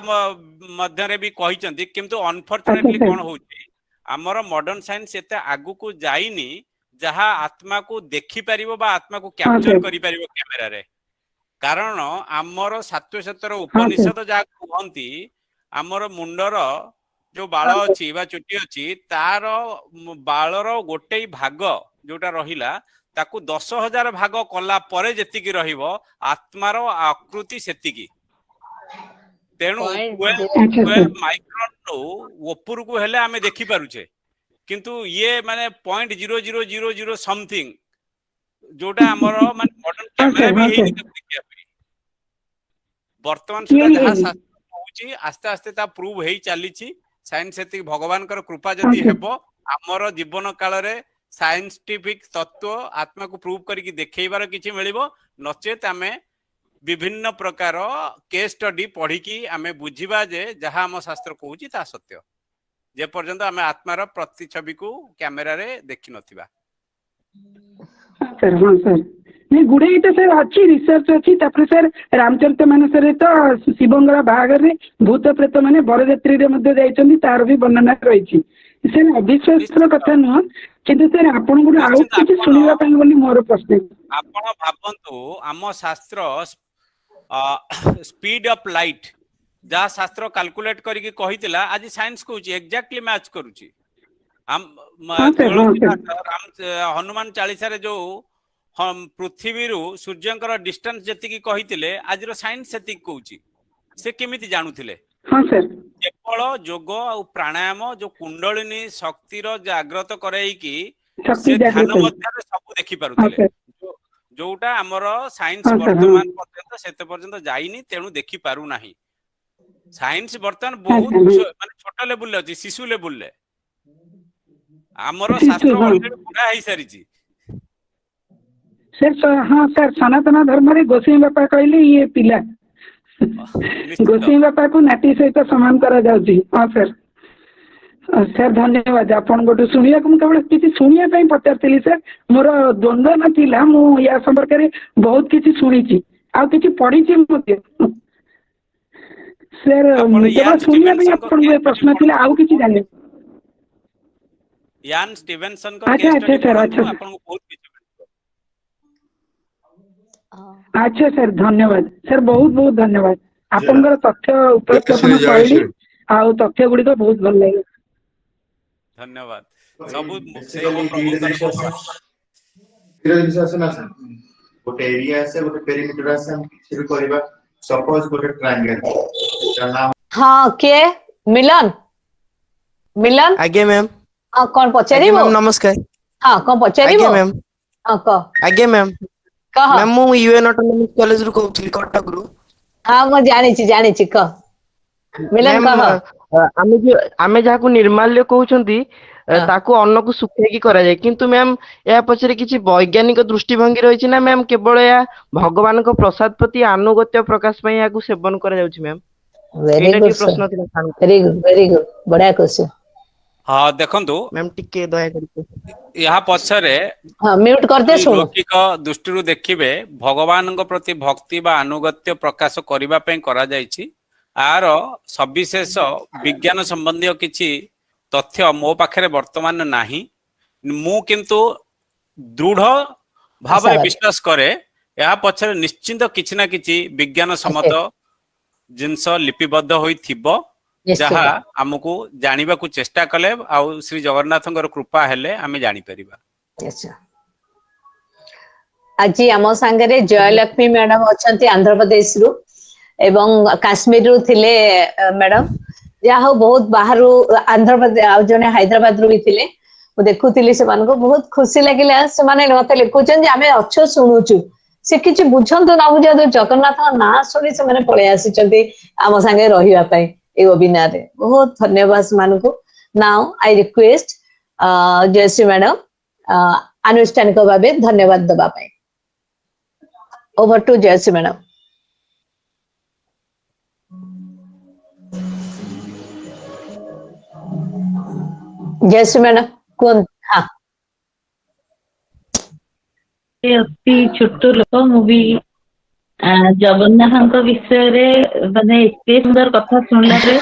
Speaker 3: मध्य रे भी कहिचंती किंतु अनफॉर्चूनेटली कोन होउची हमर मॉडर्न साइंस एते आगु को जाईनी जहा आत्मा को देखि परिबो बा आत्मा को कैप्चर करि परिबो कैमरा रे कारण हमर सात्वशतर उपनिषद जा कहंती हमर मुंडर जो बाल अच्छी बा चुटी अच्छी तार बालर गोटे भाग जोटा रहिला ताकू 10,000 भाग कला परे जेतिकी रहिबो आत्मार आकृति सेतिकी तेणु 12 माइक्रोन रो ऊपर को हेले आमे देखि पारुछे किंतु ये माने 0.0000 समथिंग जोटा हमर माने मॉडर्न कैमरा भी हेई देखिया वर्तमान सुधा जहा शास्त्र होउची आस्ते आस्ते ता प्रूव हेई चालीची साइंस एति भगवान कर कृपा जदि हेबो हमर जीवन काल रे साइंटिफिक तत्व आत्मा को प्रूव करिक देखैबार किछि मिलिबो नचेत आमे विभिन्न प्रकार केस स्टडी पढ़ी की आमे बुझिबा जे जहा हम शास्त्र कहूची ता सत्य जे पर्यंत आमे आत्मार प्रतिछवि को कैमरा रे देखि नथिबा
Speaker 13: ସାର୍ ହଁ ସାର୍ ନାଇଁ ଗୁଡ଼ାଏ ତ ସାର୍ ଅଛି ରିସର୍ଚ୍ଚ ଅଛି ତାପରେ ସାର୍ ରାମଚରିତ ମାନସରେ ତ ଶିବଙ୍କର ବାହାଘରରେ ଭୂତ ପ୍ରେତ ମାନେ ବରଯାତ୍ରୀରେ ମଧ୍ୟ ଯାଇଛନ୍ତି ତାର ବି ବର୍ଣ୍ଣନା ରହିଛି ସାର୍ ଅବିଶ୍ୱାସର କଥା ନୁହଁ କିନ୍ତୁ ସାର୍ ଆପଣଙ୍କଠୁ ଆଉ କିଛି ଶୁଣିବା ପାଇଁ ବୋଲି ମୋର ପ୍ରଶ୍ନ।
Speaker 3: ଆପଣ ଭାବନ୍ତୁ ଆମ ଶାସ୍ତ୍ର ସ୍ପିଡ୍ ଅଫ୍ ଲାଇଟ୍ ଯାହା ଶାସ୍ତ୍ର କାଲକୁଲେଟ୍ କରିକି କହିଥିଲା ଆଜି ସାଇନ୍ସ କହୁଛି ଏକ୍ଜାକ୍ଟଲି ମ୍ୟାଚ୍ କରୁଛି। ହନୁମାନ ଚାଳିଶାରେ ଯୋଉ ପୃଥିବୀରୁ ସୂର୍ଯ୍ୟଙ୍କର ଡିଷ୍ଟାନ୍ସ ଯେତିକି କହିଥିଲେ ଆଜିର ସାଇନ୍ସ ସେତିକି କହୁଛି। ସେ କେମିତି ଜାଣୁଥିଲେ? କେବଳ ଯୋଗ ଆଉ ପ୍ରାଣାୟାମ ଯୋଉ କୁଣ୍ଡଳିନୀ ଶକ୍ତିର ଜାଗ୍ରତ କରେଇକି ସେ ଧ୍ୟାନ ମଧ୍ୟରେ ସବୁ ଦେଖି ପାରୁଥିଲେ ଯୋଉଟା ଆମର ସାଇନ୍ସ ବର୍ତ୍ତମାନ ପର୍ଯ୍ୟନ୍ତ ସେତେ ପର୍ଯ୍ୟନ୍ତ ଯାଇନି ତେଣୁ ଦେଖି ପାରୁନାହିଁ। ସାଇନ୍ସ ବର୍ତ୍ତମାନ ବହୁତ ମାନେ ଛୋଟ ଲେବୁଲରେ ଅଛି ଶିଶୁ ଲେବୁଲରେ ଆମର ଶାସ୍ତ୍ର ଅଲରେଡି ବୁଢା ହେଇସାରିଛି।
Speaker 13: ହଁ ସାର୍ ସନାତନ ଧର୍ମରେ ଗୋସାଇଁ ବାପା କହିଲେ ଇଏ ପିଲା ଗୋସାଇଁ ବାପାକୁ ନାତି ସହିତ ସମାନ କରାଯାଉଛି। ହଁ ସାର୍ ସାର୍ ଧନ୍ୟବାଦ ଆପଣଙ୍କଠୁ ଶୁଣିବାକୁ ମୁଁ କେବଳ କିଛି ଶୁଣିବା ପାଇଁ ପଚାରିଥିଲି ସାର୍ ମୋର ଦ୍ୱନ୍ଦ୍ୱ ନଥିଲା ମୁଁ ୟା ସମ୍ପର୍କରେ ବହୁତ କିଛି ଶୁଣିଛି ଆଉ କିଛି ପଢିଛି ମଧ୍ୟ ସାର୍ କେବଳ ଶୁଣିବା ପାଇଁ ଆପଣଙ୍କୁ ଏ ପ୍ରଶ୍ନ ଥିଲା ଆଉ କିଛି ଜାଣିବାକୁ।
Speaker 3: ୟାନ୍ ଷ୍ଟିଭେନସନଙ୍କ କେସ୍ ଷ୍ଟଡି ପଢ଼ନ୍ତୁ ଆପଣଙ୍କୁ ବହୁତ କିଛି ମିଳିବ।
Speaker 13: ଆଚ୍ଛା ସାର୍ ଧନ୍ୟବାଦ ସାର୍ ବହୁତ ବହୁତ ଧନ୍ୟବାଦ ଆପଣଙ୍କର ତଥ୍ୟ ଉପସ୍ଥାପନ ଶୈଳୀ ଆଉ ତଥ୍ୟ ଗୁଡିକ ବହୁତ ଭଲ ଲାଗେ।
Speaker 3: ଧନ୍ୟବାଦ ସବୁ ସେଇ ମୋ ପ୍ରଭୁଙ୍କର କୃପା।
Speaker 18: ଗୋଟେ ଏରିଆ ଆସେ ଗୋଟେ ପେରିମିଟର ଆସେ ଆମେ କିଛି ବି କରିବା ସପୋଜ ଗୋଟେ ଟ୍ରାଙ୍ଗେଲ
Speaker 1: ହଁ କିଏ ମିଲନ ମିଲନ
Speaker 19: ଆଜ୍ଞା ମ୍ୟାମ୍
Speaker 1: ହଁ କଣ ପଚାରିବ?
Speaker 19: ନମସ୍କାର।
Speaker 1: ହଁ କଣ ପଚାରିବ?
Speaker 19: ଆଜ୍ଞା ମ୍ୟାମ୍
Speaker 1: ହଁ କହ
Speaker 19: ଆଜ୍ଞା ମ୍ୟାମ୍
Speaker 1: କହ।
Speaker 19: ମ୍ୟାମ୍ ମୁଁ ୟୁଏନ୍ ଅଟୋନୋମସ୍ କଲେଜରୁ କହୁଥିଲି କଟକରୁ।
Speaker 1: ହଁ ମୁଁ ଜାଣିଛି କହ ମିଲନ
Speaker 19: ମ୍ୟାମ୍
Speaker 1: କହ।
Speaker 19: ଆମେ ଯାହାକୁ ନିର୍ମାଲ୍ୟ କହୁଛନ୍ତି ତାକୁ ଅନ୍ନକୁ ଶୁଖେଇକି କରାଯାଏ କିନ୍ତୁ ମ୍ୟାମ୍ ଏହା ପଛରେ କିଛି ବୈଜ୍ଞାନିକ ଦୃଷ୍ଟିଭଙ୍ଗୀ ରହିଛି ନା ମ୍ୟାମ୍ କେବଳ ଏହା ଭଗବାନଙ୍କ ପ୍ରସାଦ ପ୍ରତି ଆନୁଗତ୍ୟ ପ୍ରକାଶ ପାଇଁ ଏହାକୁ ସେବନ କରାଯାଉଛି ମ୍ୟାମ୍?
Speaker 1: ଭେରି
Speaker 19: ଏଇଟା
Speaker 1: ଗୁଡ
Speaker 19: ଟିକେ ପ୍ରଶ୍ନ ଥିଲା
Speaker 1: ଭେରି ଗୁଡ ବଢିଆ କୋଶ୍ଚିନ୍।
Speaker 3: ହଁ ଦେଖନ୍ତୁ
Speaker 19: ମ୍ୟାମ୍ ଟିକେ ଦୟାକରି
Speaker 3: ଏହା ପଛରେ
Speaker 1: ହଁ ମ୍ୟୁଟ କରିଦେ ଶୁଣୁ।
Speaker 3: ଲୌକିକ ଦୃଷ୍ଟିରୁ ଦେଖିବେ ଭଗବାନଙ୍କ ପ୍ରତି ଭକ୍ତି ବା ଆନୁଗତ୍ୟ ପ୍ରକାଶ କରିବା ପାଇଁ କରାଯାଇଛି। ଆର ସବିଶେଷ ବିଜ୍ଞାନ ସମ୍ବନ୍ଧୀୟ କିଛି ତଥ୍ୟ ମୋ ପାଖରେ ବର୍ତ୍ତମାନ ନାହିଁ। ମୁଁ କିନ୍ତୁ ଦୃଢ ଭାବରେ ବିଶ୍ୱାସ କରେ ଏହା ପଛରେ ନିଶ୍ଚିନ୍ତ କିଛି ନା କିଛି ବିଜ୍ଞାନ ସମ୍ମତ ଜିନିଷ ଲିପିବଦ୍ଧ ହୋଇଥିବ ଯାହା ଆମକୁ ଜାଣିବାକୁ ଚେଷ୍ଟା କଲେ ଆଉ ଶ୍ରୀ ଜଗନ୍ନାଥଙ୍କର କୃପା ହେଲେ ଆମେ ଜାଣିପାରିବା।
Speaker 1: ଆଜି ଆମ ସାଙ୍ଗରେ ଜୟଲକ୍ଷ୍ମୀ ମ୍ୟାଡମ ଅଛନ୍ତି ଆନ୍ଧ୍ରପ୍ରଦେଶରୁ ଏବଂ କାଶ୍ମୀରରୁ ଥିଲେ ମ୍ୟାଡମ ଯାହା ହଉ ବହୁତ ବାହାରୁ ଆନ୍ଧ୍ରପ୍ରଦେଶ ଆଉ ଜଣେ ହାଇଦ୍ରାବାଦରୁ ବି ଥିଲେ। ମୁଁ ଦେଖୁଥିଲି ସେମାନଙ୍କୁ ବହୁତ ଖୁସି ଲାଗିଲା ସେମାନେ ମତେ ଲେଖୁଛନ୍ତି ଆମେ ଅଛୁ ଶୁଣୁଛୁ ସେ କିଛି ବୁଝନ୍ତୁ ନ ବୁଝନ୍ତୁ ଜଗନ୍ନାଥଙ୍କ ନାଁ ଶୁଣି ସେମାନେ ପଳେଇ ଆସିଛନ୍ତି ଆମ ସାଙ୍ଗେ ରହିବା ପାଇଁ ଏଇ ୱେବିନାରରେ ବହୁତ ଧନ୍ୟବାଦ ସେମାନଙ୍କୁ। ନାଉ ଆଇ ରିକ୍ୱେଷ୍ଟ ଜୟଶ୍ରୀ ମ୍ୟାଡମ ଆନୁଷ୍ଠାନିକ ଭାବେ ଧନ୍ୟବାଦ ଦେବା ପାଇଁ। Over to Jayashree madam. Jayashree madam, କୁହନ୍ତୁ। ହଁ
Speaker 20: ଅତି ଛୋଟ ଲୋକ ମୁଁ ବି ଜଗନ୍ନାଥଙ୍କ ବିଷୟରେ ମାନେ ଏତେ ସୁନ୍ଦର କଥା ଶୁଣିଲା ପରେ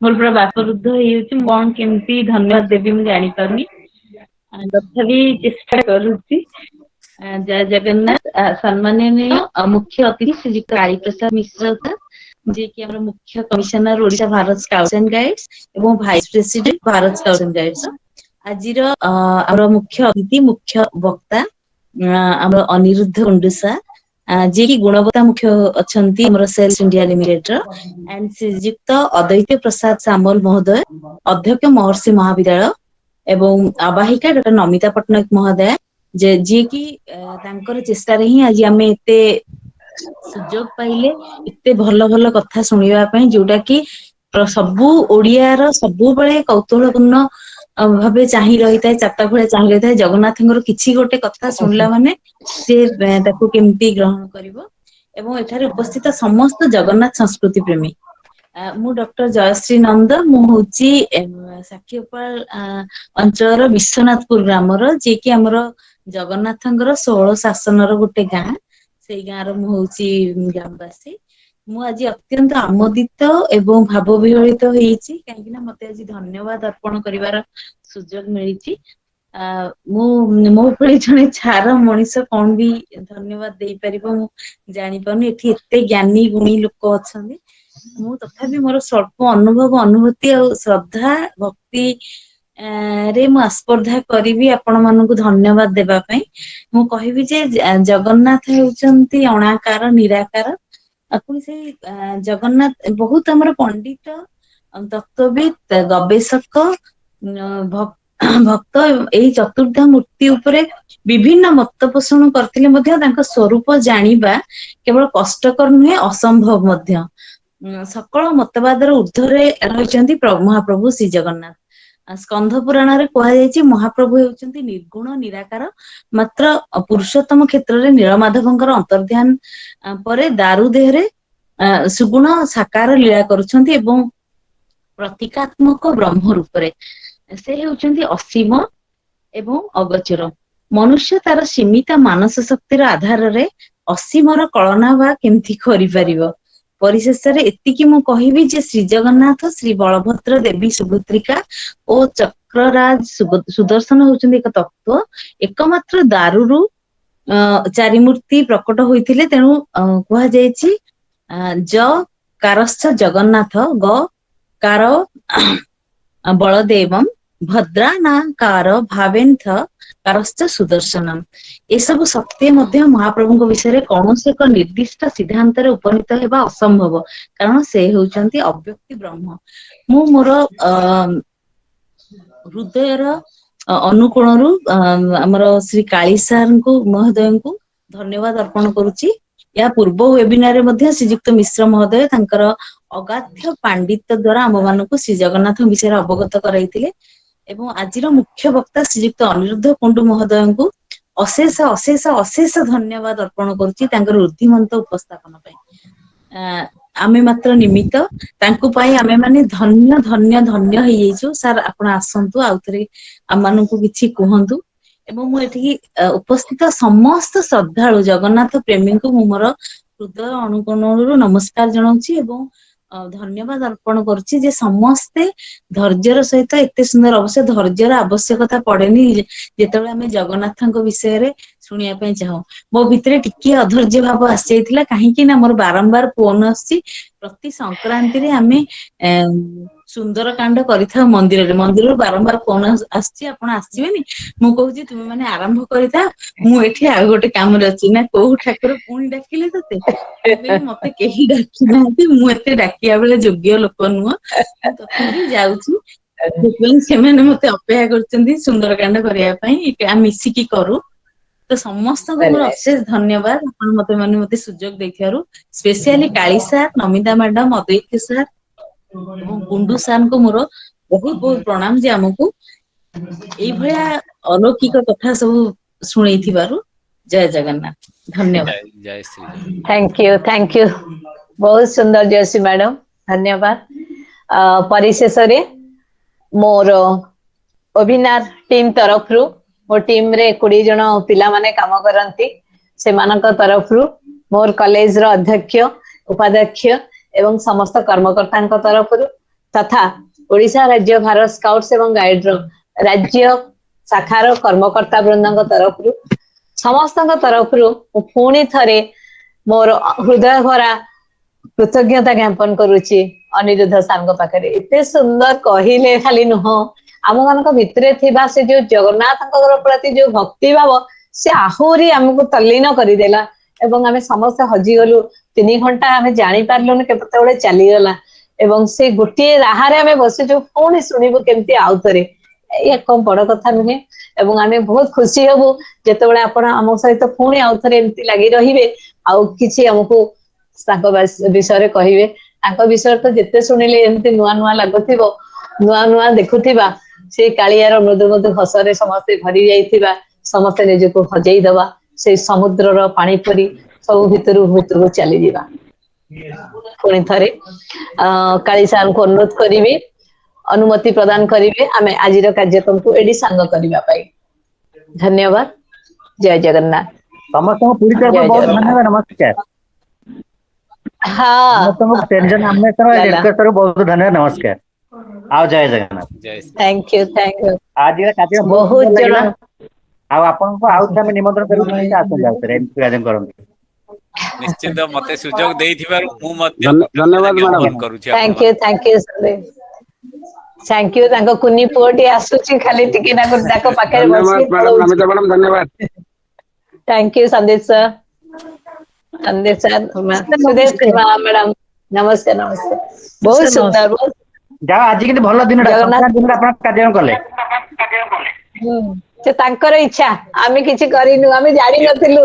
Speaker 20: ମୋର ପୁରା ବାକରୁଦ୍ଧ ହେଇଯାଉଛି। ମୁଁ କଣ କେମିତି ଧନ୍ୟବାଦ ଦେବି ମୁଁ ଜାଣିପାରୁନି ତଥାପି ଚେଷ୍ଟା କରୁଛି। ଜୟ ଜଗନ୍ନାଥ। ସମ୍ମାନନୀୟ ମୁଖ୍ୟ ଅତିଥି ଶ୍ରୀଯୁକ୍ତ କାଳୀପ୍ରସାଦ ମିଶ୍ର ଯିଏକି ଆମର ମୁଖ୍ୟ commissioner Odisha Bharat scouts and guides ଏବଂ vice president Bharat scouts and guides ଆଜିର ଆମର ମୁଖ୍ୟ ଅତିଥି ମୁଖ୍ୟ ବକ୍ତା ଆମର ଅନିରୁଦ୍ଧ ଗୁଣ୍ଡୁସା ଯିଏକି ଗୁଣବତ୍ତା ମୁଖ୍ୟ ଅଛନ୍ତି ଆମର ସେଲ୍ସ ଇଣ୍ଡିଆ ଲିମିଟେଡର ଆଣ୍ଡ ଶ୍ରୀଯୁକ୍ତ ଅଦୈତ୍ୟ ପ୍ରସାଦ ସାମଲ ମହୋଦୟ ଅଧ୍ୟକ୍ଷ ମହର୍ଷି ମହାବିଦ୍ୟାଳୟ ଏବଂ ଆବାହିକା ଡକ୍ଟର ନମିତା ପଟ୍ଟନାୟକ ମହୋଦୟା ଯିଏକି ତାଙ୍କର ଚେଷ୍ଟାରେ ହିଁ ଆଜି ଆମେ ଏତେ ସୁଯୋଗ ପାଇଲେ ଏତେ ଭଲ ଭଲ କଥା ଶୁଣିବା ପାଇଁ ଯୋଉଟା କି ସବୁ ଓଡିଆର ସବୁବେଳେ କୌତୁହଳପୂର୍ଣ୍ଣ ଭାବେ ଚାହିଁ ରହିଥାଏ ଚାରିଟା ଭଳିଆ ଚାହିଁ ରହିଥାଏ ଜଗନ୍ନାଥଙ୍କର କିଛି ଗୋଟେ କଥା ଶୁଣିଲା ମାନେ ସେ ତାକୁ କେମିତି ଗ୍ରହଣ କରିବ ଏବଂ ଏଠାରେ ଉପସ୍ଥିତ ସମସ୍ତ ଜଗନ୍ନାଥ ସଂସ୍କୃତି ପ୍ରେମୀ। ମୁଁ ଡକ୍ଟର ଜୟଶ୍ରୀ ନନ୍ଦ ମୁଁ ହଉଛି ସାକ୍ଷୀଗୋପାଳ ଅଞ୍ଚଳର ବିଶ୍ୱନାଥପୁର ଗ୍ରାମର ଯିଏକି ଆମର ଜଗନ୍ନାଥଙ୍କର 16 ଶାସନର ଗୋଟେ ଗାଁ, ସେଇ ଗାଁର ମୁଁ ହଉଛି ଗ୍ରାମବାସୀ। ମୁଁ ଆଜି ଅତ୍ୟନ୍ତ ଆମୋଦିତ ଏବଂ ଭାବ ବିହଳିତ ହେଇଛି, କାହିଁକି ନା ମତେ ଆଜି ଧନ୍ୟବାଦ ଅର୍ପଣ କରିବାର ସୁଯୋଗ ମିଳିଛି। ମୁଁ ମୋ ଭଳି ଜଣେ ଛାର ମଣିଷ କଣ ବି ଧନ୍ୟବାଦ ଦେଇପାରିବ ମୁଁ ଜାଣିପାରୁନି। ଏଠି ଏତେ ଜ୍ଞାନୀ ଗୁଣୀ ଲୋକ ଅଛନ୍ତି, ମୁଁ ତଥାପି ମୋର ସ୍ୱଳ୍ପ ଅନୁଭବ, ଅନୁଭୂତି ଆଉ ଶ୍ରଦ୍ଧା ଭକ୍ତି ରେ ମୁଁ ଆସ୍ପର୍ଦ୍ଧା କରିବି ଆପଣ ମାନଙ୍କୁ ଧନ୍ୟବାଦ ଦେବା ପାଇଁ। ମୁଁ କହିବି ଯେ ଜଗନ୍ନାଥ ହେଉଛନ୍ତି ଅଣାକାର ନିରାକାର। ପୁଣି ସେଇ ଜଗନ୍ନାଥ ବହୁତ ଆମର ପଣ୍ଡିତ, ତତ୍ତ୍ୱବିତ୍, ଗବେଷକ, ଭକ୍ତ ଏଇ ଚତୁର୍ଦ୍ଧା ମୂର୍ତ୍ତି ଉପରେ ବିଭିନ୍ନ ମତ ପୋଷଣ କରିଥିଲେ ମଧ୍ୟ ତାଙ୍କ ସ୍ୱରୂପ ଜାଣିବା କେବଳ କଷ୍ଟକର ନୁହେଁ, ଅସମ୍ଭବ ମଧ୍ୟ। ସକଳ ମତବାଦର ଊର୍ଦ୍ଧ୍ୱରେ ରହିଛନ୍ତି ମହାପ୍ରଭୁ ଶ୍ରୀ ଜଗନ୍ନାଥ। ସ୍କନ୍ଧ ପୁରାଣରେ କୁହାଯାଇଛି ମହାପ୍ରଭୁ ହେଉଛନ୍ତି ନିର୍ଗୁଣ ନିରାକାର, ମାତ୍ର ପୁରୁଷୋତ୍ତମ କ୍ଷେତ୍ରରେ ନୀଳମାଧବଙ୍କର ଅନ୍ତର୍ଧ୍ୟାନ ପରେ ଦାରୁ ଦେହରେ ସୁଗୁଣ ସାକାର ଲୀଳା କରୁଛନ୍ତି ଏବଂ ପ୍ରତୀକାତ୍ମକ ବ୍ରହ୍ମ ରୂପରେ ସେ ହେଉଛନ୍ତି ଅସୀମ ଏବଂ ଅଗୋଚର। ମନୁଷ୍ୟ ତାର ସୀମିତ ମାନସ ଶକ୍ତିର ଆଧାରରେ ଅସୀମର କଳନା ବା କେମିତି କରିପାରିବ। ପରିଶେଷରେ ଏତିକି ମୁଁ କହିବି ଯେ ଶ୍ରୀ ଜଗନ୍ନାଥ, ଶ୍ରୀ ବଳଭଦ୍ର, ଦେବୀ ସୁଭଦ୍ରିକା ଓ ଚକ୍ରରାଜ ସୁଦର୍ଶନ ହଉଛନ୍ତି ଏକ ତତ୍ତ୍ୱ। ଏକମାତ୍ର ଦାରୁରୁ ଚାରିମୂର୍ତ୍ତି ପ୍ରକଟ ହୋଇଥିଲେ, ତେଣୁ କୁହାଯାଇଛି ଜ କାରଶ୍ଚ ଜଗନ୍ନାଥ, ଗ କାର ବଳଦେବମ୍, ଭଦ୍ରା ନା କାର ଭାବେନ୍ଥ କାରଶ୍ଚ ସୁଦର୍ଶନମ୍। ଏସବୁ ସତ୍ୟ ମଧ୍ୟ ମହାପ୍ରଭୁଙ୍କ ବିଷୟରେ କୌଣସି ଏକ ନିର୍ଦ୍ଦିଷ୍ଟ ସିଦ୍ଧାନ୍ତରେ ଉପନୀତ ହେବା ଅସମ୍ଭବ, କାରଣ ସେ ହେଉଛନ୍ତି ଅବ୍ୟକ୍ତି ବ୍ରହ୍ମ। ମୁଁ ମୋର ହୃଦୟର ଅନୁକୋଣରୁ ଆମର ଶ୍ରୀ କାଳିସାରଙ୍କୁ ମହୋଦୟଙ୍କୁ ଧନ୍ୟବାଦ ଅର୍ପଣ କରୁଛି। ଏହା ପୂର୍ବ ୱେବିନାରରେ ମଧ୍ୟ ଶ୍ରୀଯୁକ୍ତ ମିଶ୍ର ମହୋଦୟ ତାଙ୍କର ଅଗାଧ୍ୟ ପାଣ୍ଡିତ୍ୟ ଦ୍ଵାରା ଆମ ମାନଙ୍କୁ ଶ୍ରୀ ଜଗନ୍ନାଥଙ୍କ ବିଷୟରେ ଅବଗତ କରାଇଥିଲେ ଏବଂ ଆଜିର ମୁଖ୍ୟ ବକ୍ତା ଶ୍ରୀଯୁକ୍ତ ଅନିରୁଦ୍ଧ କୁଣ୍ଡୁ ମହୋଦୟଙ୍କୁ ଅଶେଷ ଅଶେଷ ଅଶେଷ ଧନ୍ୟବାଦ ଅର୍ପଣ କରୁଛି ତାଙ୍କର ଊଦ୍ଧିମନ୍ତ ଉପସ୍ଥାପନ ପାଇଁ। ଆମେ ମାତ୍ର ନିମିତ୍ତ, ତାଙ୍କୁ ପାଇଁ ଆମେ ମାନେ ଧନ୍ୟ ଧନ୍ୟ ଧନ୍ୟ ହେଇଯାଇଛୁ। ସାର୍ ଆପଣ ଆସନ୍ତୁ, ଆଉଥରେ ଆମମାନଙ୍କୁ କିଛି କୁହନ୍ତୁ। ଏବଂ ମୁଁ ଏଠିକି ଉପସ୍ଥିତ ସମସ୍ତ ଶ୍ରଦ୍ଧାଳୁ ଜଗନ୍ନାଥ ପ୍ରେମୀଙ୍କୁ ମୁଁ ମୋର ହୃଦୟ ଅନୁକୋଣରୁ ନମସ୍କାର ଜଣାଉଛି ଏବଂ ଧନ୍ୟବାଦ ଅର୍ପଣ କରୁଛି ଯେ ସମସ୍ତେ ଧୈର୍ଯ୍ୟର ସହିତ, ଏତେ ସୁନ୍ଦର ଅବଶ୍ୟ ଧୈର୍ଯ୍ୟର ଆବଶ୍ୟକତା ପଡେନି ଯେତେବେଳେ ଆମେ ଜଗନ୍ନାଥଙ୍କ ବିଷୟରେ ଶୁଣିବା ପାଇଁ ଚାହୁଁ। ମୋ ଭିତରେ ଟିକେ ଅଧୈର୍ଯ୍ୟ ଭାବ ଆସିଯାଇଥିଲା, କାହିଁକି ନା ମୋର ବାରମ୍ବାର ଫୋନ ଆସୁଛି। ପ୍ରତି ସଂକ୍ରାନ୍ତିରେ ଆମେ ସୁନ୍ଦରକାଣ୍ଡ କରିଥାଉ ମନ୍ଦିରରୁ ବାରମ୍ବାର ଫୋନ ଆସୁଛି, ଆପଣ ଆସିବେନି? ମୁଁ କହୁଛି ତୁମେ ମାନେ ଆରମ୍ଭ କରିଥାଅ, ମୁଁ ଏଠି ଆଉ ଗୋଟେ କାମରେ ଅଛି। ନା କୋଉ ଠାକୁର ପୁଣି ଡାକିଲେ ତତେ? ମତେ କେହି ଡାକି ନାହାନ୍ତି, ମୁଁ ଏତେ ଡାକିବା ବେଳେ ଯୋଗ୍ୟ ଲୋକ ନୁହଁ, ତଥାପି ଯାଉଛି। ସେଥିପାଇଁ ସେମାନେ ମତେ ଅପେକ୍ଷା କରୁଛନ୍ତି ସୁନ୍ଦରକାଣ୍ଡ କରିବା ପାଇଁ, ଆମେ ମିଶିକି କରୁ। ତ ସମସ୍ତଙ୍କୁ ମୋର ଅଶେଷ ଧନ୍ୟବାଦ, ଆପଣ ମତେ ସୁଯୋଗ ଦେଇଥିବାରୁ। ସ୍ପେସିଆଲି କାଳି ସାର୍, ନମିତା ମ୍ୟାଡାମ, ଅଦ୍ୱୈତ ସାର୍ ଏବଂ କୁଣ୍ଡୁ ସାର୍ଙ୍କୁ ମୋର ବହୁତ ବହୁତ ପ୍ରଣାମ ଯେ ଆମକୁ ଏଇଭଳିଆ ଅଲୌକିକ କଥା ସବୁ ଶୁଣେଇଥିବାରୁ। ଜୟ ଜଗନ୍ନାଥ, ଧନ୍ୟବାଦ।
Speaker 3: ଜୟ ଶ୍ରୀ
Speaker 1: ଥ୍ୟାଙ୍କ ୟୁ ବହୁତ ସୁନ୍ଦର ଜୟଶ୍ରୀ ମ୍ୟାଡାମ, ଧନ୍ୟବାଦ। ପରିଶେଷରେ ମୋର ୱେବିନାର ଟିମ୍ ତରଫରୁ, ମୋ ଟିମରେ 20 ଜଣ ପିଲାମାନେ କାମ କରନ୍ତି, ସେମାନଙ୍କ ତରଫରୁ ମୋର କଲେଜର ଅଧ୍ୟକ୍ଷ, ଉପାଧ୍ୟକ୍ଷ ଏବଂ ସମସ୍ତ କର୍ମକର୍ତ୍ତାଙ୍କ ତରଫରୁ ତଥା ଓଡ଼ିଶା ରାଜ୍ୟ ଭାରତ ସ୍କାଉଟ୍ସ ଏବଂ ଗାଇଡର ରାଜ୍ୟ ଶାଖାର କର୍ମକର୍ତ୍ତା ବୃନ୍ଦଙ୍କ ତରଫରୁ, ସମସ୍ତଙ୍କ ତରଫରୁ ମୁଁ ପୁଣି ଥରେ ମୋର ହୃଦୟ ଭରା କୃତଜ୍ଞତା ଜ୍ଞାପନ କରୁଛି ଅନିରୁଦ୍ଧ ସାରଙ୍କ ପାଖରେ। ଏତେ ସୁନ୍ଦର କହିଲେ ଖାଲି ନୁହଁ, ଆମ ମାନଙ୍କ ଭିତରେ ଥିବା ସେ ଯୋଉ ଜଗନ୍ନାଥଙ୍କ ପ୍ରତି ଯୋଉ ଭକ୍ତି ଭାବ, ସେ ଆହୁରି ଆମକୁ ତଲ୍ଲୀନ କରିଦେଲା ଏବଂ ଆମେ ସମସ୍ତେ ହଜିଗଲୁ। 3 ଘଣ୍ଟା ଆମେ ଜାଣିପାରିଲୁନି କେତେବେଳେ ଚାଲିଗଲା ଏବଂ ସେ ଗୋଟିଏ ରାହାରେ ଆମେ ବସିଛୁ, ପୁଣି ଶୁଣିବୁ କେମିତି ଆଉଥରେ। ଏହା କଣ ବଡ କଥା ନୁହେଁ ଏବଂ ଆମେ ବହୁତ ଖୁସି ହବୁ ଯେତେବେଳେ ଆପଣ ଆମ ସହିତ ପୁଣି ଆଉଥରେ ଏମିତି ଲାଗି ରହିବେ, ଆଉ କିଛି ଆମକୁ ତାଙ୍କ ବିଷୟରେ କହିବେ। ତାଙ୍କ ବିଷୟରେ ତ ଯେତେ ଶୁଣିଲେ ଏମିତି ନୂଆ ନୂଆ ଲାଗୁଥିବ, ନୂଆ ନୂଆ ଦେଖୁଥିବା, ସେଇ କାଳିଆର ମୃଦୁ ମୃଦୁ ହସରେ ସମସ୍ତେ ଭରି ଯାଇଥିବା, ସମସ୍ତେ ନିଜକୁ ହଜେଇ ଦବା ସେଇ ସମୁଦ୍ରର ପାଣି ପରି ସବୁ ଭିତରକୁ ଚାଲିଯିବା। ପୁଣି ଥରେ କାଳି ସାରଙ୍କୁ ଅନୁରୋଧ କରିବି, ଅନୁମତି ପ୍ରଦାନ କରିବେ ଆମେ ଆଜିର କାର୍ଯ୍ୟକ୍ରମକୁ ଏଠି ସାଙ୍ଗ କରିବା ପାଇଁ। ଧନ୍ୟବାଦ, जय जगन्नाथ
Speaker 21: समस्त पूरी तरफ बहुत धन्यवाद नमस्कार
Speaker 1: हाँ
Speaker 21: समस्त टेंशन आमे कर बहुत धन्यवाद नमस्कार आओ जय जगन्नाथ
Speaker 1: थैंक यू
Speaker 21: आज कार्यक्रम बहुत
Speaker 1: बहुत
Speaker 21: लागला
Speaker 1: जन
Speaker 21: ଆଉ ଆପଣଙ୍କୁ ଆଉ ଥରେ ଆମେ ନିମନ୍ତ୍ରଣ କରିବୁ ନିଶ୍ଚିତ ଆସନ୍ତୁ ଆଉ ଥରେ ଏମିତି ଆୟୋଜନ କରନ୍ତୁ
Speaker 3: ନିଶ୍ଚିତ ମତେ ସୁଯୋଗ ଦେଇଥିବାରୁ ମୁଁ ମଧ୍ୟ
Speaker 21: ଧନ୍ୟବାଦ
Speaker 3: ଜ୍ଞାପନ କରୁଛି
Speaker 1: थैंक यू थैंक यू तांको कुनी पुଅଟି ଆସୁଛି ଖାଲି ଟିକେ ତାଙ୍କ ପାଖରେ ବସିକି
Speaker 21: ନମିତା ମ୍ୟାଡାମ ଧନ୍ୟବାଦ
Speaker 1: thank you Sandeep sir Sudesh madam नमस्ते नमस्ते बहुत सुंदर बहुत
Speaker 21: ଯାହା ଆଜି କିନ୍ତୁ ଭଲ ଦିନଟା ସଂକ୍ରାନ୍ତି ଦିନରେ ଆପଣ କାର୍ଯ୍ୟକ୍ରମ କଲେ
Speaker 1: ସେ ତାଙ୍କର ଇଚ୍ଛା ଆମେ କିଛି କରିନୁ ଆମେ ଜାଣି ନଥିଲୁ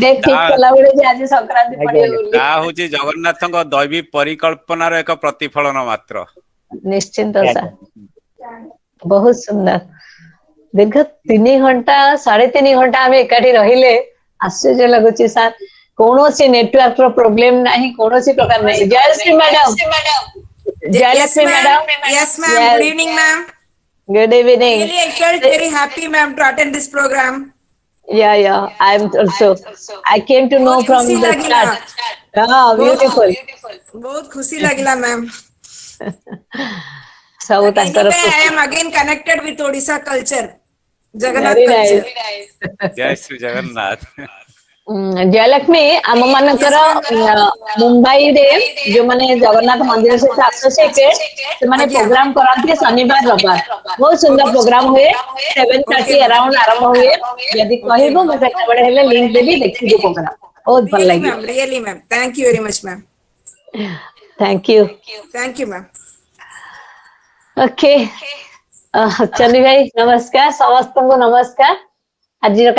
Speaker 1: ଡେଟ୍ ଠିକ କଲା ବେଳେ ଯେ ଆଜି ସଂକ୍ରାନ୍ତି ପଡିବ ବୋଲି
Speaker 3: ତାହା ହଉଛି ଜଗନ୍ନାଥଙ୍କ ଦୈବୀ ପରିକଳ୍ପନାର ଏକ ପ୍ରତିଫଳନ ମାତ୍ର
Speaker 1: निश्चिंत सर बहुत सुंदर दीर्घ 3 घंटा 3.5 घंटा आम एकाठी रहिले आश्चर्य लगुच सर कौन सी नेटवर्क रो प्रॉब्लम नहीं कौन सी प्रकार नहीं Jayashree madam Jayalakshmi madam
Speaker 22: Yes, ma'am. Good evening, ma'am.
Speaker 1: Good evening
Speaker 22: Really, I felt very happy, ma'am, to attend this program.
Speaker 1: yeah I am also I came to know from
Speaker 22: खुशी
Speaker 1: the
Speaker 22: लगिला।
Speaker 1: start beautiful
Speaker 22: बहुत खुशी लगिला, ma'am.
Speaker 1: सब
Speaker 22: But
Speaker 1: तांकर
Speaker 22: anyway, I am again connected with Odisha culture, Jagannath
Speaker 1: Very
Speaker 22: culture.
Speaker 3: जय श्री जगन्नाथ
Speaker 1: जयलक्ष्मी आम मानकर मुंबई रे जो माने जगन्नाथ मंदिर सहित एसोसिएटेड से माने प्रोग्राम कराते शनिवार रविवार बहुत सुंदर प्रोग्राम हुए 7:30 अराउंड आरंभ हुए यदि कहबो मैं बड़े हेले लिंक देबी देखिबो प्रोग्राम बहुत भल
Speaker 22: Really,
Speaker 1: लगी
Speaker 22: ma'am. Really, ma'am. Thank you very much, ma'am.
Speaker 1: Thank you
Speaker 22: Thank you, ma'am.
Speaker 1: Okay चली भाई नमस्कार समस्त को नमस्कार आज